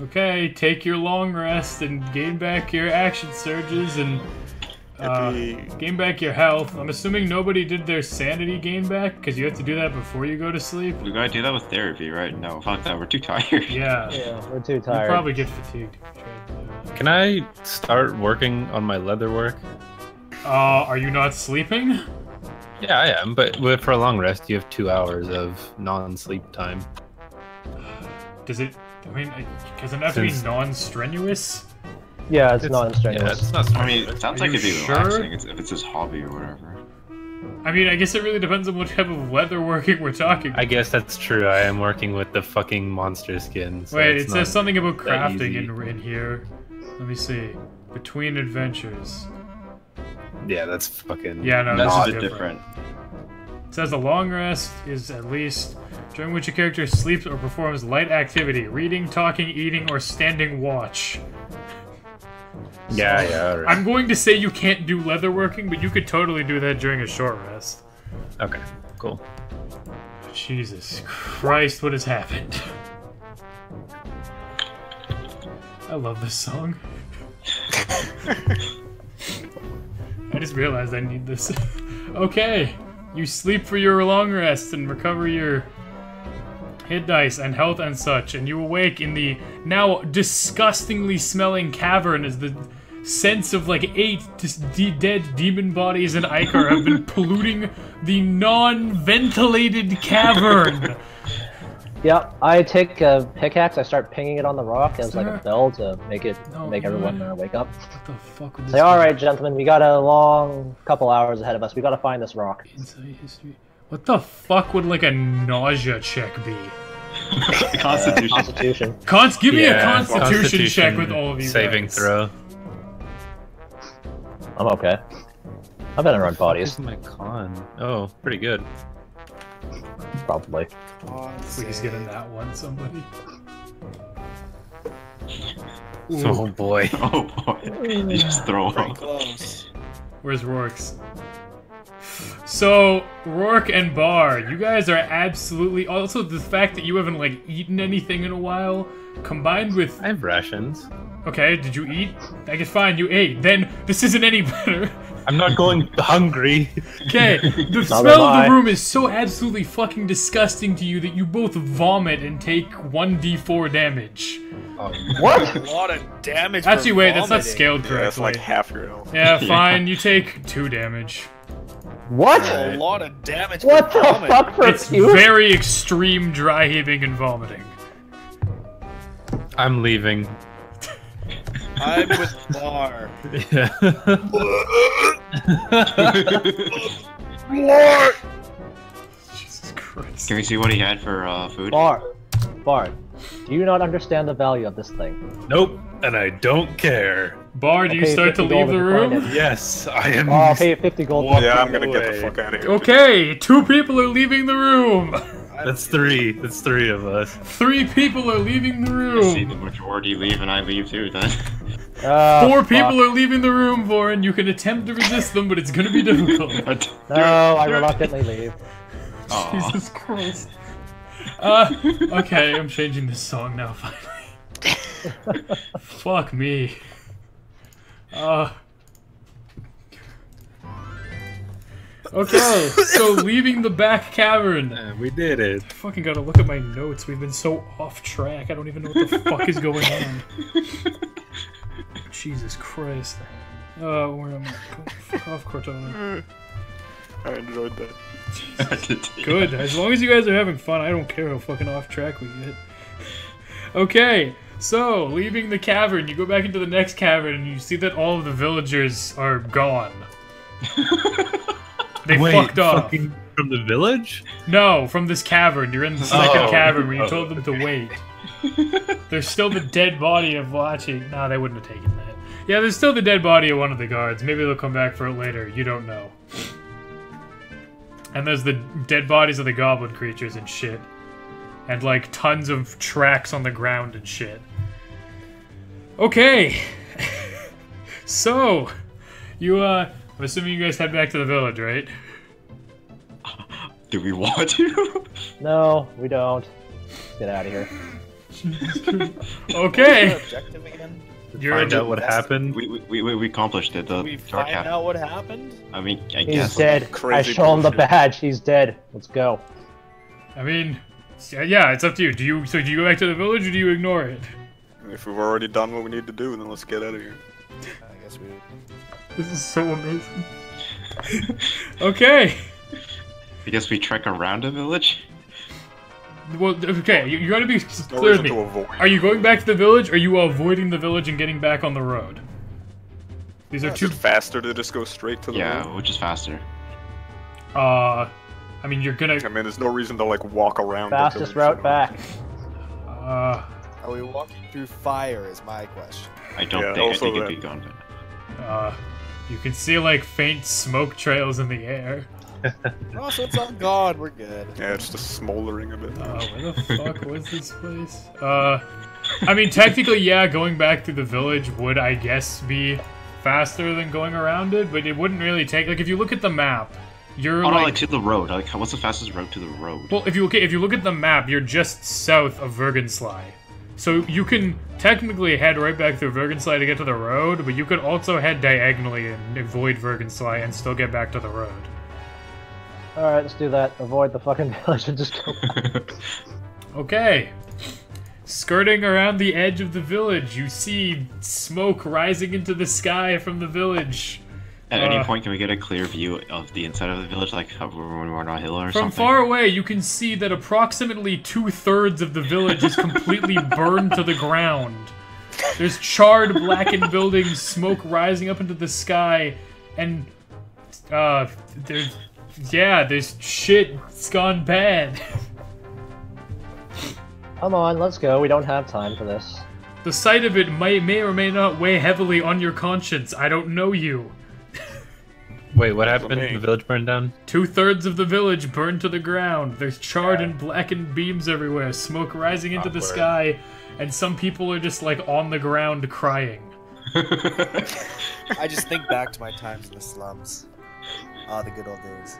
[SPEAKER 1] Okay, take your long rest and gain back your action surges and gain back your health. I'm assuming nobody did their sanity gain back, because you have to do that before you go to sleep.
[SPEAKER 4] We gotta do that with therapy, right? No, fuck that, we're too tired.
[SPEAKER 1] Yeah.
[SPEAKER 5] Yeah, we're too tired.
[SPEAKER 1] You probably get fatigued.
[SPEAKER 6] Can I start working on my leather work?
[SPEAKER 1] Are you not sleeping?
[SPEAKER 6] Yeah, I am, but for a long rest, you have 2 hours of non-sleep time.
[SPEAKER 1] Does it, I mean, does it have to be non-strenuous?
[SPEAKER 5] Yeah, it's non-strenuous.
[SPEAKER 6] Yeah, it's not strenuous.
[SPEAKER 4] I mean, it sounds like it'd be relaxing if it's his hobby or whatever.
[SPEAKER 1] I mean, I guess it really depends on what type of leather working we're talking about.
[SPEAKER 6] I guess that's true. I am working with the fucking monster skin. So
[SPEAKER 1] wait, it says something about crafting in here. Let me see. Between adventures.
[SPEAKER 6] Yeah, that's fucking...
[SPEAKER 1] Yeah, no,
[SPEAKER 4] That's
[SPEAKER 1] this
[SPEAKER 4] a
[SPEAKER 1] is
[SPEAKER 4] bit
[SPEAKER 1] different. It says a long rest is at least during which a character sleeps or performs light activity, reading, talking, eating, or standing watch.
[SPEAKER 6] Yeah, yeah, alright.
[SPEAKER 1] I'm going to say you can't do leather working, but you could totally do that during a short rest.
[SPEAKER 6] Okay, cool.
[SPEAKER 1] Jesus Christ, what has happened? I love this song. I just realized I need this. Okay, you sleep for your long rest and recover your hit dice and health and such, and you awake in the now disgustingly smelling cavern as the scents of like 8 dead demon bodies and ichor have been polluting the non-ventilated cavern.
[SPEAKER 5] Yep, I take a pickaxe, I start pinging it on the rock as like a bell to make everyone wake up.
[SPEAKER 1] What the fuck would this
[SPEAKER 5] Say, alright gentlemen, we got a long couple hours ahead of us, we gotta find this rock.
[SPEAKER 1] Insight history. What the fuck would like a nausea check be?
[SPEAKER 4] Constitution.
[SPEAKER 5] Constitution.
[SPEAKER 1] Give me a constitution check with all of you
[SPEAKER 6] saving
[SPEAKER 1] guys.
[SPEAKER 6] throw.
[SPEAKER 5] I'm okay. I've been around bodies.
[SPEAKER 6] What's my con? Oh, pretty good.
[SPEAKER 5] Probably.
[SPEAKER 1] Please get in that one, somebody.
[SPEAKER 6] Oh boy.
[SPEAKER 4] Oh boy. You just throw
[SPEAKER 2] Pretty
[SPEAKER 4] up.
[SPEAKER 2] close.
[SPEAKER 1] Where's Rourke's? So, Rourke and Bar, you guys are absolutely... Also, the fact that you haven't, like, eaten anything in a while, combined with...
[SPEAKER 6] I have rations.
[SPEAKER 1] Okay, did you eat? I guess fine, you ate. Then, this isn't any better.
[SPEAKER 6] I'm not going hungry.
[SPEAKER 1] Okay, the smell of the room is so absolutely fucking disgusting to you that you both vomit and take 1d4 damage.
[SPEAKER 5] What?
[SPEAKER 2] A lot of damage.
[SPEAKER 1] Actually,
[SPEAKER 2] for
[SPEAKER 1] wait, that's not
[SPEAKER 2] vomiting.
[SPEAKER 1] scaled
[SPEAKER 3] Yeah,
[SPEAKER 1] correctly.
[SPEAKER 3] that's like half your health.
[SPEAKER 1] Yeah, fine, you take 2 damage.
[SPEAKER 5] What?
[SPEAKER 2] A lot of damage.
[SPEAKER 5] What
[SPEAKER 2] for
[SPEAKER 5] the
[SPEAKER 2] vomiting.
[SPEAKER 5] fuck for
[SPEAKER 1] It's
[SPEAKER 5] you?
[SPEAKER 1] very extreme dry heaving and vomiting.
[SPEAKER 6] I'm leaving.
[SPEAKER 2] I'm with Bar.
[SPEAKER 6] Yeah.
[SPEAKER 2] Lord!
[SPEAKER 1] Jesus Christ.
[SPEAKER 4] Can we see what he had for food?
[SPEAKER 5] Bard, do you not understand the value of this thing?
[SPEAKER 6] Nope, and I don't care.
[SPEAKER 1] Bard, you
[SPEAKER 5] pay
[SPEAKER 1] start to
[SPEAKER 5] 50
[SPEAKER 1] leave
[SPEAKER 5] gold
[SPEAKER 1] the
[SPEAKER 5] if you find
[SPEAKER 1] room?
[SPEAKER 5] it.
[SPEAKER 6] Yes, I am.
[SPEAKER 5] I'll pay you 50 gold.
[SPEAKER 3] Yeah, I'm gonna get the
[SPEAKER 6] away.
[SPEAKER 3] fuck out of here.
[SPEAKER 1] Okay, 2 people are leaving the room.
[SPEAKER 6] That's 3. That's 3 of us.
[SPEAKER 1] 3 people are leaving the
[SPEAKER 4] I see the
[SPEAKER 1] room.
[SPEAKER 4] majority leave and I leave too then.
[SPEAKER 1] 4 people are leaving the room, Vorin. You can attempt to resist them, but it's gonna be difficult.
[SPEAKER 5] No, I reluctantly leave.
[SPEAKER 4] Aw.
[SPEAKER 1] Jesus Christ. Okay, I'm changing this song now, finally. Fuck me. Okay, so leaving the back cavern.
[SPEAKER 6] We did it.
[SPEAKER 1] I fucking gotta look at my notes. We've been so off track. I don't even know what the fuck is going on. Jesus Christ. Where am I? Fuck off, Cortana.
[SPEAKER 3] I enjoyed that.
[SPEAKER 1] Good. As long as you guys are having fun, I don't care how fucking off track we get. Okay, so leaving the cavern, you go back into the next cavern and you see that all of the villagers are gone. They fucked off.
[SPEAKER 6] Fucking from the village?
[SPEAKER 1] No, from this cavern. You're in the second
[SPEAKER 6] Oh.
[SPEAKER 1] cavern where you told them to wait. There's still the dead body of Wachi. No, they wouldn't have taken that. Yeah, there's still the dead body of one of the guards. Maybe they'll come back for it later. You don't know. And there's the dead bodies of the goblin creatures and shit. And, like, tons of tracks on the ground and shit. Okay. So, I'm assuming you guys head back to the village, right?
[SPEAKER 4] Do we want to?
[SPEAKER 5] No, we don't. Get out of here.
[SPEAKER 1] Okay.
[SPEAKER 2] Objective again?
[SPEAKER 1] You're
[SPEAKER 6] Find out what happened.
[SPEAKER 4] We accomplished it. The
[SPEAKER 2] We
[SPEAKER 4] dark
[SPEAKER 2] find
[SPEAKER 4] hat.
[SPEAKER 2] out what happened?
[SPEAKER 4] I mean, I
[SPEAKER 5] He's
[SPEAKER 4] guess.
[SPEAKER 5] dead. I
[SPEAKER 3] Crazy
[SPEAKER 5] show him the
[SPEAKER 3] bullshit.
[SPEAKER 5] badge. He's dead. Let's go.
[SPEAKER 1] I mean, yeah, it's up to you. Do you go back to the village or do you ignore it?
[SPEAKER 3] If we've already done what we need to do, then let's get out of here.
[SPEAKER 2] I guess we...
[SPEAKER 1] This is so amazing. Okay.
[SPEAKER 4] I guess we trek around the village.
[SPEAKER 1] Well, okay, you gotta be
[SPEAKER 3] No
[SPEAKER 1] clear with
[SPEAKER 3] reason to
[SPEAKER 1] me.
[SPEAKER 3] avoid.
[SPEAKER 1] Are you going back to the village, or are you avoiding the village and getting back on the road? These are
[SPEAKER 3] Is
[SPEAKER 1] two.
[SPEAKER 3] it faster to just go straight to the
[SPEAKER 4] Yeah,
[SPEAKER 3] road?
[SPEAKER 4] which is faster.
[SPEAKER 1] I mean, you're gonna.
[SPEAKER 3] I mean, there's no reason to like walk around. the
[SPEAKER 5] Fastest
[SPEAKER 3] village,
[SPEAKER 5] route back.
[SPEAKER 2] Are we walking through fire is my question.
[SPEAKER 4] I don't
[SPEAKER 3] Yeah,
[SPEAKER 4] think. I
[SPEAKER 3] also
[SPEAKER 4] think it'd
[SPEAKER 3] that.
[SPEAKER 4] be gone.
[SPEAKER 1] You can see like faint smoke trails in the air.
[SPEAKER 2] Oh, so it's all gone. We're good.
[SPEAKER 3] Yeah, it's just smoldering a bit.
[SPEAKER 1] Where the fuck was this place? I mean, technically, yeah, going back through the village would, I guess, be faster than going around it, but it wouldn't really take. Like, if you look at the map, you're
[SPEAKER 4] Oh no,
[SPEAKER 1] like.
[SPEAKER 4] like to the road. Like, what's the fastest route to the road?
[SPEAKER 1] Well, if you look at the map, you're just south of Vergensly. So you can technically head right back through Vergensly to get to the road, but you could also head diagonally and avoid Vergensly and still get back to the road.
[SPEAKER 5] Alright, let's do that. Avoid the fucking village and just go back.
[SPEAKER 1] Okay. Skirting around the edge of the village, you see smoke rising into the sky from the village.
[SPEAKER 4] At any point, can we get a clear view of the inside of the village, like when we're on a hill or
[SPEAKER 1] From
[SPEAKER 4] something?
[SPEAKER 1] far away, you can see that approximately 2/3 of the village is completely burned to the ground. There's charred, blackened buildings, smoke rising up into the sky, and there's shit. It's gone bad.
[SPEAKER 5] Come on, let's go. We don't have time for this.
[SPEAKER 1] The sight of it may or may not weigh heavily on your conscience. I don't know you.
[SPEAKER 6] Wait, what happened?
[SPEAKER 3] me.
[SPEAKER 6] The village burned down?
[SPEAKER 1] 2/3 of the village burned to the ground. There's charred and blackened beams everywhere, smoke rising into the
[SPEAKER 6] Awkward.
[SPEAKER 1] sky, and some people are just like on the ground crying.
[SPEAKER 2] I just think back to my times in the slums. Ah, the good old days.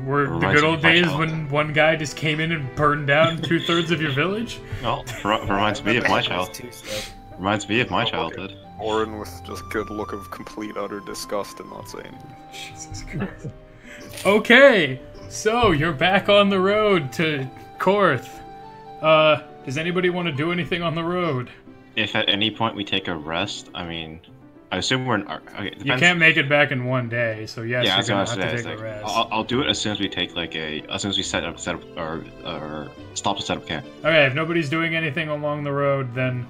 [SPEAKER 1] Were the
[SPEAKER 4] Reminds
[SPEAKER 1] good
[SPEAKER 4] me
[SPEAKER 1] old
[SPEAKER 4] of my
[SPEAKER 1] days
[SPEAKER 4] childhood.
[SPEAKER 1] when one guy just came in and burned down 2/3 of your village?
[SPEAKER 4] Well, reminds me of my child.
[SPEAKER 2] Tuesday.
[SPEAKER 4] Reminds me of my
[SPEAKER 3] okay.
[SPEAKER 4] childhood.
[SPEAKER 3] Orin with just good look of complete utter disgust and not saying.
[SPEAKER 1] Jesus Christ. Okay, so you're back on the road to Korth. Does anybody want to do anything on the road?
[SPEAKER 4] If at any point we take a rest, I mean, I assume we're in. Okay, it
[SPEAKER 1] You
[SPEAKER 4] depends.
[SPEAKER 1] can't make it back in one day, so yes,
[SPEAKER 4] Yeah, I
[SPEAKER 1] you're
[SPEAKER 4] was
[SPEAKER 1] gonna
[SPEAKER 4] gonna
[SPEAKER 1] have
[SPEAKER 4] say,
[SPEAKER 1] to
[SPEAKER 4] it's
[SPEAKER 1] take a
[SPEAKER 4] like,
[SPEAKER 1] rest.
[SPEAKER 4] I'll do it as soon as we take as soon as we set up or stop to set up camp.
[SPEAKER 1] Okay, if nobody's doing anything along the road, then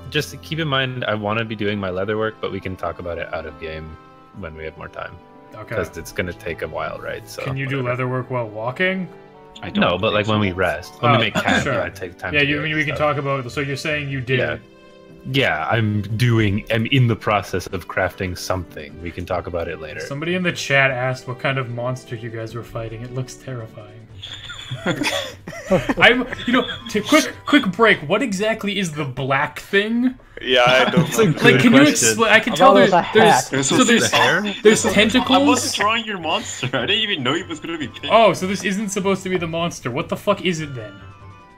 [SPEAKER 6] Just keep in mind, I want to be doing my leather work, but we can talk about it out of game when we have more time.
[SPEAKER 1] okay.
[SPEAKER 6] Because it's going to take a while, right? So
[SPEAKER 1] Can you do
[SPEAKER 6] whatever.
[SPEAKER 1] leather work while walking?
[SPEAKER 4] I don't.
[SPEAKER 6] No, but like
[SPEAKER 4] think
[SPEAKER 6] when
[SPEAKER 4] so.
[SPEAKER 6] we rest, when we make camp,
[SPEAKER 1] sure.
[SPEAKER 6] I take time.
[SPEAKER 1] Yeah,
[SPEAKER 6] to
[SPEAKER 1] you,
[SPEAKER 6] do
[SPEAKER 1] I mean,
[SPEAKER 6] it
[SPEAKER 1] we
[SPEAKER 6] and
[SPEAKER 1] can
[SPEAKER 6] stuff.
[SPEAKER 1] talk about. So you're saying you did
[SPEAKER 6] Yeah.
[SPEAKER 1] it.
[SPEAKER 6] Yeah, I'm in the process of crafting something. We can talk about it later.
[SPEAKER 1] Somebody in the chat asked what kind of monster you guys were fighting. It looks terrifying. Quick break. What exactly is the black thing?
[SPEAKER 3] Yeah, I don't know.
[SPEAKER 1] Like, can you
[SPEAKER 6] question.
[SPEAKER 1] explain? I can
[SPEAKER 5] I
[SPEAKER 1] tell
[SPEAKER 5] thought it was a hat.
[SPEAKER 1] there's
[SPEAKER 6] hair?
[SPEAKER 1] there's
[SPEAKER 4] I
[SPEAKER 1] tentacles.
[SPEAKER 4] wasn't drawing your monster. I didn't even know he was gonna be pink.
[SPEAKER 1] Oh, so this isn't supposed to be the monster. What the fuck is it then?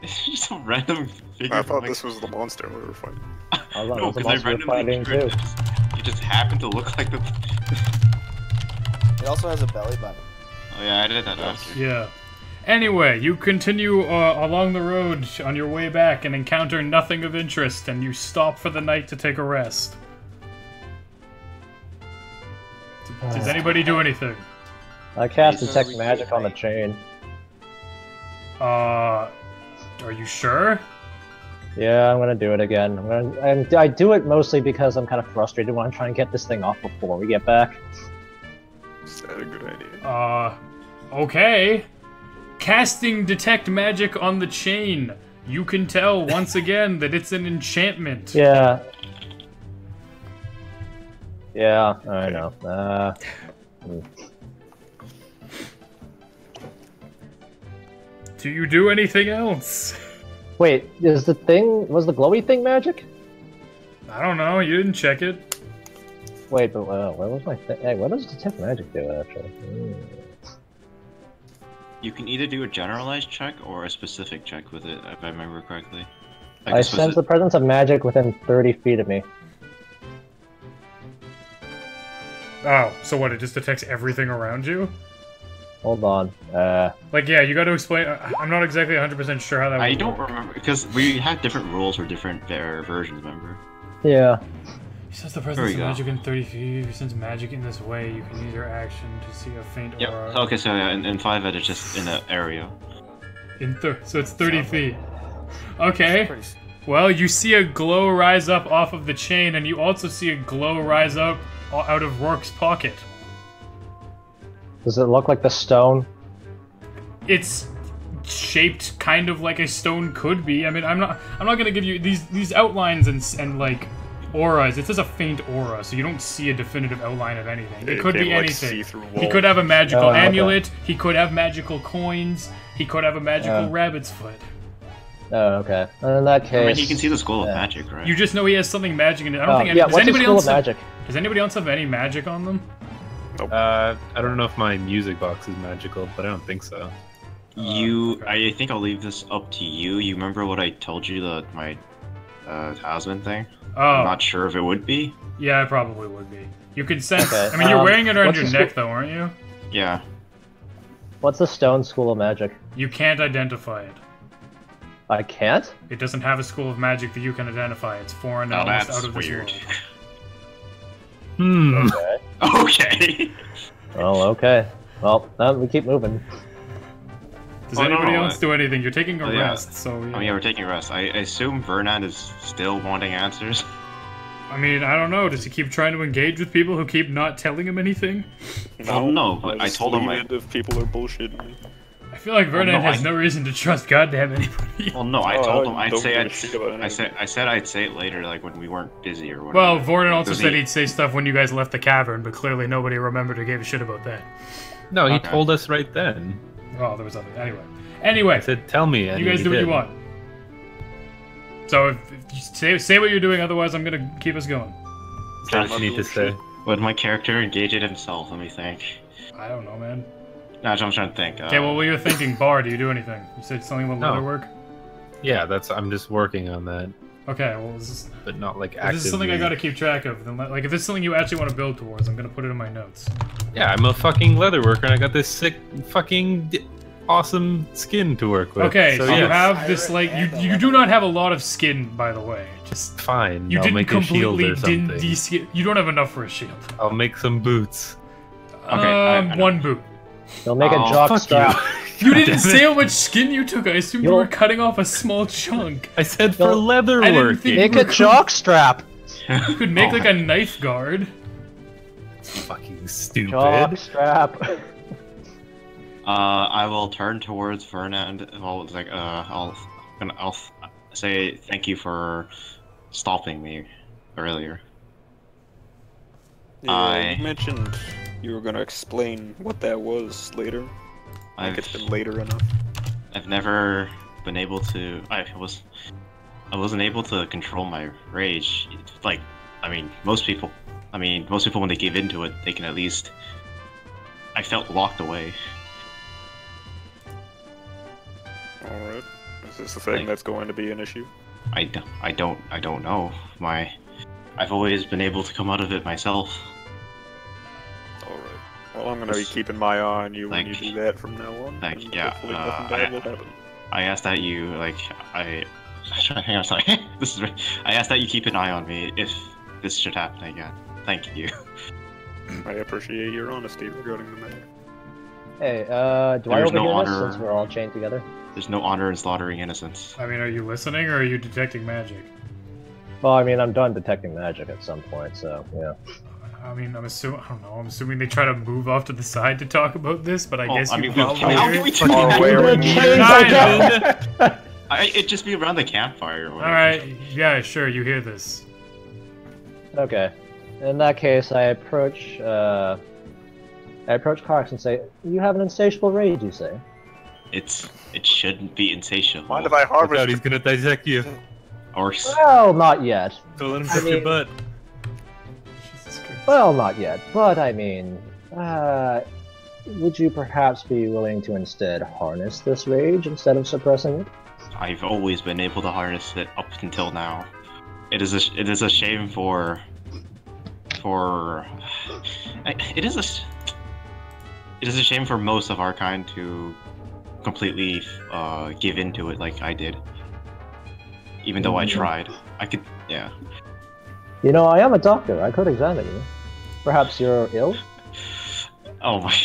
[SPEAKER 4] It's just a random figure.
[SPEAKER 3] I thought
[SPEAKER 4] from,
[SPEAKER 3] this was the monster we were fighting.
[SPEAKER 5] I thought
[SPEAKER 4] No,
[SPEAKER 5] it was a
[SPEAKER 4] because I
[SPEAKER 5] monster
[SPEAKER 4] randomly
[SPEAKER 5] fighting
[SPEAKER 4] figured
[SPEAKER 5] too.
[SPEAKER 4] you just happen to look like the.
[SPEAKER 2] It also has a belly button.
[SPEAKER 4] Oh yeah, I did that after.
[SPEAKER 1] Yeah. Anyway, you continue along the road on your way back and encounter nothing of interest, and you stop for the night to take a rest. Does anybody do anything?
[SPEAKER 5] I cast
[SPEAKER 2] These are
[SPEAKER 5] detect
[SPEAKER 2] really
[SPEAKER 5] magic on the
[SPEAKER 2] great.
[SPEAKER 5] chain.
[SPEAKER 1] Are you sure?
[SPEAKER 5] Yeah, I'm gonna do it again. I do it mostly because I'm kind of frustrated when I'm trying to get this thing off before we get back.
[SPEAKER 3] Is that a good idea?
[SPEAKER 1] Okay. Casting detect magic on the chain. You can tell once again that it's an enchantment.
[SPEAKER 5] Yeah. Yeah, I know.
[SPEAKER 1] Do you do anything else?
[SPEAKER 5] Wait, was the glowy thing magic?
[SPEAKER 1] I don't know. You didn't check it.
[SPEAKER 5] Wait, but where was my thing? Hey, what does detect magic do actually?
[SPEAKER 4] You can either do a generalized check or a specific check with it, if I remember correctly. Like
[SPEAKER 5] I
[SPEAKER 4] a
[SPEAKER 5] sense the presence of magic within 30 feet of me.
[SPEAKER 1] Oh, so what? It just detects everything around you?
[SPEAKER 5] Hold on.
[SPEAKER 1] Like, yeah, you got to explain. I'm not exactly 100% sure how that would
[SPEAKER 4] I don't
[SPEAKER 1] work.
[SPEAKER 4] remember because we had different rules for different versions. Remember?
[SPEAKER 5] Yeah.
[SPEAKER 1] He says the
[SPEAKER 4] There
[SPEAKER 1] presence
[SPEAKER 4] we
[SPEAKER 1] of
[SPEAKER 4] go.
[SPEAKER 1] magic in 30 feet. If you sense magic in this way, you can use your action to see a faint
[SPEAKER 4] Yep.
[SPEAKER 1] aura.
[SPEAKER 4] Okay, so yeah, in 5 it's just in an area.
[SPEAKER 1] So it's 30 feet. Okay.
[SPEAKER 2] Pretty
[SPEAKER 1] Well, you see a glow rise up off of the chain, and you also see a glow rise up out of Rourke's pocket.
[SPEAKER 5] Does it look like the stone?
[SPEAKER 1] It's shaped kind of like a stone could be. I mean, I'm not gonna give you these outlines and like auras. It's just a faint aura, so you don't see a definitive outline of anything. It could be
[SPEAKER 3] came, like,
[SPEAKER 1] anything.
[SPEAKER 3] see-through
[SPEAKER 1] He
[SPEAKER 3] walls.
[SPEAKER 1] could have a magical
[SPEAKER 5] Oh, okay.
[SPEAKER 1] amulet. He could have magical coins. He could have a magical
[SPEAKER 5] Yeah.
[SPEAKER 1] rabbit's foot.
[SPEAKER 5] Oh, okay. In that case.
[SPEAKER 4] I mean, you can see the school of
[SPEAKER 5] yeah.
[SPEAKER 4] magic, right?
[SPEAKER 1] You just know he has something magic in it. I don't
[SPEAKER 5] Oh,
[SPEAKER 1] think.
[SPEAKER 5] yeah,
[SPEAKER 1] Does
[SPEAKER 5] what's the
[SPEAKER 1] anybody
[SPEAKER 5] school
[SPEAKER 1] else
[SPEAKER 5] of magic?
[SPEAKER 1] Does anybody else have any magic on them?
[SPEAKER 6] I don't know if my music box is magical, but I don't think so.
[SPEAKER 1] Okay.
[SPEAKER 4] I think I'll leave this up to you. You remember what I told you, my talisman thing?
[SPEAKER 1] Oh,
[SPEAKER 4] I'm not sure if it would be.
[SPEAKER 1] yeah, it probably would be. You can sense.
[SPEAKER 5] Okay,
[SPEAKER 1] I mean, you're wearing it around
[SPEAKER 5] what's
[SPEAKER 1] your
[SPEAKER 5] the
[SPEAKER 1] neck, though, aren't you?
[SPEAKER 4] Yeah.
[SPEAKER 5] What's the stone school of magic?
[SPEAKER 1] You can't identify it.
[SPEAKER 5] I can't?
[SPEAKER 1] It doesn't have a school of magic that you can identify. It's foreign and
[SPEAKER 4] Oh,
[SPEAKER 1] almost
[SPEAKER 4] that's
[SPEAKER 1] out of this
[SPEAKER 4] weird.
[SPEAKER 1] world.
[SPEAKER 5] Okay.
[SPEAKER 4] Okay.
[SPEAKER 5] Well, okay. Well, we keep moving.
[SPEAKER 1] Does
[SPEAKER 4] Oh, no,
[SPEAKER 1] anybody
[SPEAKER 4] no,
[SPEAKER 1] else do anything? You're taking a
[SPEAKER 4] Oh, yeah.
[SPEAKER 1] rest, so yeah.
[SPEAKER 4] Oh yeah, we're taking a rest. I assume Vernon is still wanting answers.
[SPEAKER 1] I mean, I don't know. Does he keep trying to engage with people who keep not telling him anything?
[SPEAKER 4] Oh, no, but I
[SPEAKER 3] just
[SPEAKER 4] told him,
[SPEAKER 3] leave
[SPEAKER 4] like-
[SPEAKER 3] it if people are bullshitting me.
[SPEAKER 1] I feel like Vernon
[SPEAKER 4] no,
[SPEAKER 1] has
[SPEAKER 4] I-
[SPEAKER 1] no reason to trust goddamn anybody.
[SPEAKER 4] Well, no, I
[SPEAKER 3] Oh,
[SPEAKER 4] told
[SPEAKER 3] I
[SPEAKER 4] him I'd
[SPEAKER 3] don't
[SPEAKER 4] say
[SPEAKER 3] give a
[SPEAKER 4] I'd.
[SPEAKER 3] shit about anything.
[SPEAKER 4] I said I'd say it later, like when we weren't busy or whatever.
[SPEAKER 1] Well, Vernon also
[SPEAKER 4] Does
[SPEAKER 1] said
[SPEAKER 4] he-
[SPEAKER 1] he'd say stuff when you guys left the cavern, but clearly nobody remembered or gave a shit about that.
[SPEAKER 6] No, he
[SPEAKER 4] Okay.
[SPEAKER 6] told us right then.
[SPEAKER 1] Oh, there was other. Anyway,
[SPEAKER 6] I said, "Tell me." And
[SPEAKER 1] you guys
[SPEAKER 6] he
[SPEAKER 1] do what you
[SPEAKER 6] did.
[SPEAKER 1] want. So if you say what you're doing, otherwise I'm gonna keep us going.
[SPEAKER 6] Say what you need to say.
[SPEAKER 4] Would my character engage it himself? Let me think.
[SPEAKER 1] I don't know, man.
[SPEAKER 4] No, I'm trying to think.
[SPEAKER 1] Okay, well, while you're thinking, Bar, do you do anything? You said something about
[SPEAKER 6] No.
[SPEAKER 1] leather work?
[SPEAKER 6] Yeah, I'm just working on that,
[SPEAKER 1] Okay, well, this
[SPEAKER 6] but not like
[SPEAKER 1] if
[SPEAKER 6] actively.
[SPEAKER 1] this is something I gotta keep track of, then, like, if this is something you actually want to build towards, I'm gonna put it in my notes.
[SPEAKER 6] Yeah, I'm a fucking leather worker, and I got this sick, fucking awesome skin to work with.
[SPEAKER 1] Okay, so you
[SPEAKER 6] yes,
[SPEAKER 1] have this, like, you do not have a lot of skin, by the way. Just,
[SPEAKER 6] fine.
[SPEAKER 1] you
[SPEAKER 6] I'll
[SPEAKER 1] didn't
[SPEAKER 6] make a shield
[SPEAKER 1] completely
[SPEAKER 6] or something.
[SPEAKER 1] de-skin. You don't have enough for a shield.
[SPEAKER 6] I'll make some boots.
[SPEAKER 4] Okay, I know.
[SPEAKER 1] One boot.
[SPEAKER 5] You'll make a
[SPEAKER 4] Oh,
[SPEAKER 5] jock
[SPEAKER 6] Fuck
[SPEAKER 5] strap.
[SPEAKER 1] You
[SPEAKER 6] God
[SPEAKER 1] didn't
[SPEAKER 6] damn
[SPEAKER 1] say
[SPEAKER 6] it.
[SPEAKER 1] how much skin you took. I assumed you
[SPEAKER 5] You'll-
[SPEAKER 1] were cutting off a small chunk.
[SPEAKER 6] I said for
[SPEAKER 5] You'll-
[SPEAKER 6] leather
[SPEAKER 1] I didn't
[SPEAKER 6] work.
[SPEAKER 1] think-
[SPEAKER 5] Make a jock strap.
[SPEAKER 1] You could make
[SPEAKER 4] Oh
[SPEAKER 1] like a knife guard.
[SPEAKER 6] Fucking stupid.
[SPEAKER 5] Jock strap.
[SPEAKER 4] I will turn towards Fernand. Well, it's like I'll say thank you for stopping me earlier.
[SPEAKER 3] Yeah, you mentioned you were gonna explain what that was later. I think it's been later enough.
[SPEAKER 4] I've never been able to. I wasn't able to control my rage. Like, most people when they give into it, they can at least. I felt locked away.
[SPEAKER 3] All right. Is this the thing that's going to be an issue?
[SPEAKER 4] I don't know. I've always been able to come out of it myself.
[SPEAKER 3] All right. Well, I'm gonna be keeping my eye on you when you do that from now on.
[SPEAKER 4] Yeah.
[SPEAKER 3] Hopefully nothing bad will happen.
[SPEAKER 4] I asked that you hang on, sorry. I asked that you keep an eye on me if this should happen again. Thank you.
[SPEAKER 3] I appreciate your honesty regarding the matter.
[SPEAKER 5] Hey, do I overhear this since we're all chained together?
[SPEAKER 4] There's no honor in slaughtering innocents.
[SPEAKER 1] I mean, are you listening or are you detecting magic?
[SPEAKER 5] Well, I mean, I'm done detecting magic at some point, so yeah.
[SPEAKER 1] I mean, I'm assuming they try to move off to the side to talk about this, but I guess you
[SPEAKER 4] how
[SPEAKER 1] probably
[SPEAKER 4] can we
[SPEAKER 1] hear
[SPEAKER 4] talk
[SPEAKER 1] it.
[SPEAKER 4] It'd just be around the campfire. Or whatever.
[SPEAKER 1] Alright, yeah, sure, you hear this.
[SPEAKER 5] Okay. In that case, I approach Cox and say, "You have an insatiable rage, you say?"
[SPEAKER 4] It shouldn't be insatiable.
[SPEAKER 3] Mind if I harvest?
[SPEAKER 6] Out, he's gonna dissect you.
[SPEAKER 4] Or
[SPEAKER 5] Well, not yet.
[SPEAKER 6] So let him touch your butt.
[SPEAKER 1] Jesus Christ.
[SPEAKER 5] Well, not yet. But I mean, would you perhaps be willing to instead harness this rage instead of suppressing it?
[SPEAKER 4] I've always been able to harness it up until now. It is a shame for it is a shame for most of our kind to completely give into it like I did. Even though I tried, yeah.
[SPEAKER 5] You know, I am a doctor. I could examine you. Perhaps you're ill?
[SPEAKER 4] Oh my.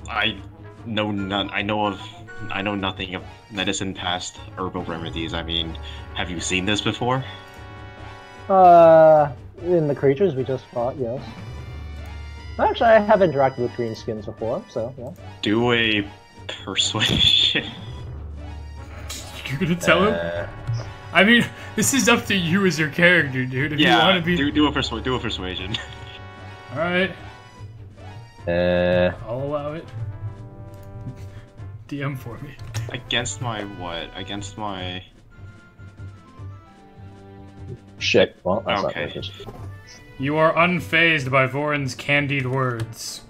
[SPEAKER 4] I know nothing of medicine past herbal remedies. I mean, have you seen this before?
[SPEAKER 5] In the creatures we just fought, yes. Actually, I have interacted with green skins before, so yeah.
[SPEAKER 4] Do a persuasion.
[SPEAKER 1] You're gonna tell him? I mean, this is up to you as your character, dude. If you want to be...
[SPEAKER 4] do a persuasion.
[SPEAKER 1] Alright. I'll allow it. DM for me.
[SPEAKER 4] Against my what? Against my...
[SPEAKER 5] Shit. Well, that's
[SPEAKER 4] okay.
[SPEAKER 5] not good.
[SPEAKER 1] You are unfazed by Voran's candied words.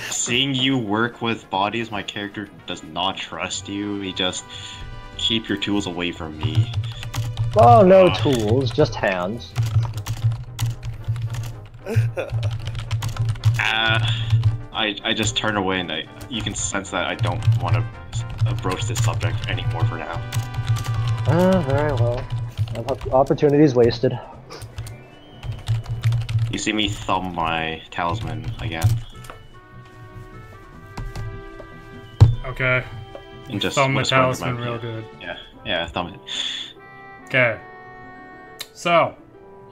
[SPEAKER 4] Seeing you work with bodies, my character does not trust you. He just... Keep your tools away from me.
[SPEAKER 5] Oh, no tools, just hands.
[SPEAKER 4] I just turn away and you can sense that I don't want to broach this subject anymore for now.
[SPEAKER 5] Very well. Opportunities wasted.
[SPEAKER 4] You see me thumb my talisman again.
[SPEAKER 1] Okay.
[SPEAKER 4] And just
[SPEAKER 1] thumb the
[SPEAKER 4] whisper
[SPEAKER 1] talisman
[SPEAKER 4] my-
[SPEAKER 1] real good.
[SPEAKER 4] Yeah, thumb it.
[SPEAKER 1] Okay. So,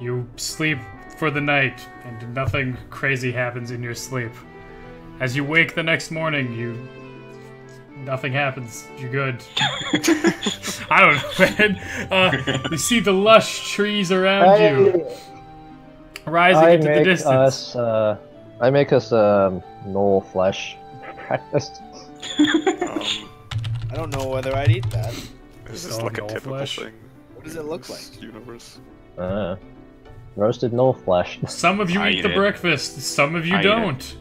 [SPEAKER 1] you sleep for the night, and nothing crazy happens in your sleep. As you wake the next morning, nothing happens. You're good. I don't know, man. You see the lush trees around you, rising into the distance.
[SPEAKER 5] I make us gnoll flesh breakfast.
[SPEAKER 2] I don't know whether I'd eat that.
[SPEAKER 3] Is this
[SPEAKER 1] Just
[SPEAKER 3] like a
[SPEAKER 1] all
[SPEAKER 3] typical
[SPEAKER 1] flesh?
[SPEAKER 3] thing?
[SPEAKER 2] What does it look
[SPEAKER 3] in this
[SPEAKER 2] like?
[SPEAKER 3] Universe.
[SPEAKER 5] Roasted gnoll flesh.
[SPEAKER 1] Some of you
[SPEAKER 4] I
[SPEAKER 1] eat
[SPEAKER 4] eat
[SPEAKER 1] the
[SPEAKER 4] it.
[SPEAKER 1] breakfast, some of you
[SPEAKER 4] I eat
[SPEAKER 1] don't.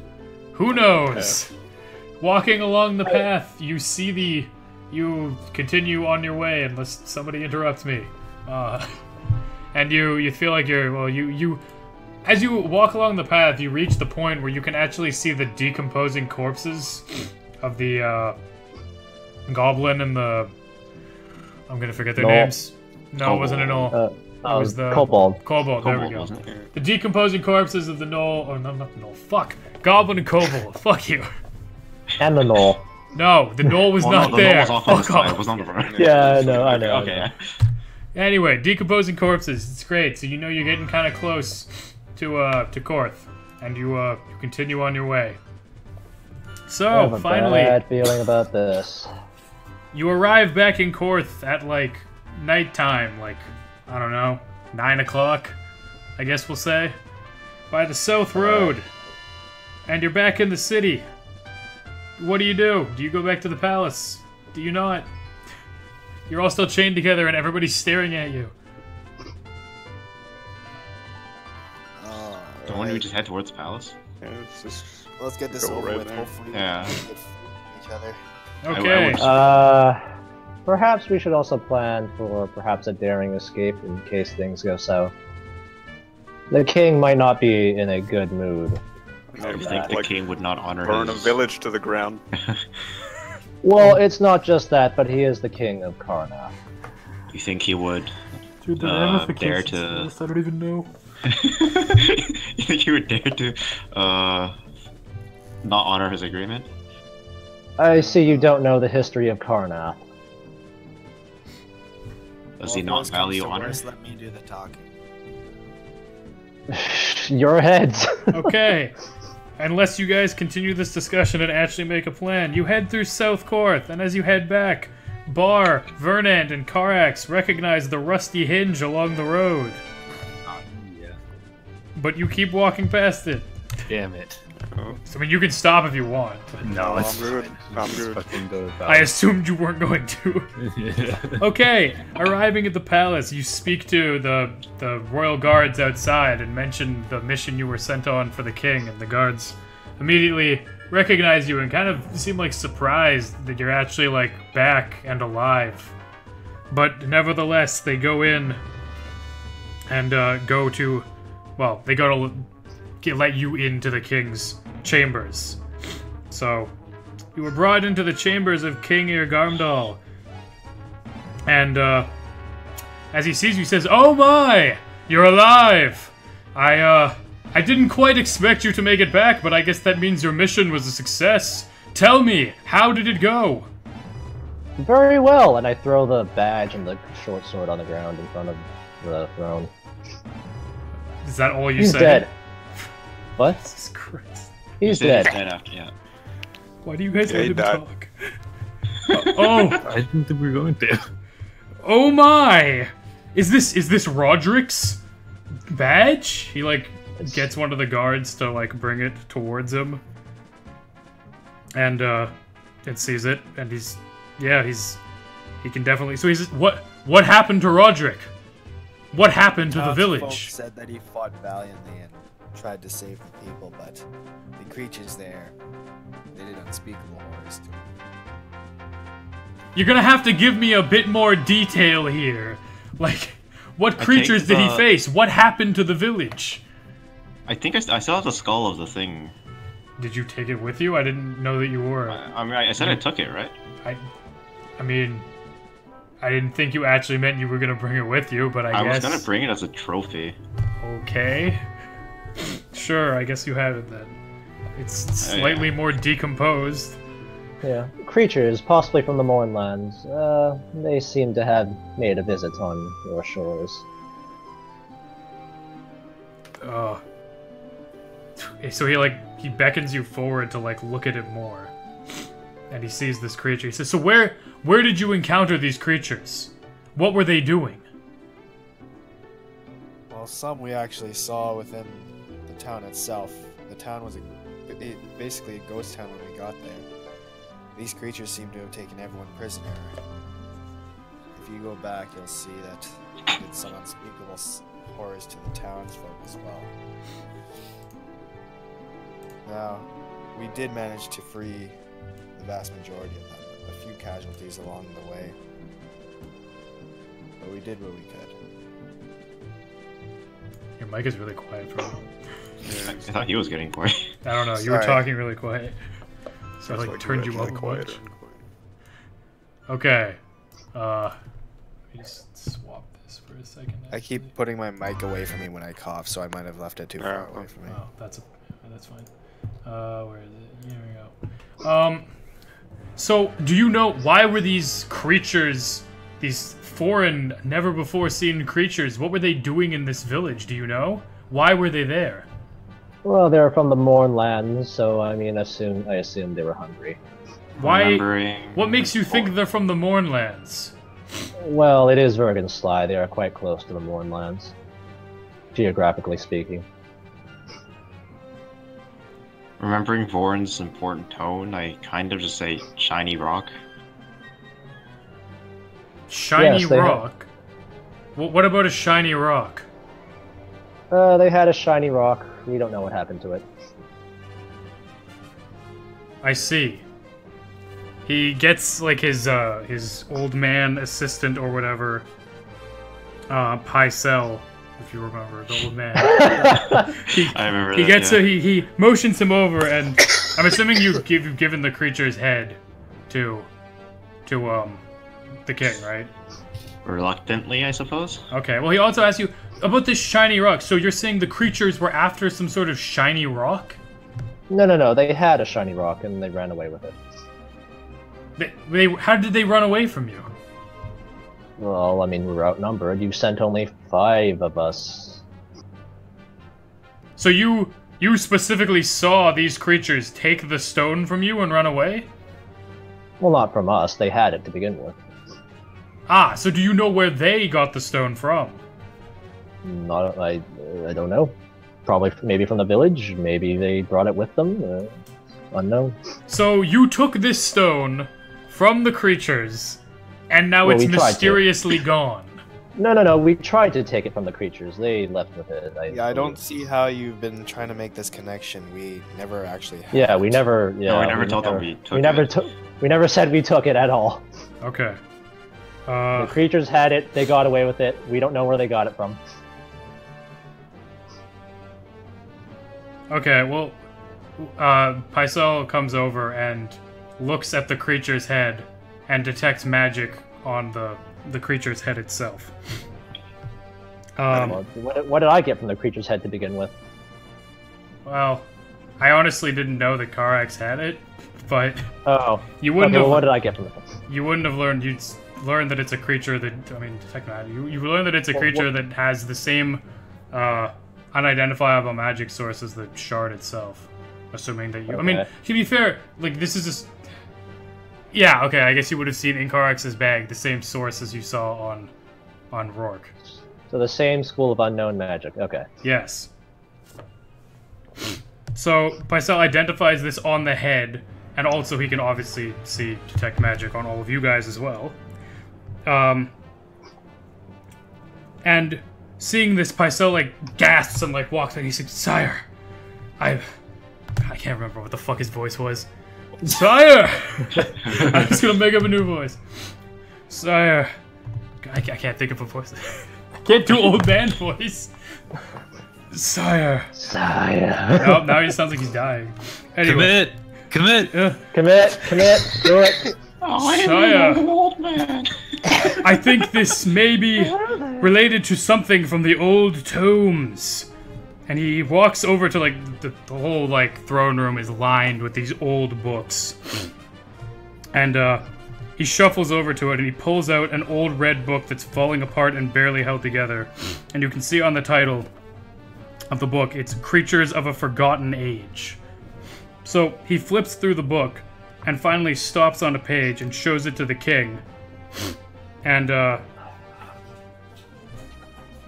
[SPEAKER 1] Who knows? Walking along the path, you see you continue on your way unless somebody interrupts me. And you feel like you as you walk along the path, you reach the point where you can actually see the decomposing corpses of the goblin and the... I'm gonna forget their
[SPEAKER 5] Gnoll.
[SPEAKER 1] names. No, it wasn't a gnoll. It was the...
[SPEAKER 5] kobold.
[SPEAKER 1] Kobold, there we
[SPEAKER 4] Kobold,
[SPEAKER 1] go.
[SPEAKER 4] wasn't it?
[SPEAKER 1] The decomposing corpses of the gnoll... Oh, no, not the gnoll. Fuck! Goblin and kobold. Fuck you.
[SPEAKER 5] And the gnoll.
[SPEAKER 1] No, the gnoll was
[SPEAKER 4] Well,
[SPEAKER 1] not
[SPEAKER 4] no, the
[SPEAKER 1] there.
[SPEAKER 4] knoll was off on the
[SPEAKER 1] Fuck
[SPEAKER 4] side.
[SPEAKER 1] off.
[SPEAKER 4] It was on the front.
[SPEAKER 5] Yeah, I know, I know.
[SPEAKER 4] Okay.
[SPEAKER 1] Anyway, decomposing corpses. It's great. So you know you're getting kind of close to Korth. and you continue on your way.
[SPEAKER 5] I
[SPEAKER 1] So,
[SPEAKER 5] have a
[SPEAKER 1] finally,
[SPEAKER 5] bad feeling about this.
[SPEAKER 1] you arrive back in Korth at, like, nighttime, like, I don't know, 9 o'clock, I guess we'll say, by the South Road. And you're back in the city. What do? Do you go back to the palace? Do you not? You're all still chained together and everybody's staring at you.
[SPEAKER 4] Don't want to just head towards the palace?
[SPEAKER 3] Yeah, it's just
[SPEAKER 2] Let's get this
[SPEAKER 3] go
[SPEAKER 2] over
[SPEAKER 3] right
[SPEAKER 2] with.
[SPEAKER 3] there.
[SPEAKER 2] Hopefully,
[SPEAKER 4] Yeah.
[SPEAKER 2] we can get each other.
[SPEAKER 1] Okay.
[SPEAKER 5] Perhaps we should also plan for perhaps a daring escape in case things go south. The king might not be in a good mood.
[SPEAKER 4] I think the king would not honor
[SPEAKER 3] burn
[SPEAKER 4] his...
[SPEAKER 3] a village to the ground.
[SPEAKER 5] Well, it's not just that, but he is the king of Karna.
[SPEAKER 4] You think he would
[SPEAKER 1] Dude, the
[SPEAKER 4] dare
[SPEAKER 1] ramifications
[SPEAKER 4] to...
[SPEAKER 1] of this, I don't even know.
[SPEAKER 4] You think he would dare to not honor his agreement?
[SPEAKER 5] I see you don't know the history of Karna.
[SPEAKER 4] Does he
[SPEAKER 2] Well, if
[SPEAKER 4] not
[SPEAKER 2] worse comes
[SPEAKER 4] value
[SPEAKER 2] to
[SPEAKER 4] honor?
[SPEAKER 2] worse, let me do the talking.
[SPEAKER 5] Your heads.
[SPEAKER 1] Okay. Unless you guys continue this discussion and actually make a plan, you head through South Korth, and as you head back, Bar, Vernand, and Karax recognize the rusty hinge along the road.
[SPEAKER 6] Yeah.
[SPEAKER 1] But you keep walking past it.
[SPEAKER 6] Damn it.
[SPEAKER 1] So, I mean, you can stop if you want, but
[SPEAKER 6] No,
[SPEAKER 3] I'm
[SPEAKER 6] it's
[SPEAKER 3] good.
[SPEAKER 6] fine.
[SPEAKER 3] I'm
[SPEAKER 6] Just
[SPEAKER 3] good.
[SPEAKER 6] fucking go to the
[SPEAKER 1] I assumed you weren't going to.
[SPEAKER 6] Yeah.
[SPEAKER 1] Okay, arriving at the palace, you speak to the royal guards outside and mention the mission you were sent on for the king, and the guards immediately recognize you and kind of seem like surprised that you're actually like back and alive. But nevertheless, they go in and go to let you into the king's chambers. So, you were brought into the chambers of King Irgarmdal. And, as he sees you, he says, "Oh my! You're alive! I didn't quite expect you to make it back, but I guess that means your mission was a success. Tell me, how did it go?"
[SPEAKER 5] Very well, and I throw the badge and the short sword on the ground in front of the throne.
[SPEAKER 1] Is that all you
[SPEAKER 5] He's
[SPEAKER 1] say?
[SPEAKER 5] dead. What?
[SPEAKER 1] Jesus Christ.
[SPEAKER 5] He's
[SPEAKER 4] He said
[SPEAKER 5] dead.
[SPEAKER 4] He's dead after, yeah.
[SPEAKER 1] Why do you guys
[SPEAKER 3] Yeah,
[SPEAKER 1] let
[SPEAKER 3] he
[SPEAKER 1] him
[SPEAKER 3] died.
[SPEAKER 1] talk? Oh!
[SPEAKER 6] I didn't think we were going to.
[SPEAKER 1] Oh my! Is this Roderick's badge? He like gets one of the guards to like bring it towards him. And sees it, and he can definitely, so he's, what happened to Roderick? What happened to the
[SPEAKER 2] Townsfolk
[SPEAKER 1] village?
[SPEAKER 2] said that he fought valiantly and tried to save the people, but the creatures there, they did unspeakable horrors to him.
[SPEAKER 1] You're gonna have to give me a bit more detail here. Like, what creatures did he
[SPEAKER 4] the-
[SPEAKER 1] face? What happened to the village?
[SPEAKER 4] I think I still have the skull of the thing.
[SPEAKER 1] Did you take it with you? I didn't know that you were.
[SPEAKER 4] I mean, I said I took it, right?
[SPEAKER 1] I mean, I didn't think you actually meant you were gonna bring it with you, but I
[SPEAKER 4] I
[SPEAKER 1] guess.
[SPEAKER 4] was gonna bring it as a trophy.
[SPEAKER 1] Okay. Sure, I guess you have it then. It's slightly more decomposed.
[SPEAKER 5] Yeah. Creatures, possibly from the Mournlands. They seem to have made a visit on your shores.
[SPEAKER 1] So he beckons you forward to like look at it more, and he sees this creature. He says, "So where did you encounter these creatures? What were they doing?"
[SPEAKER 2] Well, some we actually saw within the town itself. The town was basically a ghost town when we got there. These creatures seem to have taken everyone prisoner. If you go back, you'll see that it did some unspeakable horrors to the townsfolk as well. Now, we did manage to free the vast majority of them. A few casualties along the way. But we did what we could.
[SPEAKER 1] Your mic is really quiet for me.
[SPEAKER 4] I thought he was getting quiet.
[SPEAKER 1] I don't know. You were
[SPEAKER 2] Sorry.
[SPEAKER 1] talking really quiet, so I
[SPEAKER 3] It's
[SPEAKER 1] like turned you up
[SPEAKER 3] getting
[SPEAKER 1] a
[SPEAKER 3] quieter
[SPEAKER 1] bunch.
[SPEAKER 3] and quieter.
[SPEAKER 1] Okay. Let me just swap this for a second.
[SPEAKER 2] I keep putting my mic away from me when I cough, so I might have left it too far away from me.
[SPEAKER 1] Oh, that's fine. Where is it? Here we go. So do you know why were these creatures, these foreign, never before seen creatures, what were they doing in this village? Do you know? Why were they there?
[SPEAKER 5] Well, they're from the Mournlands, so I mean, I assume they were hungry.
[SPEAKER 1] Why?
[SPEAKER 4] Remembering...
[SPEAKER 1] What makes you think they're from the Mournlands?
[SPEAKER 5] Well, it is Vergensly. They are quite close to the Mournlands, geographically speaking.
[SPEAKER 4] Remembering Voron's important tone, I kind of just say shiny rock.
[SPEAKER 1] Shiny
[SPEAKER 5] Yes, they
[SPEAKER 1] rock? What about a shiny rock?
[SPEAKER 5] They had a shiny rock. We don't know what happened to it.
[SPEAKER 1] I see. He gets like his old man assistant or whatever, Pycelle, if you remember the old man.
[SPEAKER 4] I remember
[SPEAKER 1] He
[SPEAKER 4] that,
[SPEAKER 1] gets
[SPEAKER 4] yeah.
[SPEAKER 1] he motions him over, and I'm assuming you've given the creature's head to the king, right?
[SPEAKER 4] Reluctantly, I suppose.
[SPEAKER 1] Okay. Well, he also asks you about this shiny rock. So you're saying the creatures were after some sort of shiny rock?
[SPEAKER 5] No. They had a shiny rock and they ran away with it.
[SPEAKER 1] How did they run away from you?
[SPEAKER 5] Well, I mean, we were outnumbered. You sent only 5 of us.
[SPEAKER 1] So you specifically saw these creatures take the stone from you and run away?
[SPEAKER 5] Well, not from us. They had it to begin with.
[SPEAKER 1] Ah, so do you know where they got the stone from?
[SPEAKER 5] I don't know. Probably, maybe from the village. Maybe they brought it with them. Unknown.
[SPEAKER 1] So you took this stone from the creatures, and now
[SPEAKER 5] Well,
[SPEAKER 1] it's
[SPEAKER 5] we tried to.
[SPEAKER 1] mysteriously gone.
[SPEAKER 5] No. We tried to take it from the creatures. They left with it.
[SPEAKER 2] Yeah, I don't see how you've been trying to make this connection. We never actually had
[SPEAKER 5] Yeah, we
[SPEAKER 2] it.
[SPEAKER 5] never. Yeah,
[SPEAKER 4] No, we never told them we took it.
[SPEAKER 5] We never said we took it at all.
[SPEAKER 1] Okay.
[SPEAKER 5] The creatures had it. They got away with it. We don't know where they got it from.
[SPEAKER 1] Okay, well, Pycelle comes over and looks at the creature's head and detects magic on the creature's head itself.
[SPEAKER 5] What did I get from the creature's head to begin with?
[SPEAKER 1] Well, I honestly didn't know that Karax had it, but
[SPEAKER 5] Oh.
[SPEAKER 1] you wouldn't
[SPEAKER 5] Okay,
[SPEAKER 1] have.
[SPEAKER 5] well, what did I get from it?
[SPEAKER 1] You wouldn't have learned. You'd learn that it's a creature that. I mean, technically, you learn that it's a
[SPEAKER 5] Well,
[SPEAKER 1] creature that has the same unidentifiable magic source as the shard itself. Assuming that you. I mean,
[SPEAKER 5] Okay.
[SPEAKER 1] to be fair, like this is just. Yeah. Okay. I guess you would have seen in Karax's bag the same source as you saw on Rourke.
[SPEAKER 5] So the same school of unknown magic. Okay.
[SPEAKER 1] Yes. So Pycelle identifies this on the head, and also he can obviously detect magic on all of you guys as well. And seeing this, Pycelle like gasps and like walks and he says, "Sire, I can't remember what the fuck his voice was. Sire, I'm just gonna make up a new voice. Sire, I can't think of a voice. I can't do old man voice. Sire. Nope, now he sounds like he's dying. Anyway.
[SPEAKER 6] Commit!
[SPEAKER 5] Commit, do it.
[SPEAKER 4] Oh, I am
[SPEAKER 1] Sire.
[SPEAKER 4] an old man.
[SPEAKER 1] I think this may be related to something from the old tomes. And he walks over to like the whole like throne room is lined with these old books. And he shuffles over to it and he pulls out an old red book that's falling apart and barely held together. And you can see on the title of the book, it's Creatures of a Forgotten Age. So he flips through the book and finally stops on a page and shows it to the king. And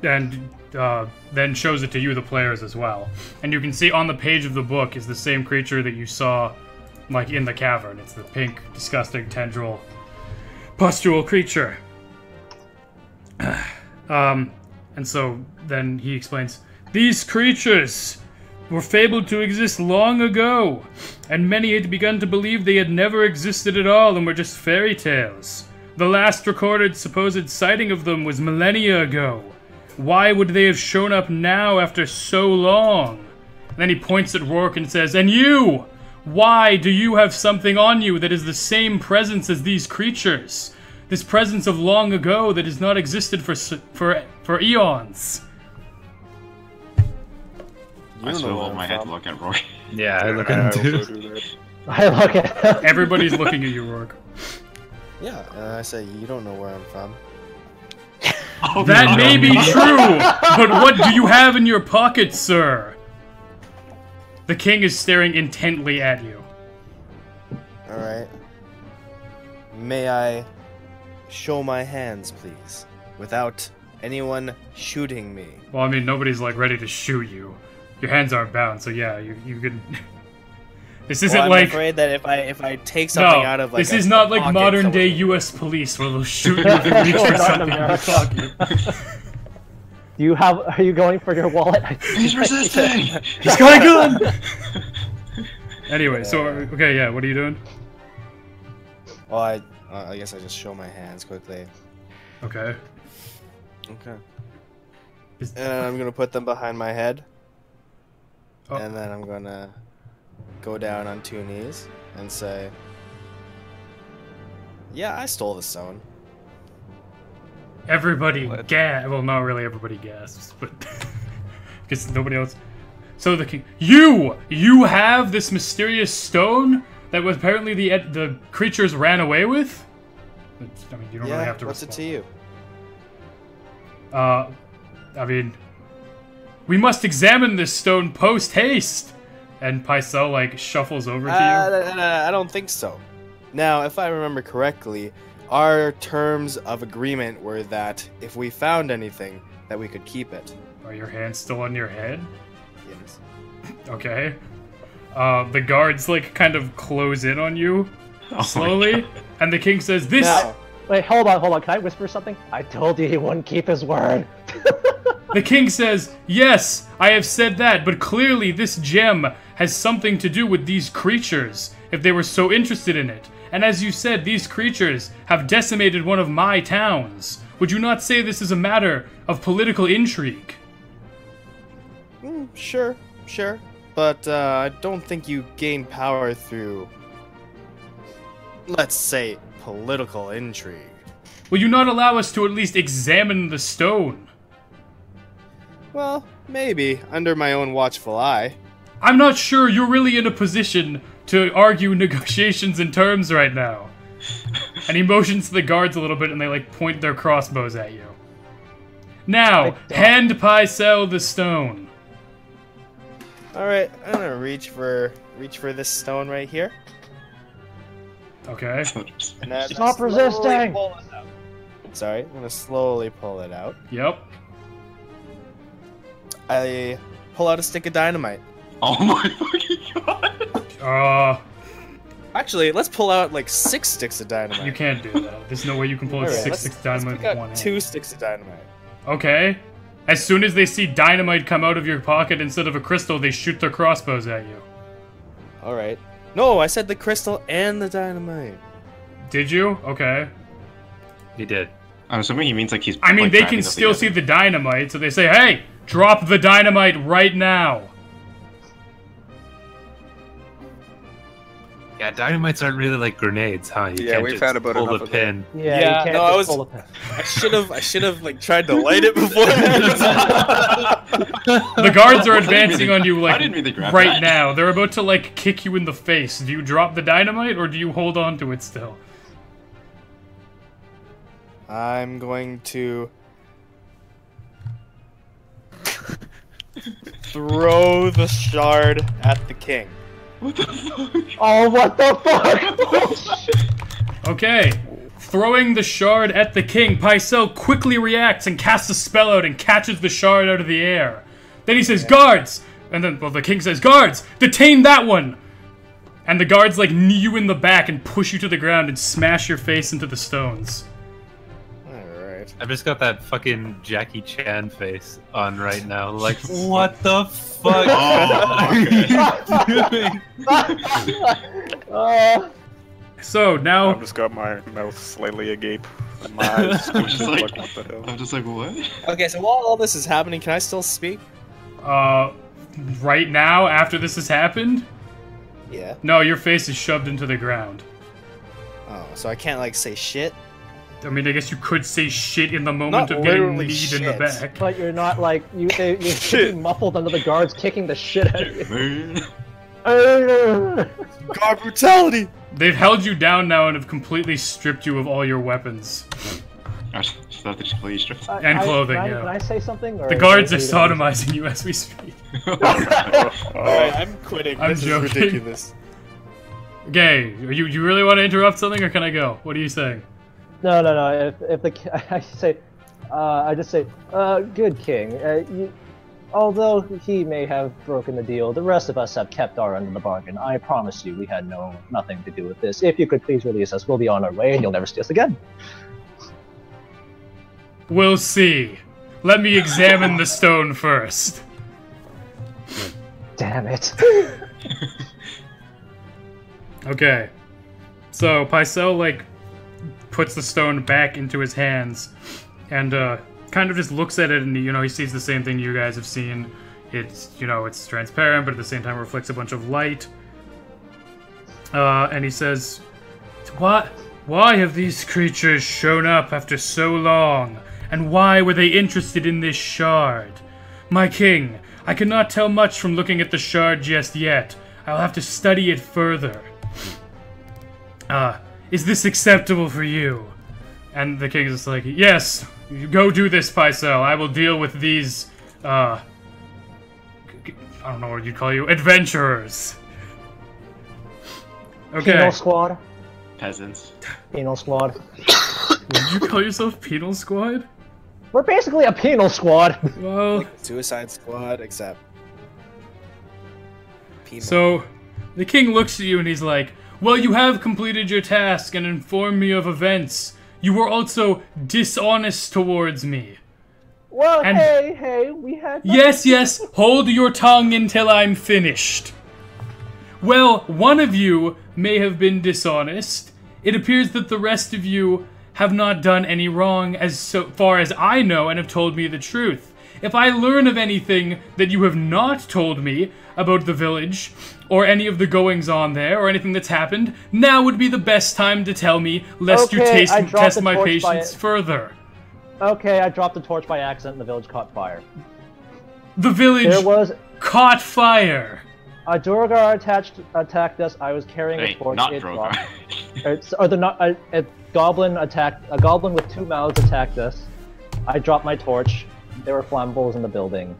[SPEAKER 1] then shows it to you, the players, as well. And you can see on the page of the book is the same creature that you saw, like, in the cavern. It's the pink, disgusting, tendril, pustuled creature. And so then he explains, "These creatures were fabled to exist long ago, and many had begun to believe they had never existed at all and were just fairy tales. The last recorded supposed sighting of them was millennia ago. Why would they have shown up now after so long?" And then he points at Rourke and says, "And you! Why do you have something on you that is the same presence as these creatures? This presence of long ago that has not existed for eons."
[SPEAKER 4] I swivel my head to look at Roy.
[SPEAKER 6] Yeah, I look
[SPEAKER 3] I
[SPEAKER 6] at him
[SPEAKER 3] also
[SPEAKER 6] too.
[SPEAKER 3] do that.
[SPEAKER 5] I look at
[SPEAKER 1] Everybody's looking at you, Rourke.
[SPEAKER 2] Yeah, and I say, you don't know where I'm from.
[SPEAKER 4] Oh,
[SPEAKER 1] That
[SPEAKER 4] no.
[SPEAKER 1] may be true, but what do you have in your pocket, sir? The king is staring intently at you.
[SPEAKER 2] Alright. May I show my hands, please? Without anyone shooting me.
[SPEAKER 1] Well, I mean, nobody's like ready to shoot you. Your hands aren't bound, so yeah, you can. This isn't
[SPEAKER 2] I'm
[SPEAKER 1] like.
[SPEAKER 2] afraid that if I take something out of like
[SPEAKER 1] this is not like
[SPEAKER 2] pocket,
[SPEAKER 1] modern day
[SPEAKER 2] someone-
[SPEAKER 1] U.S. police where they'll shoot you if you reach for
[SPEAKER 5] Not in
[SPEAKER 1] something.
[SPEAKER 5] America. Do you have? Are you going for your wallet?
[SPEAKER 4] He's resisting!
[SPEAKER 1] He's got a gun. Anyway, so okay, yeah, what are you doing?
[SPEAKER 2] Well, I guess I just show my hands quickly.
[SPEAKER 1] Okay.
[SPEAKER 2] Okay.
[SPEAKER 1] Is-
[SPEAKER 2] And I'm gonna put them behind my head.
[SPEAKER 1] Oh.
[SPEAKER 2] And then I'm gonna go down on 2 knees and say, "Yeah, I stole the stone."
[SPEAKER 1] Everybody
[SPEAKER 3] What?
[SPEAKER 1] well, not really everybody gasps, but because nobody else. So the king, you have this mysterious stone that was apparently the creatures ran away with. I mean, you don't really have to.
[SPEAKER 2] What's it to you?
[SPEAKER 1] I mean, we must examine this stone post haste. And Pycelle like shuffles over to you.
[SPEAKER 2] I don't think so. Now, if I remember correctly, our terms of agreement were that if we found anything, that we could keep it.
[SPEAKER 1] Are your hands still on your head?
[SPEAKER 2] Yes.
[SPEAKER 1] Okay. The guards like kind of close in on you
[SPEAKER 4] Oh my
[SPEAKER 1] slowly,
[SPEAKER 4] God.
[SPEAKER 1] and the king says, "This."
[SPEAKER 2] Now,
[SPEAKER 5] Wait, hold on. Can I whisper something? I told you he wouldn't keep his word.
[SPEAKER 1] The king says, "Yes, I have said that, but clearly this gem has something to do with these creatures, if they were so interested in it. And as you said, these creatures have decimated one of my towns. Would you not say this is a matter of political intrigue?"
[SPEAKER 2] sure. But I don't think you gain power through, let's say, political intrigue.
[SPEAKER 1] Will you not allow us to at least examine the stone?
[SPEAKER 2] Well, maybe, under my own watchful eye.
[SPEAKER 1] I'm not sure you're really in a position to argue negotiations and terms right now. And he motions to the guards a little bit, and they like point their crossbows at you. Now, hand Pycelle the stone.
[SPEAKER 2] Alright, I'm gonna reach for this stone right here.
[SPEAKER 1] Okay.
[SPEAKER 2] And then
[SPEAKER 5] Stop
[SPEAKER 2] slowly
[SPEAKER 5] resisting!
[SPEAKER 2] pull it out. Sorry, I'm gonna slowly pull it out.
[SPEAKER 1] Yep.
[SPEAKER 2] I pull out a stick of dynamite.
[SPEAKER 4] Oh my fucking god!
[SPEAKER 2] Actually, let's pull out like 6 sticks of dynamite.
[SPEAKER 1] You can't do that. There's no way you can pull out
[SPEAKER 2] Alright,
[SPEAKER 1] six dynamite
[SPEAKER 2] pick
[SPEAKER 1] with
[SPEAKER 2] out
[SPEAKER 1] one hand.
[SPEAKER 2] 2 sticks of dynamite.
[SPEAKER 1] Okay. As soon as they see dynamite come out of your pocket instead of a crystal, they shoot their crossbows at you.
[SPEAKER 2] Alright. No, I said the crystal and the dynamite.
[SPEAKER 1] Did you? Okay.
[SPEAKER 6] He did.
[SPEAKER 4] I'm assuming he means like he's.
[SPEAKER 1] I mean,
[SPEAKER 4] like,
[SPEAKER 1] they
[SPEAKER 4] grabbing
[SPEAKER 1] can
[SPEAKER 4] them
[SPEAKER 1] still see
[SPEAKER 4] together.
[SPEAKER 1] the dynamite, so they say, "Hey, drop the dynamite right now."
[SPEAKER 6] Yeah, dynamites aren't really like grenades, huh? You
[SPEAKER 3] Yeah,
[SPEAKER 6] can't
[SPEAKER 3] we've
[SPEAKER 6] just
[SPEAKER 3] had about
[SPEAKER 6] pull
[SPEAKER 3] enough
[SPEAKER 6] the
[SPEAKER 3] of that.
[SPEAKER 6] pin.
[SPEAKER 5] Yeah,
[SPEAKER 2] Yeah,
[SPEAKER 5] you can't
[SPEAKER 2] no, I
[SPEAKER 5] just
[SPEAKER 2] was-
[SPEAKER 5] pull a pin.
[SPEAKER 2] I should have like tried to light it before.
[SPEAKER 1] The guards are
[SPEAKER 4] I didn't
[SPEAKER 1] advancing
[SPEAKER 4] mean to-
[SPEAKER 1] on you
[SPEAKER 4] I
[SPEAKER 1] like
[SPEAKER 4] didn't mean to grab
[SPEAKER 1] right
[SPEAKER 4] that.
[SPEAKER 1] now. They're about to like kick you in the face. Do you drop the dynamite or do you hold on to it still?
[SPEAKER 2] I'm going to throw the shard at the king.
[SPEAKER 4] What the fuck?
[SPEAKER 5] Oh, what the fuck?
[SPEAKER 1] Okay. Throwing the shard at the king, Pycelle quickly reacts and casts a spell out and catches the shard out of the air. Then he says, "Guards!" And then, well, the king says, "Guards! Detain that one!" And the guards, like, knee you in the back and push you to the ground and smash your face into the stones.
[SPEAKER 2] Alright.
[SPEAKER 6] I've just got that fucking Jackie Chan face on right now. Like, what the fuck are you doing?
[SPEAKER 1] So, now...
[SPEAKER 3] I've just got my mouth slightly agape. And my eyes
[SPEAKER 4] I'm just
[SPEAKER 3] squinted
[SPEAKER 4] like,
[SPEAKER 3] what the hell?
[SPEAKER 4] I'm just like, what?
[SPEAKER 2] Okay, so while all this is happening, can I still speak?
[SPEAKER 1] Right now, after this has happened?
[SPEAKER 2] Yeah.
[SPEAKER 1] No, your face is shoved into the ground.
[SPEAKER 2] Oh, so I can't like say shit?
[SPEAKER 1] I mean, I guess you could say shit in the moment
[SPEAKER 2] Not
[SPEAKER 1] of getting
[SPEAKER 2] literally
[SPEAKER 1] kneed in the
[SPEAKER 2] shit.
[SPEAKER 1] back.
[SPEAKER 5] But you're not like you're being muffled under the guards kicking the shit out of you.
[SPEAKER 2] God brutality!
[SPEAKER 1] They've held you down now and have completely stripped you of all your weapons.
[SPEAKER 4] I just thought they just completely stripped.
[SPEAKER 1] And clothing,
[SPEAKER 5] can I,
[SPEAKER 1] yeah.
[SPEAKER 5] Can I say something? Or
[SPEAKER 1] The guards are
[SPEAKER 5] you-
[SPEAKER 1] sodomizing you as we speak.
[SPEAKER 2] Alright, I'm quitting.
[SPEAKER 1] I'm
[SPEAKER 2] This
[SPEAKER 1] joking.
[SPEAKER 2] is ridiculous.
[SPEAKER 1] Okay, you really want to interrupt something, or can I go? What are you saying?
[SPEAKER 5] No. If the I just say, good king. Although he may have broken the deal, the rest of us have kept our end of the bargain. I promise you, we had nothing to do with this. If you could please release us, we'll be on our way, and you'll never see us again.
[SPEAKER 1] We'll see. Let me examine the stone first.
[SPEAKER 5] Damn it.
[SPEAKER 1] Okay. So, Pycelle, like, puts the stone back into his hands, and, kind of just looks at it, and, he sees the same thing you guys have seen. It's, it's transparent, but at the same time reflects a bunch of light. And he says, Why have these creatures shown up after so long? And why were they interested in this shard? My king, I cannot tell much from looking at the shard just yet. I'll have to study it further. Is this acceptable for you? And the king is just like, yes, you go do this, Pycelle. I will deal with these, I don't know what you'd call you, adventurers. Okay.
[SPEAKER 5] Penal squad.
[SPEAKER 4] Peasants.
[SPEAKER 5] Penal squad.
[SPEAKER 1] Would you call yourself Penal Squad?
[SPEAKER 5] We're basically a penal squad.
[SPEAKER 1] Well,
[SPEAKER 2] Suicide Squad, except... Penal.
[SPEAKER 1] so the king looks at you and he's like, well, you have completed your task and informed me of events. You were also dishonest towards me.
[SPEAKER 5] Well,
[SPEAKER 1] And-
[SPEAKER 5] hey, we had...
[SPEAKER 1] Yes, hold your tongue until I'm finished. Well, one of you may have been dishonest. It appears that the rest of you have not done any wrong as so far as I know and have told me the truth. If I learn of anything that you have not told me about the village, or any of the goings-on there, or anything that's happened, now would be the best time to tell me, lest you
[SPEAKER 5] Okay, I dropped
[SPEAKER 1] test
[SPEAKER 5] the
[SPEAKER 1] my
[SPEAKER 5] torch by
[SPEAKER 1] patience
[SPEAKER 5] it.
[SPEAKER 1] further.
[SPEAKER 5] Okay, I dropped the torch by accident and the village caught fire.
[SPEAKER 1] The village
[SPEAKER 5] There was
[SPEAKER 1] caught fire.
[SPEAKER 5] a Durgar attacked us. I was carrying a
[SPEAKER 4] Wait,
[SPEAKER 5] torch.
[SPEAKER 4] not
[SPEAKER 5] it
[SPEAKER 4] Drogar.
[SPEAKER 5] dropped. A goblin with two mouths attacked us. I dropped my torch. There were flammables in the building.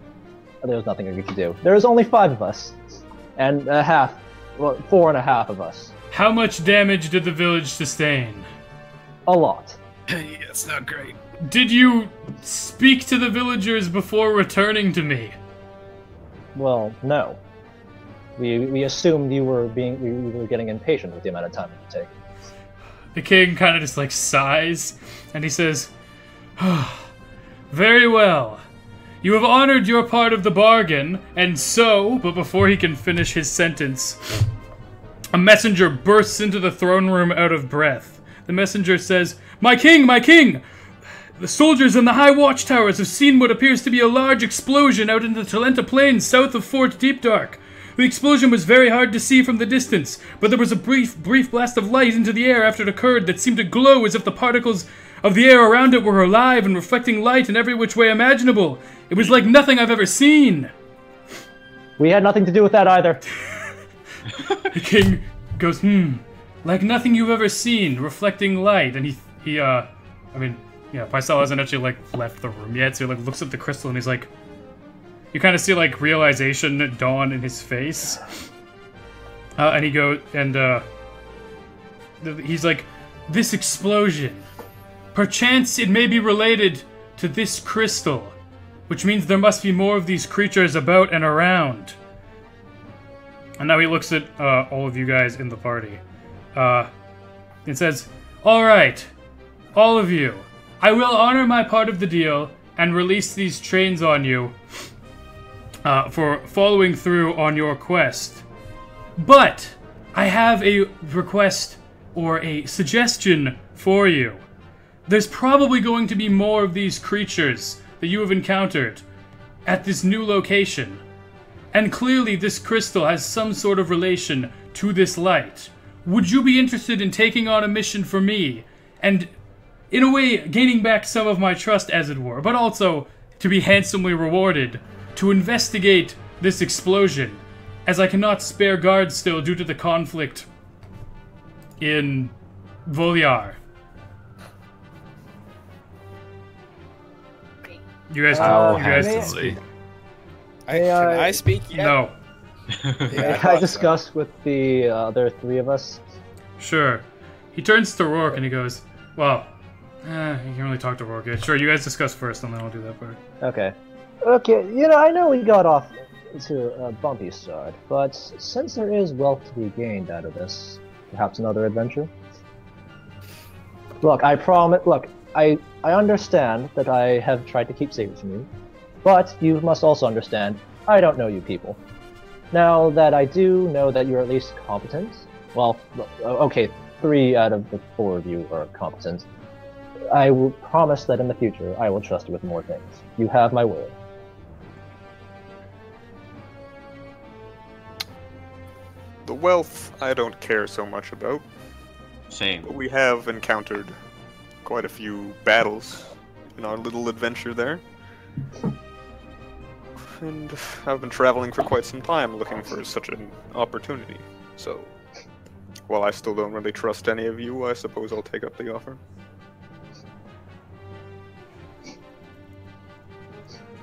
[SPEAKER 5] There was nothing we could do. There was only 5 of us, and 4 and a half of us.
[SPEAKER 1] How much damage did the village sustain?
[SPEAKER 5] A lot.
[SPEAKER 2] That's not great.
[SPEAKER 1] Did you speak to the villagers before returning to me?
[SPEAKER 5] Well, no. We assumed we were getting impatient with the amount of time it would take.
[SPEAKER 1] The king kind of just like sighs, and he says, very well. You have honored your part of the bargain, and so, but before he can finish his sentence, a messenger bursts into the throne room out of breath. The messenger says, My king! My king! The soldiers in the high watchtowers have seen what appears to be a large explosion out in the Talenta Plains south of Fort Deep Dark. The explosion was very hard to see from the distance, but there was a brief blast of light into the air after it occurred that seemed to glow as if the particles of the air around it were alive and reflecting light in every which way imaginable. It was like nothing I've ever seen.
[SPEAKER 5] We had nothing to do with that either.
[SPEAKER 1] The king goes, like nothing you've ever seen, reflecting light. And Pycelle hasn't actually, like, left the room yet, so he, like, looks at the crystal and he's like, you kind of see, like, realization dawn in his face. And he goes, and, he's like, this explosion, perchance it may be related to this crystal, which means there must be more of these creatures about and around. And now he looks at all of you guys in the party. It says, all right, all of you, I will honor my part of the deal and release these trains on you for following through on your quest. But I have a request or a suggestion for you. There's probably going to be more of these creatures that you have encountered at this new location. And clearly this crystal has some sort of relation to this light. Would you be interested in taking on a mission for me and, in a way, gaining back some of my trust, as it were, but also to be handsomely rewarded to investigate this explosion, as I cannot spare guards still due to the conflict in Voliar? You guys,
[SPEAKER 6] Oh,
[SPEAKER 1] you guys,
[SPEAKER 6] handsomely.
[SPEAKER 5] May
[SPEAKER 2] Can
[SPEAKER 5] I-
[SPEAKER 2] I speak yet?
[SPEAKER 1] No.
[SPEAKER 2] Yeah,
[SPEAKER 5] I
[SPEAKER 2] thought so.
[SPEAKER 5] discuss with the other three of us.
[SPEAKER 1] Sure. He turns to Rourke and he goes, well, you can only talk to Rourke. Yeah, sure, you guys discuss first and then I'll do that part.
[SPEAKER 5] Okay. Okay, I know we got off to a bumpy start, but since there is wealth to be gained out of this, perhaps another adventure? Look, I promise. Look, I understand that I have tried to keep secrets from you, but you must also understand I don't know you people. Now that I do know that you're at least competent, well, okay, 3 out of the 4 of you are competent. I will promise that in the future I will trust you with more things. You have my word.
[SPEAKER 3] The wealth I don't care so much about,
[SPEAKER 4] Same.
[SPEAKER 3] but we have encountered quite a few battles in our little adventure there. And I've been traveling for quite some time looking for such an opportunity. So, while I still don't really trust any of you, I suppose I'll take up the offer.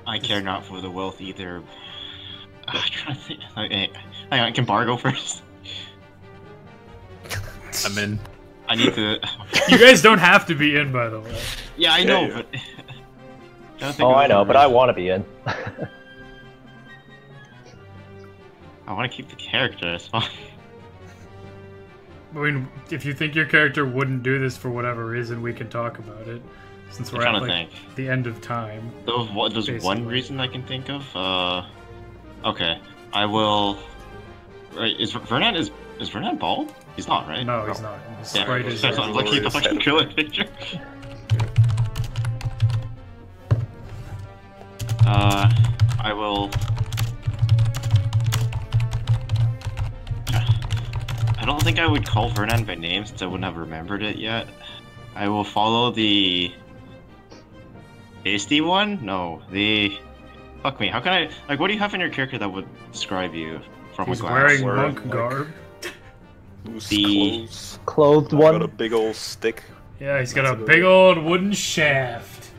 [SPEAKER 4] I care not for the wealth either. I'm trying to think. Okay, hang on, can Bar go first?
[SPEAKER 6] I'm in.
[SPEAKER 4] I need to.
[SPEAKER 1] You guys don't have to be in, by the way.
[SPEAKER 4] Yeah, I know,
[SPEAKER 3] Yeah.
[SPEAKER 4] but. Trying to think
[SPEAKER 5] Oh,
[SPEAKER 4] of
[SPEAKER 5] I know,
[SPEAKER 4] other
[SPEAKER 5] but I
[SPEAKER 4] reasons.
[SPEAKER 5] want to be in.
[SPEAKER 4] I want to keep the character. It's fine.
[SPEAKER 1] I mean, if you think your character wouldn't do this for whatever reason, we can talk about it. Since
[SPEAKER 4] I'm
[SPEAKER 1] we're at
[SPEAKER 4] trying to
[SPEAKER 1] like
[SPEAKER 4] think.
[SPEAKER 1] the end of time.
[SPEAKER 4] There's one
[SPEAKER 1] Basically.
[SPEAKER 4] reason I can think of. Okay, I will. Right, is Vernon bald? He's not, right?
[SPEAKER 1] No, he's not. His
[SPEAKER 4] Yeah,
[SPEAKER 1] sprite is.
[SPEAKER 4] I'm looking at the fucking killer picture. I will. I don't think I would call Vernon by name since I wouldn't have remembered it yet. I will follow the tasty one? No, the fuck me. How can I like? What do you have in your character that would describe you from
[SPEAKER 1] He's
[SPEAKER 4] a glance?
[SPEAKER 1] wearing
[SPEAKER 3] Wearing,
[SPEAKER 1] monk
[SPEAKER 3] like-
[SPEAKER 1] garb.
[SPEAKER 3] Loose
[SPEAKER 4] The-
[SPEAKER 3] clothes.
[SPEAKER 5] Clothed
[SPEAKER 3] Got a
[SPEAKER 5] one.
[SPEAKER 3] big old stick.
[SPEAKER 1] Yeah, he's got
[SPEAKER 3] That's
[SPEAKER 1] a
[SPEAKER 3] about
[SPEAKER 1] big
[SPEAKER 3] it.
[SPEAKER 1] old wooden shaft.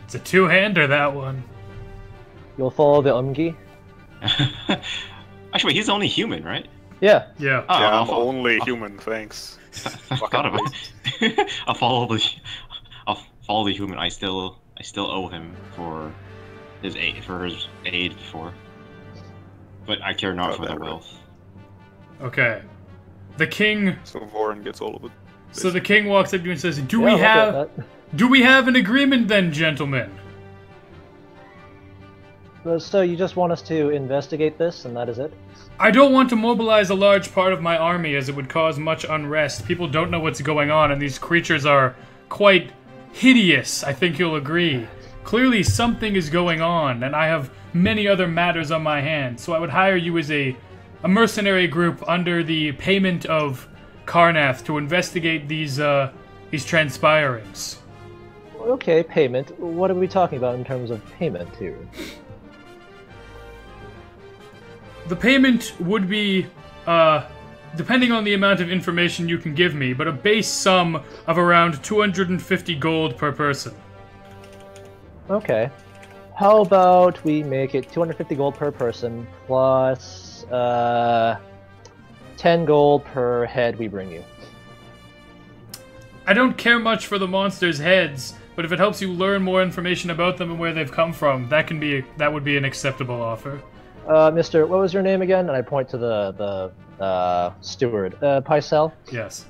[SPEAKER 1] It's a two-hander, that one.
[SPEAKER 5] You'll follow the Umgi.
[SPEAKER 4] Actually, wait, he's the only human, right?
[SPEAKER 5] Yeah.
[SPEAKER 1] Yeah.
[SPEAKER 4] Oh,
[SPEAKER 3] Yeah,
[SPEAKER 4] I'll
[SPEAKER 3] I'm
[SPEAKER 4] follow-
[SPEAKER 3] only human, thanks.
[SPEAKER 4] Thought about it. I'll follow the human. I still owe him for his aid before, but I care not
[SPEAKER 3] Got
[SPEAKER 4] for the
[SPEAKER 3] that right.
[SPEAKER 4] wealth.
[SPEAKER 1] Okay. The king.
[SPEAKER 3] So Voran gets all of it.
[SPEAKER 1] So the king walks up to you and says,
[SPEAKER 5] Yeah, I'll get that.
[SPEAKER 1] Do we have an agreement then, gentlemen?"
[SPEAKER 5] So you just want us to investigate this, and that is it?
[SPEAKER 1] I don't want to mobilize a large part of my army as it would cause much unrest. People don't know what's going on, and these creatures are quite hideous, I think you'll agree. Clearly something is going on, and I have many other matters on my hands, so I would hire you as a mercenary group under the payment of Karnath to investigate these transpirings.
[SPEAKER 5] Okay, payment. What are we talking about in terms of payment here?
[SPEAKER 1] The payment would be, depending on the amount of information you can give me, but a base sum of around 250 gold per person.
[SPEAKER 5] Okay. How about we make it 250 gold per person plus 10 gold per head we bring you.
[SPEAKER 1] I don't care much for the monsters' heads, but if it helps you learn more information about them and where they've come from, that would be an acceptable offer.
[SPEAKER 5] Mister, what was your name again? And I point to the steward. Pycelle?
[SPEAKER 1] Yes.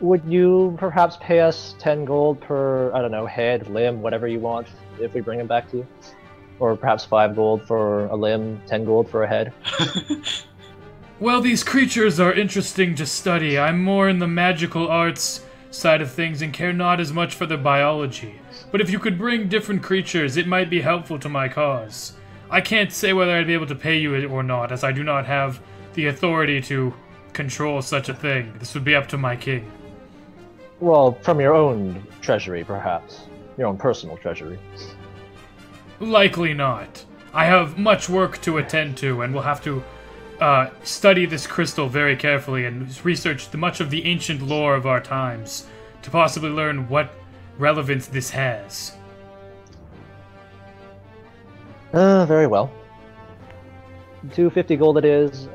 [SPEAKER 5] Would you perhaps pay us 10 gold per, I don't know, head, limb, whatever you want, if we bring him back to you? Or perhaps 5 gold for a limb, 10 gold for a head?
[SPEAKER 1] Well, these creatures are interesting to study. I'm more in the magical arts side of things and care not as much for the biology. But if you could bring different creatures, it might be helpful to my cause. I can't say whether I'd be able to pay you or not, as I do not have the authority to control such a thing. This would be up to my king.
[SPEAKER 5] Well, from your own treasury, perhaps. Your own personal treasury.
[SPEAKER 1] Likely not. I have much work to attend to, and will have to study this crystal very carefully and research much of the ancient lore of our times to possibly learn what relevance this has.
[SPEAKER 5] Very well. 250 gold it is.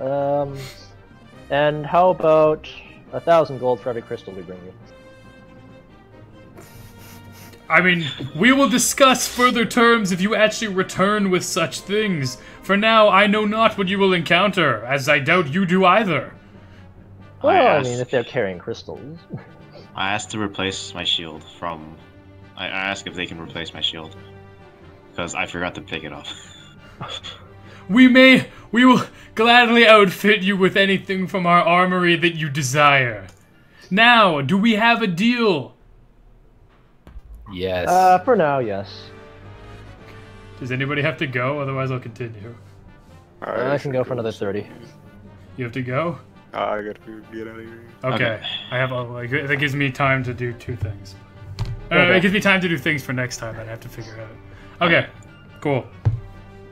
[SPEAKER 5] And how about 1,000 gold for every crystal we bring you?
[SPEAKER 1] I mean, we will discuss further terms if you actually return with such things. For now, I know not what you will encounter, as I doubt you do either.
[SPEAKER 5] Well, I mean, if they're carrying crystals.
[SPEAKER 4] I asked to replace my shield from. I asked if they can replace my shield because I forgot to pick it up.
[SPEAKER 1] We will gladly outfit you with anything from our armory that you desire. Now, do we have a deal?
[SPEAKER 6] Yes.
[SPEAKER 5] For now, yes.
[SPEAKER 1] Does anybody have to go? Otherwise, I'll continue.
[SPEAKER 5] I can go for another 30.
[SPEAKER 1] You have to go?
[SPEAKER 3] I gotta get out of here.
[SPEAKER 1] Okay. I have that gives me time to do 2 things.
[SPEAKER 5] Okay.
[SPEAKER 1] It gives me time to do things for next time that I have to figure out. Okay. Cool.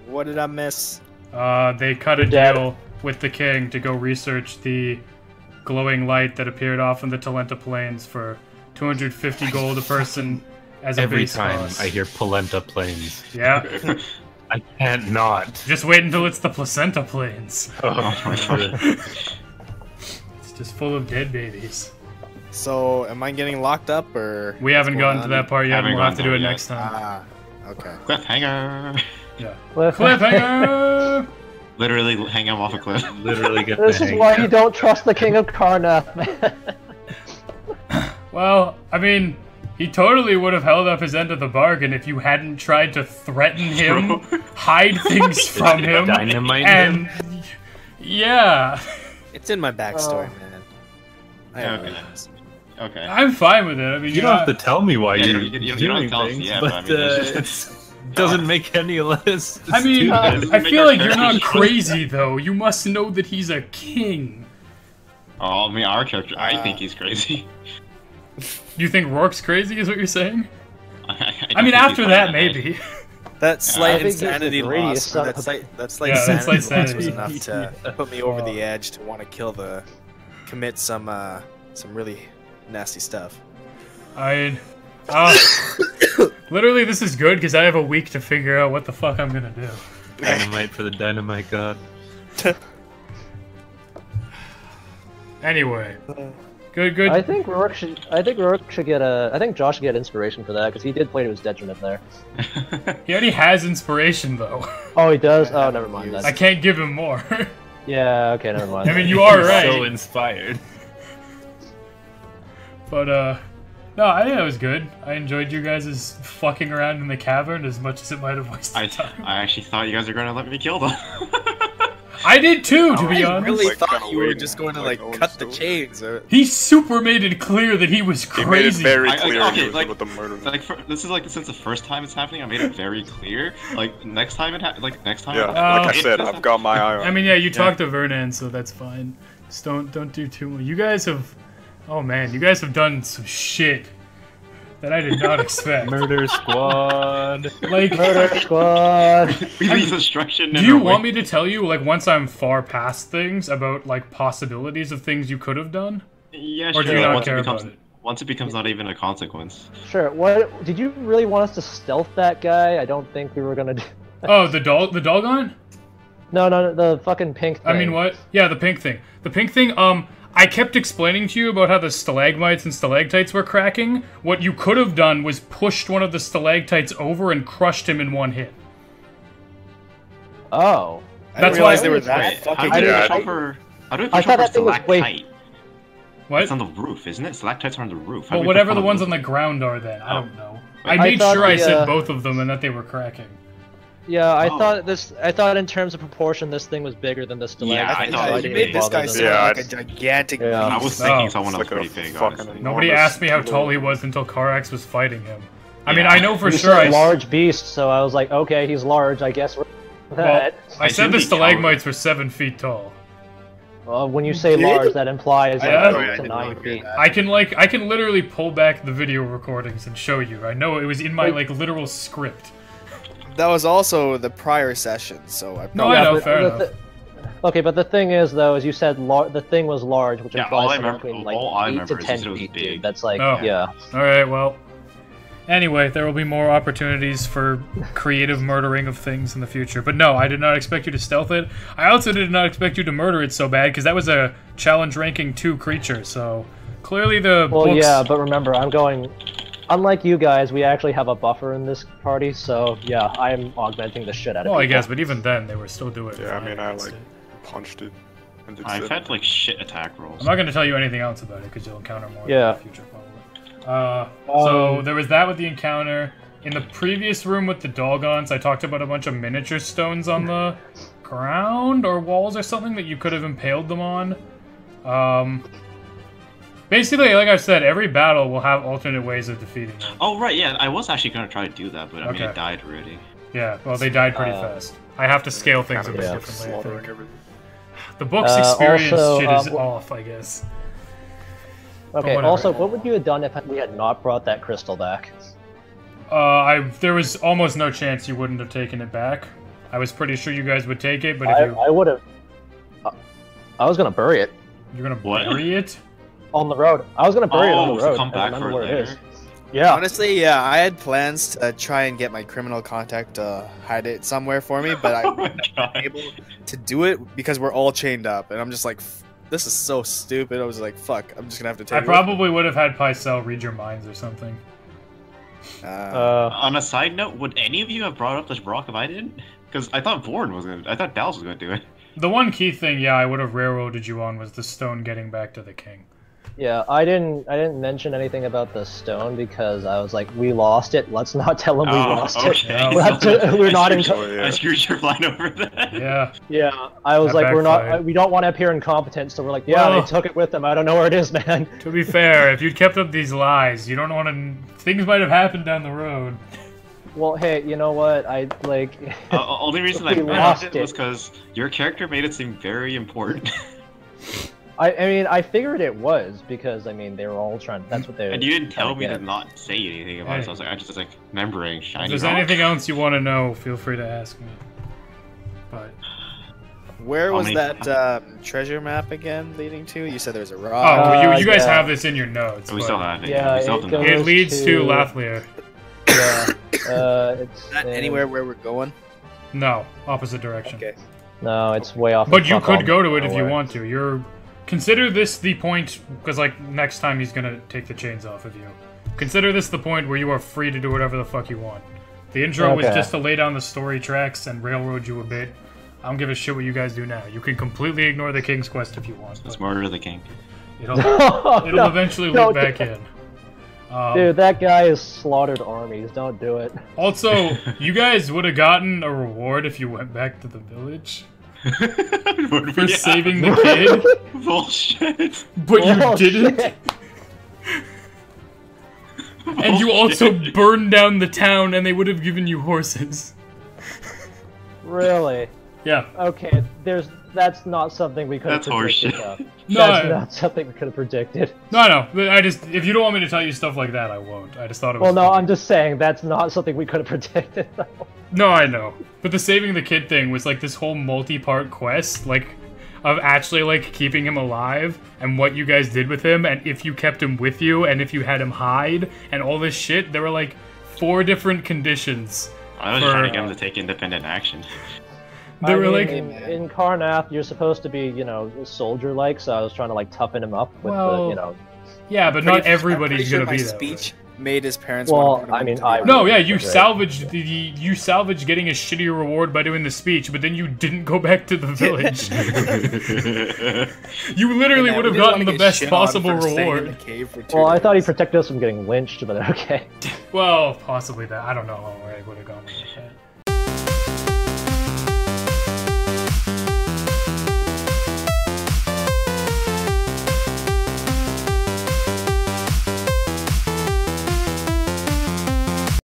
[SPEAKER 2] What did I miss?
[SPEAKER 1] They cut a
[SPEAKER 5] Dad.
[SPEAKER 1] deal with the king to go research the glowing light that appeared off in the Talenta Plains for 250 gold a person as a
[SPEAKER 6] Every
[SPEAKER 1] base
[SPEAKER 6] time
[SPEAKER 1] cost.
[SPEAKER 6] I hear Polenta Plains,
[SPEAKER 1] Yeah.
[SPEAKER 6] I can't not.
[SPEAKER 1] Just wait until it's the Placenta Plains.
[SPEAKER 6] Oh my god.
[SPEAKER 1] It's just full of dead babies.
[SPEAKER 2] So, am I getting locked up, or...
[SPEAKER 1] We haven't
[SPEAKER 2] what's
[SPEAKER 1] gotten
[SPEAKER 2] going
[SPEAKER 1] to
[SPEAKER 2] on?
[SPEAKER 1] that part yet, and
[SPEAKER 4] Haven't
[SPEAKER 1] we'll have to
[SPEAKER 4] gotten
[SPEAKER 1] do it
[SPEAKER 4] there
[SPEAKER 1] next time.
[SPEAKER 2] Ah, okay.
[SPEAKER 4] Cliffhanger.
[SPEAKER 1] Yeah.
[SPEAKER 5] Cliffhanger.
[SPEAKER 1] Cliffhanger!
[SPEAKER 4] Literally hang him off a cliff.
[SPEAKER 6] Literally get
[SPEAKER 5] This
[SPEAKER 6] the
[SPEAKER 5] is
[SPEAKER 6] hang.
[SPEAKER 5] why you don't trust the King of Karna, man.
[SPEAKER 1] Well, I mean, he totally would have held up his end of the bargain if you hadn't tried to threaten him, hide things from him,
[SPEAKER 6] Dynamite
[SPEAKER 1] and...
[SPEAKER 6] him?
[SPEAKER 1] Yeah.
[SPEAKER 2] It's in my backstory, man. I
[SPEAKER 4] Okay.
[SPEAKER 2] realize.
[SPEAKER 4] Okay.
[SPEAKER 1] I'm fine with it. I mean,
[SPEAKER 6] You don't have to tell me why
[SPEAKER 4] Yeah,
[SPEAKER 6] you're
[SPEAKER 4] you don't
[SPEAKER 6] doing
[SPEAKER 4] tell us
[SPEAKER 6] things,
[SPEAKER 4] yet, but I
[SPEAKER 6] but
[SPEAKER 4] mean, it's
[SPEAKER 6] it doesn't make any less.
[SPEAKER 1] I mean,
[SPEAKER 6] stupid.
[SPEAKER 1] I
[SPEAKER 4] Make
[SPEAKER 1] feel
[SPEAKER 4] our
[SPEAKER 1] like you're not
[SPEAKER 4] characters-
[SPEAKER 1] crazy, though. You must know that he's a king.
[SPEAKER 4] Oh, I mean, our character. I think he's crazy.
[SPEAKER 1] You think Rourke's crazy, is what you're saying?
[SPEAKER 4] I
[SPEAKER 1] I mean,
[SPEAKER 4] don't think
[SPEAKER 1] after
[SPEAKER 4] he's
[SPEAKER 1] that,
[SPEAKER 4] funny
[SPEAKER 1] maybe.
[SPEAKER 2] That slight
[SPEAKER 5] I think he's the
[SPEAKER 2] insanity
[SPEAKER 5] greatest
[SPEAKER 2] loss,
[SPEAKER 5] son
[SPEAKER 2] or
[SPEAKER 5] of a-
[SPEAKER 2] that slight
[SPEAKER 1] Yeah, that
[SPEAKER 2] sanity
[SPEAKER 1] slight
[SPEAKER 2] loss was
[SPEAKER 1] sanity.
[SPEAKER 2] enough to put me over the edge to want to commit some really nasty stuff.
[SPEAKER 1] Literally, this is good because I have a week to figure out what the fuck I'm gonna do.
[SPEAKER 6] Dynamite for the dynamite god. Anyway,
[SPEAKER 1] good.
[SPEAKER 5] I think Rourke should get a. I think Josh should get inspiration for that because he did play to his detriment there.
[SPEAKER 1] He already has inspiration, though.
[SPEAKER 5] Oh, he does. Oh, never mind.
[SPEAKER 1] I
[SPEAKER 5] Then.
[SPEAKER 1] can't give him more.
[SPEAKER 5] Yeah. Okay, never mind.
[SPEAKER 1] I mean, you are
[SPEAKER 6] He's
[SPEAKER 1] right.
[SPEAKER 6] so inspired.
[SPEAKER 1] But, no, I think that was good. I enjoyed you guys' fucking around in the cavern as much as it might have wasted time.
[SPEAKER 4] I actually thought you guys were gonna let me kill them.
[SPEAKER 1] I did too, to be
[SPEAKER 2] I
[SPEAKER 1] honest.
[SPEAKER 2] really
[SPEAKER 3] Like,
[SPEAKER 2] thought
[SPEAKER 3] kinda
[SPEAKER 2] you were
[SPEAKER 3] waiting,
[SPEAKER 2] just going to
[SPEAKER 3] like,
[SPEAKER 2] like
[SPEAKER 3] Owen
[SPEAKER 2] cut the
[SPEAKER 3] Stone.
[SPEAKER 2] chains. Or...
[SPEAKER 1] He super made it clear that he was
[SPEAKER 3] He made it
[SPEAKER 1] crazy.
[SPEAKER 3] very
[SPEAKER 4] I-
[SPEAKER 3] clear
[SPEAKER 4] okay,
[SPEAKER 3] he was
[SPEAKER 4] like-
[SPEAKER 3] about to murder me.
[SPEAKER 4] This is like since the first time it's happening, I made it very clear. Like next time next time.
[SPEAKER 3] Yeah,
[SPEAKER 1] Oh.
[SPEAKER 3] like I said, I've got my eye on
[SPEAKER 1] I mean, yeah, you talked to Vernon, so that's fine. Just don't do too much. You guys have... Oh, man, you guys have done some shit that I did not expect.
[SPEAKER 6] Murder squad.
[SPEAKER 1] Like...
[SPEAKER 5] Murder Squad.
[SPEAKER 4] We leave destruction.
[SPEAKER 1] Do you want me to tell you, like, once I'm far past things about, like, possibilities of things you could have done?
[SPEAKER 4] Yeah,
[SPEAKER 1] Or
[SPEAKER 4] sure.
[SPEAKER 1] do you not
[SPEAKER 4] once
[SPEAKER 1] care
[SPEAKER 4] it becomes,
[SPEAKER 1] about it?
[SPEAKER 4] Once it becomes not even a consequence.
[SPEAKER 5] Sure. What did you really want us to stealth that guy? I don't think we were gonna do.
[SPEAKER 1] Oh, the Dogon?
[SPEAKER 5] No, the fucking pink thing.
[SPEAKER 1] I mean, what? Yeah, the pink thing. The pink thing, I kept explaining to you about how the stalagmites and stalactites were cracking. What you could have done was pushed one of the stalactites over and crushed him in one hit.
[SPEAKER 5] Oh.
[SPEAKER 2] I
[SPEAKER 1] That's
[SPEAKER 2] didn't realize
[SPEAKER 1] why-
[SPEAKER 2] they were
[SPEAKER 4] Wait,
[SPEAKER 2] that
[SPEAKER 4] how
[SPEAKER 2] fucking
[SPEAKER 4] do we
[SPEAKER 5] didn't-
[SPEAKER 4] push
[SPEAKER 2] good.
[SPEAKER 4] over? How do we
[SPEAKER 5] I
[SPEAKER 4] push
[SPEAKER 5] thought
[SPEAKER 4] over
[SPEAKER 5] that thing was way-
[SPEAKER 4] stalactite?
[SPEAKER 1] What?
[SPEAKER 4] It's on the roof, isn't it? Stalactites are on the roof. How do
[SPEAKER 1] Well,
[SPEAKER 4] we push
[SPEAKER 1] whatever
[SPEAKER 4] one
[SPEAKER 1] the
[SPEAKER 4] of
[SPEAKER 1] ones
[SPEAKER 4] those?
[SPEAKER 1] on the ground are then. I don't know. I
[SPEAKER 5] I
[SPEAKER 1] made
[SPEAKER 5] thought
[SPEAKER 1] sure I
[SPEAKER 5] the,
[SPEAKER 1] said both of them and that they were cracking.
[SPEAKER 5] Yeah, I
[SPEAKER 4] Oh.
[SPEAKER 5] thought in terms of proportion, this thing was bigger than the stalactite.
[SPEAKER 4] Yeah, I thought
[SPEAKER 5] so
[SPEAKER 4] it
[SPEAKER 2] you
[SPEAKER 5] didn't
[SPEAKER 2] made this
[SPEAKER 5] bother
[SPEAKER 2] guy
[SPEAKER 5] them.
[SPEAKER 2] seem
[SPEAKER 3] Yeah,
[SPEAKER 2] like a gigantic
[SPEAKER 5] Yeah.
[SPEAKER 4] I
[SPEAKER 2] beast.
[SPEAKER 4] was thinking
[SPEAKER 1] Oh.
[SPEAKER 4] someone
[SPEAKER 3] It's
[SPEAKER 4] else
[SPEAKER 3] like a
[SPEAKER 4] pretty big,
[SPEAKER 3] fucking
[SPEAKER 4] honestly.
[SPEAKER 1] Nobody
[SPEAKER 3] enormous
[SPEAKER 1] asked me how tall he
[SPEAKER 3] lord.
[SPEAKER 1] was until Karax was fighting him. I
[SPEAKER 4] Yeah.
[SPEAKER 1] mean, I know for
[SPEAKER 5] You
[SPEAKER 1] sure
[SPEAKER 5] said
[SPEAKER 1] I...
[SPEAKER 5] large beast, so I was like, okay, he's large. I guess we're
[SPEAKER 1] Well,
[SPEAKER 5] that.
[SPEAKER 1] I said
[SPEAKER 4] assume
[SPEAKER 1] the
[SPEAKER 4] he
[SPEAKER 1] stalagmites were 7 feet tall.
[SPEAKER 5] When you say
[SPEAKER 2] did?
[SPEAKER 5] large, that implies
[SPEAKER 1] I
[SPEAKER 5] like
[SPEAKER 1] know,
[SPEAKER 5] 8
[SPEAKER 2] I
[SPEAKER 5] to
[SPEAKER 2] didn't
[SPEAKER 5] 9
[SPEAKER 2] know
[SPEAKER 5] feet.
[SPEAKER 2] that.
[SPEAKER 1] I can literally pull back the video recordings and show you. I know it was in my like literal script.
[SPEAKER 2] That was also the prior session, so I
[SPEAKER 1] No,
[SPEAKER 2] probably
[SPEAKER 1] I know,
[SPEAKER 5] but
[SPEAKER 1] fair
[SPEAKER 5] the
[SPEAKER 1] enough.
[SPEAKER 5] Okay, but the thing is, though, as you said, the thing was large, which
[SPEAKER 4] Yeah,
[SPEAKER 5] implies
[SPEAKER 4] all I
[SPEAKER 5] somewhere
[SPEAKER 4] remember-
[SPEAKER 5] between like
[SPEAKER 4] all I
[SPEAKER 5] 8 to
[SPEAKER 4] remember is
[SPEAKER 5] 10
[SPEAKER 4] that it was
[SPEAKER 5] feet,
[SPEAKER 4] big.
[SPEAKER 5] dude. That's like,
[SPEAKER 1] Oh.
[SPEAKER 5] yeah.
[SPEAKER 1] All right, well, Anyway, there will be more opportunities for creative murdering of things in the future. But no, I did not expect you to stealth it. I also did not expect you to murder it so bad, because that was a challenge ranking 2 creature, so clearly the
[SPEAKER 5] Well,
[SPEAKER 1] books...
[SPEAKER 5] yeah, but remember, I'm going... Unlike you guys, we actually have a buffer in this party, so yeah, I'm augmenting the shit out of
[SPEAKER 1] Well, I
[SPEAKER 5] people.
[SPEAKER 1] guess, but even then, they were still doing it.
[SPEAKER 3] Yeah, I mean, I like punched it. And it
[SPEAKER 4] I've
[SPEAKER 3] said-
[SPEAKER 4] had like shit attack rolls.
[SPEAKER 1] I'm not going to tell you anything else about it, because you'll encounter more
[SPEAKER 5] Yeah.
[SPEAKER 1] in the future, probably. So there was that with the encounter. In the previous room with the Dolgons, I talked about a bunch of miniature stones on the ground or walls or something that you could have impaled them on. Basically, like I said, every battle will have alternate ways of defeating them.
[SPEAKER 4] Oh right, yeah, I was actually gonna try to do that, but I mean
[SPEAKER 1] Okay.
[SPEAKER 4] it died already.
[SPEAKER 1] Yeah, well, they died pretty fast. I have to scale things a
[SPEAKER 3] kind
[SPEAKER 1] bit
[SPEAKER 3] of
[SPEAKER 5] yeah.
[SPEAKER 1] differently, I
[SPEAKER 3] slaughtering
[SPEAKER 1] think.
[SPEAKER 3] everything.
[SPEAKER 1] The book's
[SPEAKER 5] Uh,
[SPEAKER 1] experience
[SPEAKER 5] also,
[SPEAKER 1] shit is
[SPEAKER 5] wh-
[SPEAKER 1] off, I guess.
[SPEAKER 5] Okay,
[SPEAKER 1] whatever.
[SPEAKER 5] also, what would you have done if we had not brought that crystal back?
[SPEAKER 1] There was almost no chance you wouldn't have taken it back. I was pretty sure you guys would take it, but if
[SPEAKER 5] I would have... I was gonna bury it
[SPEAKER 1] you're gonna
[SPEAKER 4] What?
[SPEAKER 1] bury it,
[SPEAKER 5] on the road. I was gonna bury it on
[SPEAKER 4] Oh,
[SPEAKER 5] the
[SPEAKER 4] so
[SPEAKER 5] road.
[SPEAKER 4] come
[SPEAKER 5] I
[SPEAKER 4] back
[SPEAKER 5] remember
[SPEAKER 4] for it
[SPEAKER 5] where it is.
[SPEAKER 4] later?
[SPEAKER 5] Yeah.
[SPEAKER 2] Honestly, yeah, I had plans to try and get my criminal contact to hide it somewhere for me, but I
[SPEAKER 4] Oh my god.
[SPEAKER 2] able to do it because we're all chained up, and I'm just like, this is so stupid. I was like, fuck, I'm just gonna have to take
[SPEAKER 1] I
[SPEAKER 2] it.
[SPEAKER 1] probably would have had Pycelle read your minds or something.
[SPEAKER 4] On a side note, would any of you have brought up this Brock if I didn't? Because I thought I thought Dallas was gonna do it.
[SPEAKER 1] The one key thing, yeah, I would have railroaded you on was the stone getting back to the king.
[SPEAKER 5] Yeah, I didn't mention anything about the stone because I was like, we lost it. Let's not tell him we lost it.
[SPEAKER 1] Yeah.
[SPEAKER 5] We're not in.
[SPEAKER 4] I screwed your plan over that.
[SPEAKER 1] Yeah,
[SPEAKER 5] Yeah, I was
[SPEAKER 1] That
[SPEAKER 5] like, we're not.
[SPEAKER 1] backfired.
[SPEAKER 5] We don't want to appear incompetent, so we're like, yeah,
[SPEAKER 1] Well-
[SPEAKER 5] they took it with them. I don't know where it is, man.
[SPEAKER 1] to be fair, if you'd kept up these lies, you don't want to... Things might have happened down the road.
[SPEAKER 5] Well, hey, you know what? I like.
[SPEAKER 4] Only reason I
[SPEAKER 5] We
[SPEAKER 4] brought
[SPEAKER 5] lost
[SPEAKER 4] it
[SPEAKER 5] it.
[SPEAKER 4] was because your character made it seem very important.
[SPEAKER 5] I mean, I figured it was because I mean they were all trying. That's what they.
[SPEAKER 4] And you didn't tell
[SPEAKER 5] trying
[SPEAKER 4] me
[SPEAKER 5] get
[SPEAKER 4] to
[SPEAKER 5] at.
[SPEAKER 4] not say anything about it, so I was like, I just like remembering
[SPEAKER 1] If
[SPEAKER 4] shiny
[SPEAKER 1] there's
[SPEAKER 4] rock.
[SPEAKER 1] anything else you want to know, feel free to ask me. But
[SPEAKER 2] Where was
[SPEAKER 4] Only-
[SPEAKER 2] that treasure map again leading to? You said there was a
[SPEAKER 1] oh,
[SPEAKER 2] rock.
[SPEAKER 1] well, you guys
[SPEAKER 5] yeah.
[SPEAKER 1] have this in your notes.
[SPEAKER 4] We
[SPEAKER 1] but
[SPEAKER 4] still have it.
[SPEAKER 5] Yeah,
[SPEAKER 4] we still
[SPEAKER 5] it
[SPEAKER 4] have the
[SPEAKER 5] goes-
[SPEAKER 4] notes.
[SPEAKER 1] It leads to
[SPEAKER 5] to-
[SPEAKER 1] Lathlier.
[SPEAKER 5] Yeah. It's
[SPEAKER 2] Is that
[SPEAKER 5] in-
[SPEAKER 2] anywhere where we're going?
[SPEAKER 1] No, opposite direction.
[SPEAKER 2] Okay.
[SPEAKER 5] No, it's way off.
[SPEAKER 1] But
[SPEAKER 5] the
[SPEAKER 1] you
[SPEAKER 5] fuck
[SPEAKER 1] could
[SPEAKER 5] all
[SPEAKER 1] go to it if you
[SPEAKER 5] nowhere.
[SPEAKER 1] want to. Consider this the point, because like next time he's gonna take the chains off of you. Consider this the point where you are free to do whatever the fuck you want. The intro was
[SPEAKER 5] Okay.
[SPEAKER 1] just to lay down the story tracks and railroad you a bit. I don't give a shit what you guys do now. You can completely ignore the King's Quest if you want.
[SPEAKER 4] Let's
[SPEAKER 1] But
[SPEAKER 4] murder the king.
[SPEAKER 1] it'll
[SPEAKER 5] No,
[SPEAKER 1] eventually
[SPEAKER 5] no,
[SPEAKER 1] loop back in.
[SPEAKER 5] Dude, that guy has slaughtered armies. Don't do it.
[SPEAKER 1] Also, you guys would have gotten a reward if you went back to the village for saving the kid,
[SPEAKER 4] Bullshit.
[SPEAKER 1] but you
[SPEAKER 5] Oh,
[SPEAKER 1] didn't.
[SPEAKER 5] shit.
[SPEAKER 1] And you also burned down the town, and they would have given you horses.
[SPEAKER 5] Really?
[SPEAKER 1] Yeah.
[SPEAKER 5] Okay, that's not something we could have
[SPEAKER 4] That's
[SPEAKER 5] predicted.
[SPEAKER 4] horseshit.
[SPEAKER 5] though.
[SPEAKER 1] No,
[SPEAKER 5] That's
[SPEAKER 1] I-
[SPEAKER 5] not something we could have predicted.
[SPEAKER 1] No, but if you don't want me to tell you stuff like that, I won't. I just thought it was
[SPEAKER 5] Well, no,
[SPEAKER 1] funny.
[SPEAKER 5] I'm just saying that's not something we could have predicted. Though.
[SPEAKER 1] No, I know. But the saving the kid thing was like this whole multi-part quest, like, of actually, like, keeping him alive, and what you guys did with him, and if you kept him with you, and if you had him hide, and all this shit. There were, like, 4 different conditions.
[SPEAKER 4] I was
[SPEAKER 1] For,
[SPEAKER 4] trying to get him to take independent action.
[SPEAKER 1] They
[SPEAKER 5] I
[SPEAKER 1] were
[SPEAKER 5] mean,
[SPEAKER 1] like...
[SPEAKER 5] in Karnath, you're supposed to be, you know, soldier-like. So I was trying to like toughen him up with
[SPEAKER 1] Well,
[SPEAKER 5] the, you know.
[SPEAKER 1] Yeah, but
[SPEAKER 2] Pretty-
[SPEAKER 1] not
[SPEAKER 2] I'm
[SPEAKER 1] everybody's
[SPEAKER 2] pretty sure
[SPEAKER 1] gonna
[SPEAKER 2] my
[SPEAKER 1] be that way.
[SPEAKER 2] speech made his parents.
[SPEAKER 5] Well,
[SPEAKER 2] want to put him
[SPEAKER 5] I mean,
[SPEAKER 2] into the
[SPEAKER 5] I-
[SPEAKER 2] army.
[SPEAKER 1] No, yeah, you
[SPEAKER 5] Right.
[SPEAKER 1] salvaged getting a shitty reward by doing the speech, but then you didn't go back to the village. You literally
[SPEAKER 2] Yeah,
[SPEAKER 1] would
[SPEAKER 2] we
[SPEAKER 1] have
[SPEAKER 2] didn't
[SPEAKER 1] gotten
[SPEAKER 2] wanna
[SPEAKER 1] the
[SPEAKER 2] get
[SPEAKER 1] best
[SPEAKER 2] shit on
[SPEAKER 1] possible
[SPEAKER 2] for staying in
[SPEAKER 1] reward.
[SPEAKER 2] the cave for 2
[SPEAKER 5] Well, I thought he
[SPEAKER 2] days.
[SPEAKER 5] protected us from getting lynched, but okay.
[SPEAKER 1] Well, possibly that. I don't know how I would have gone with that.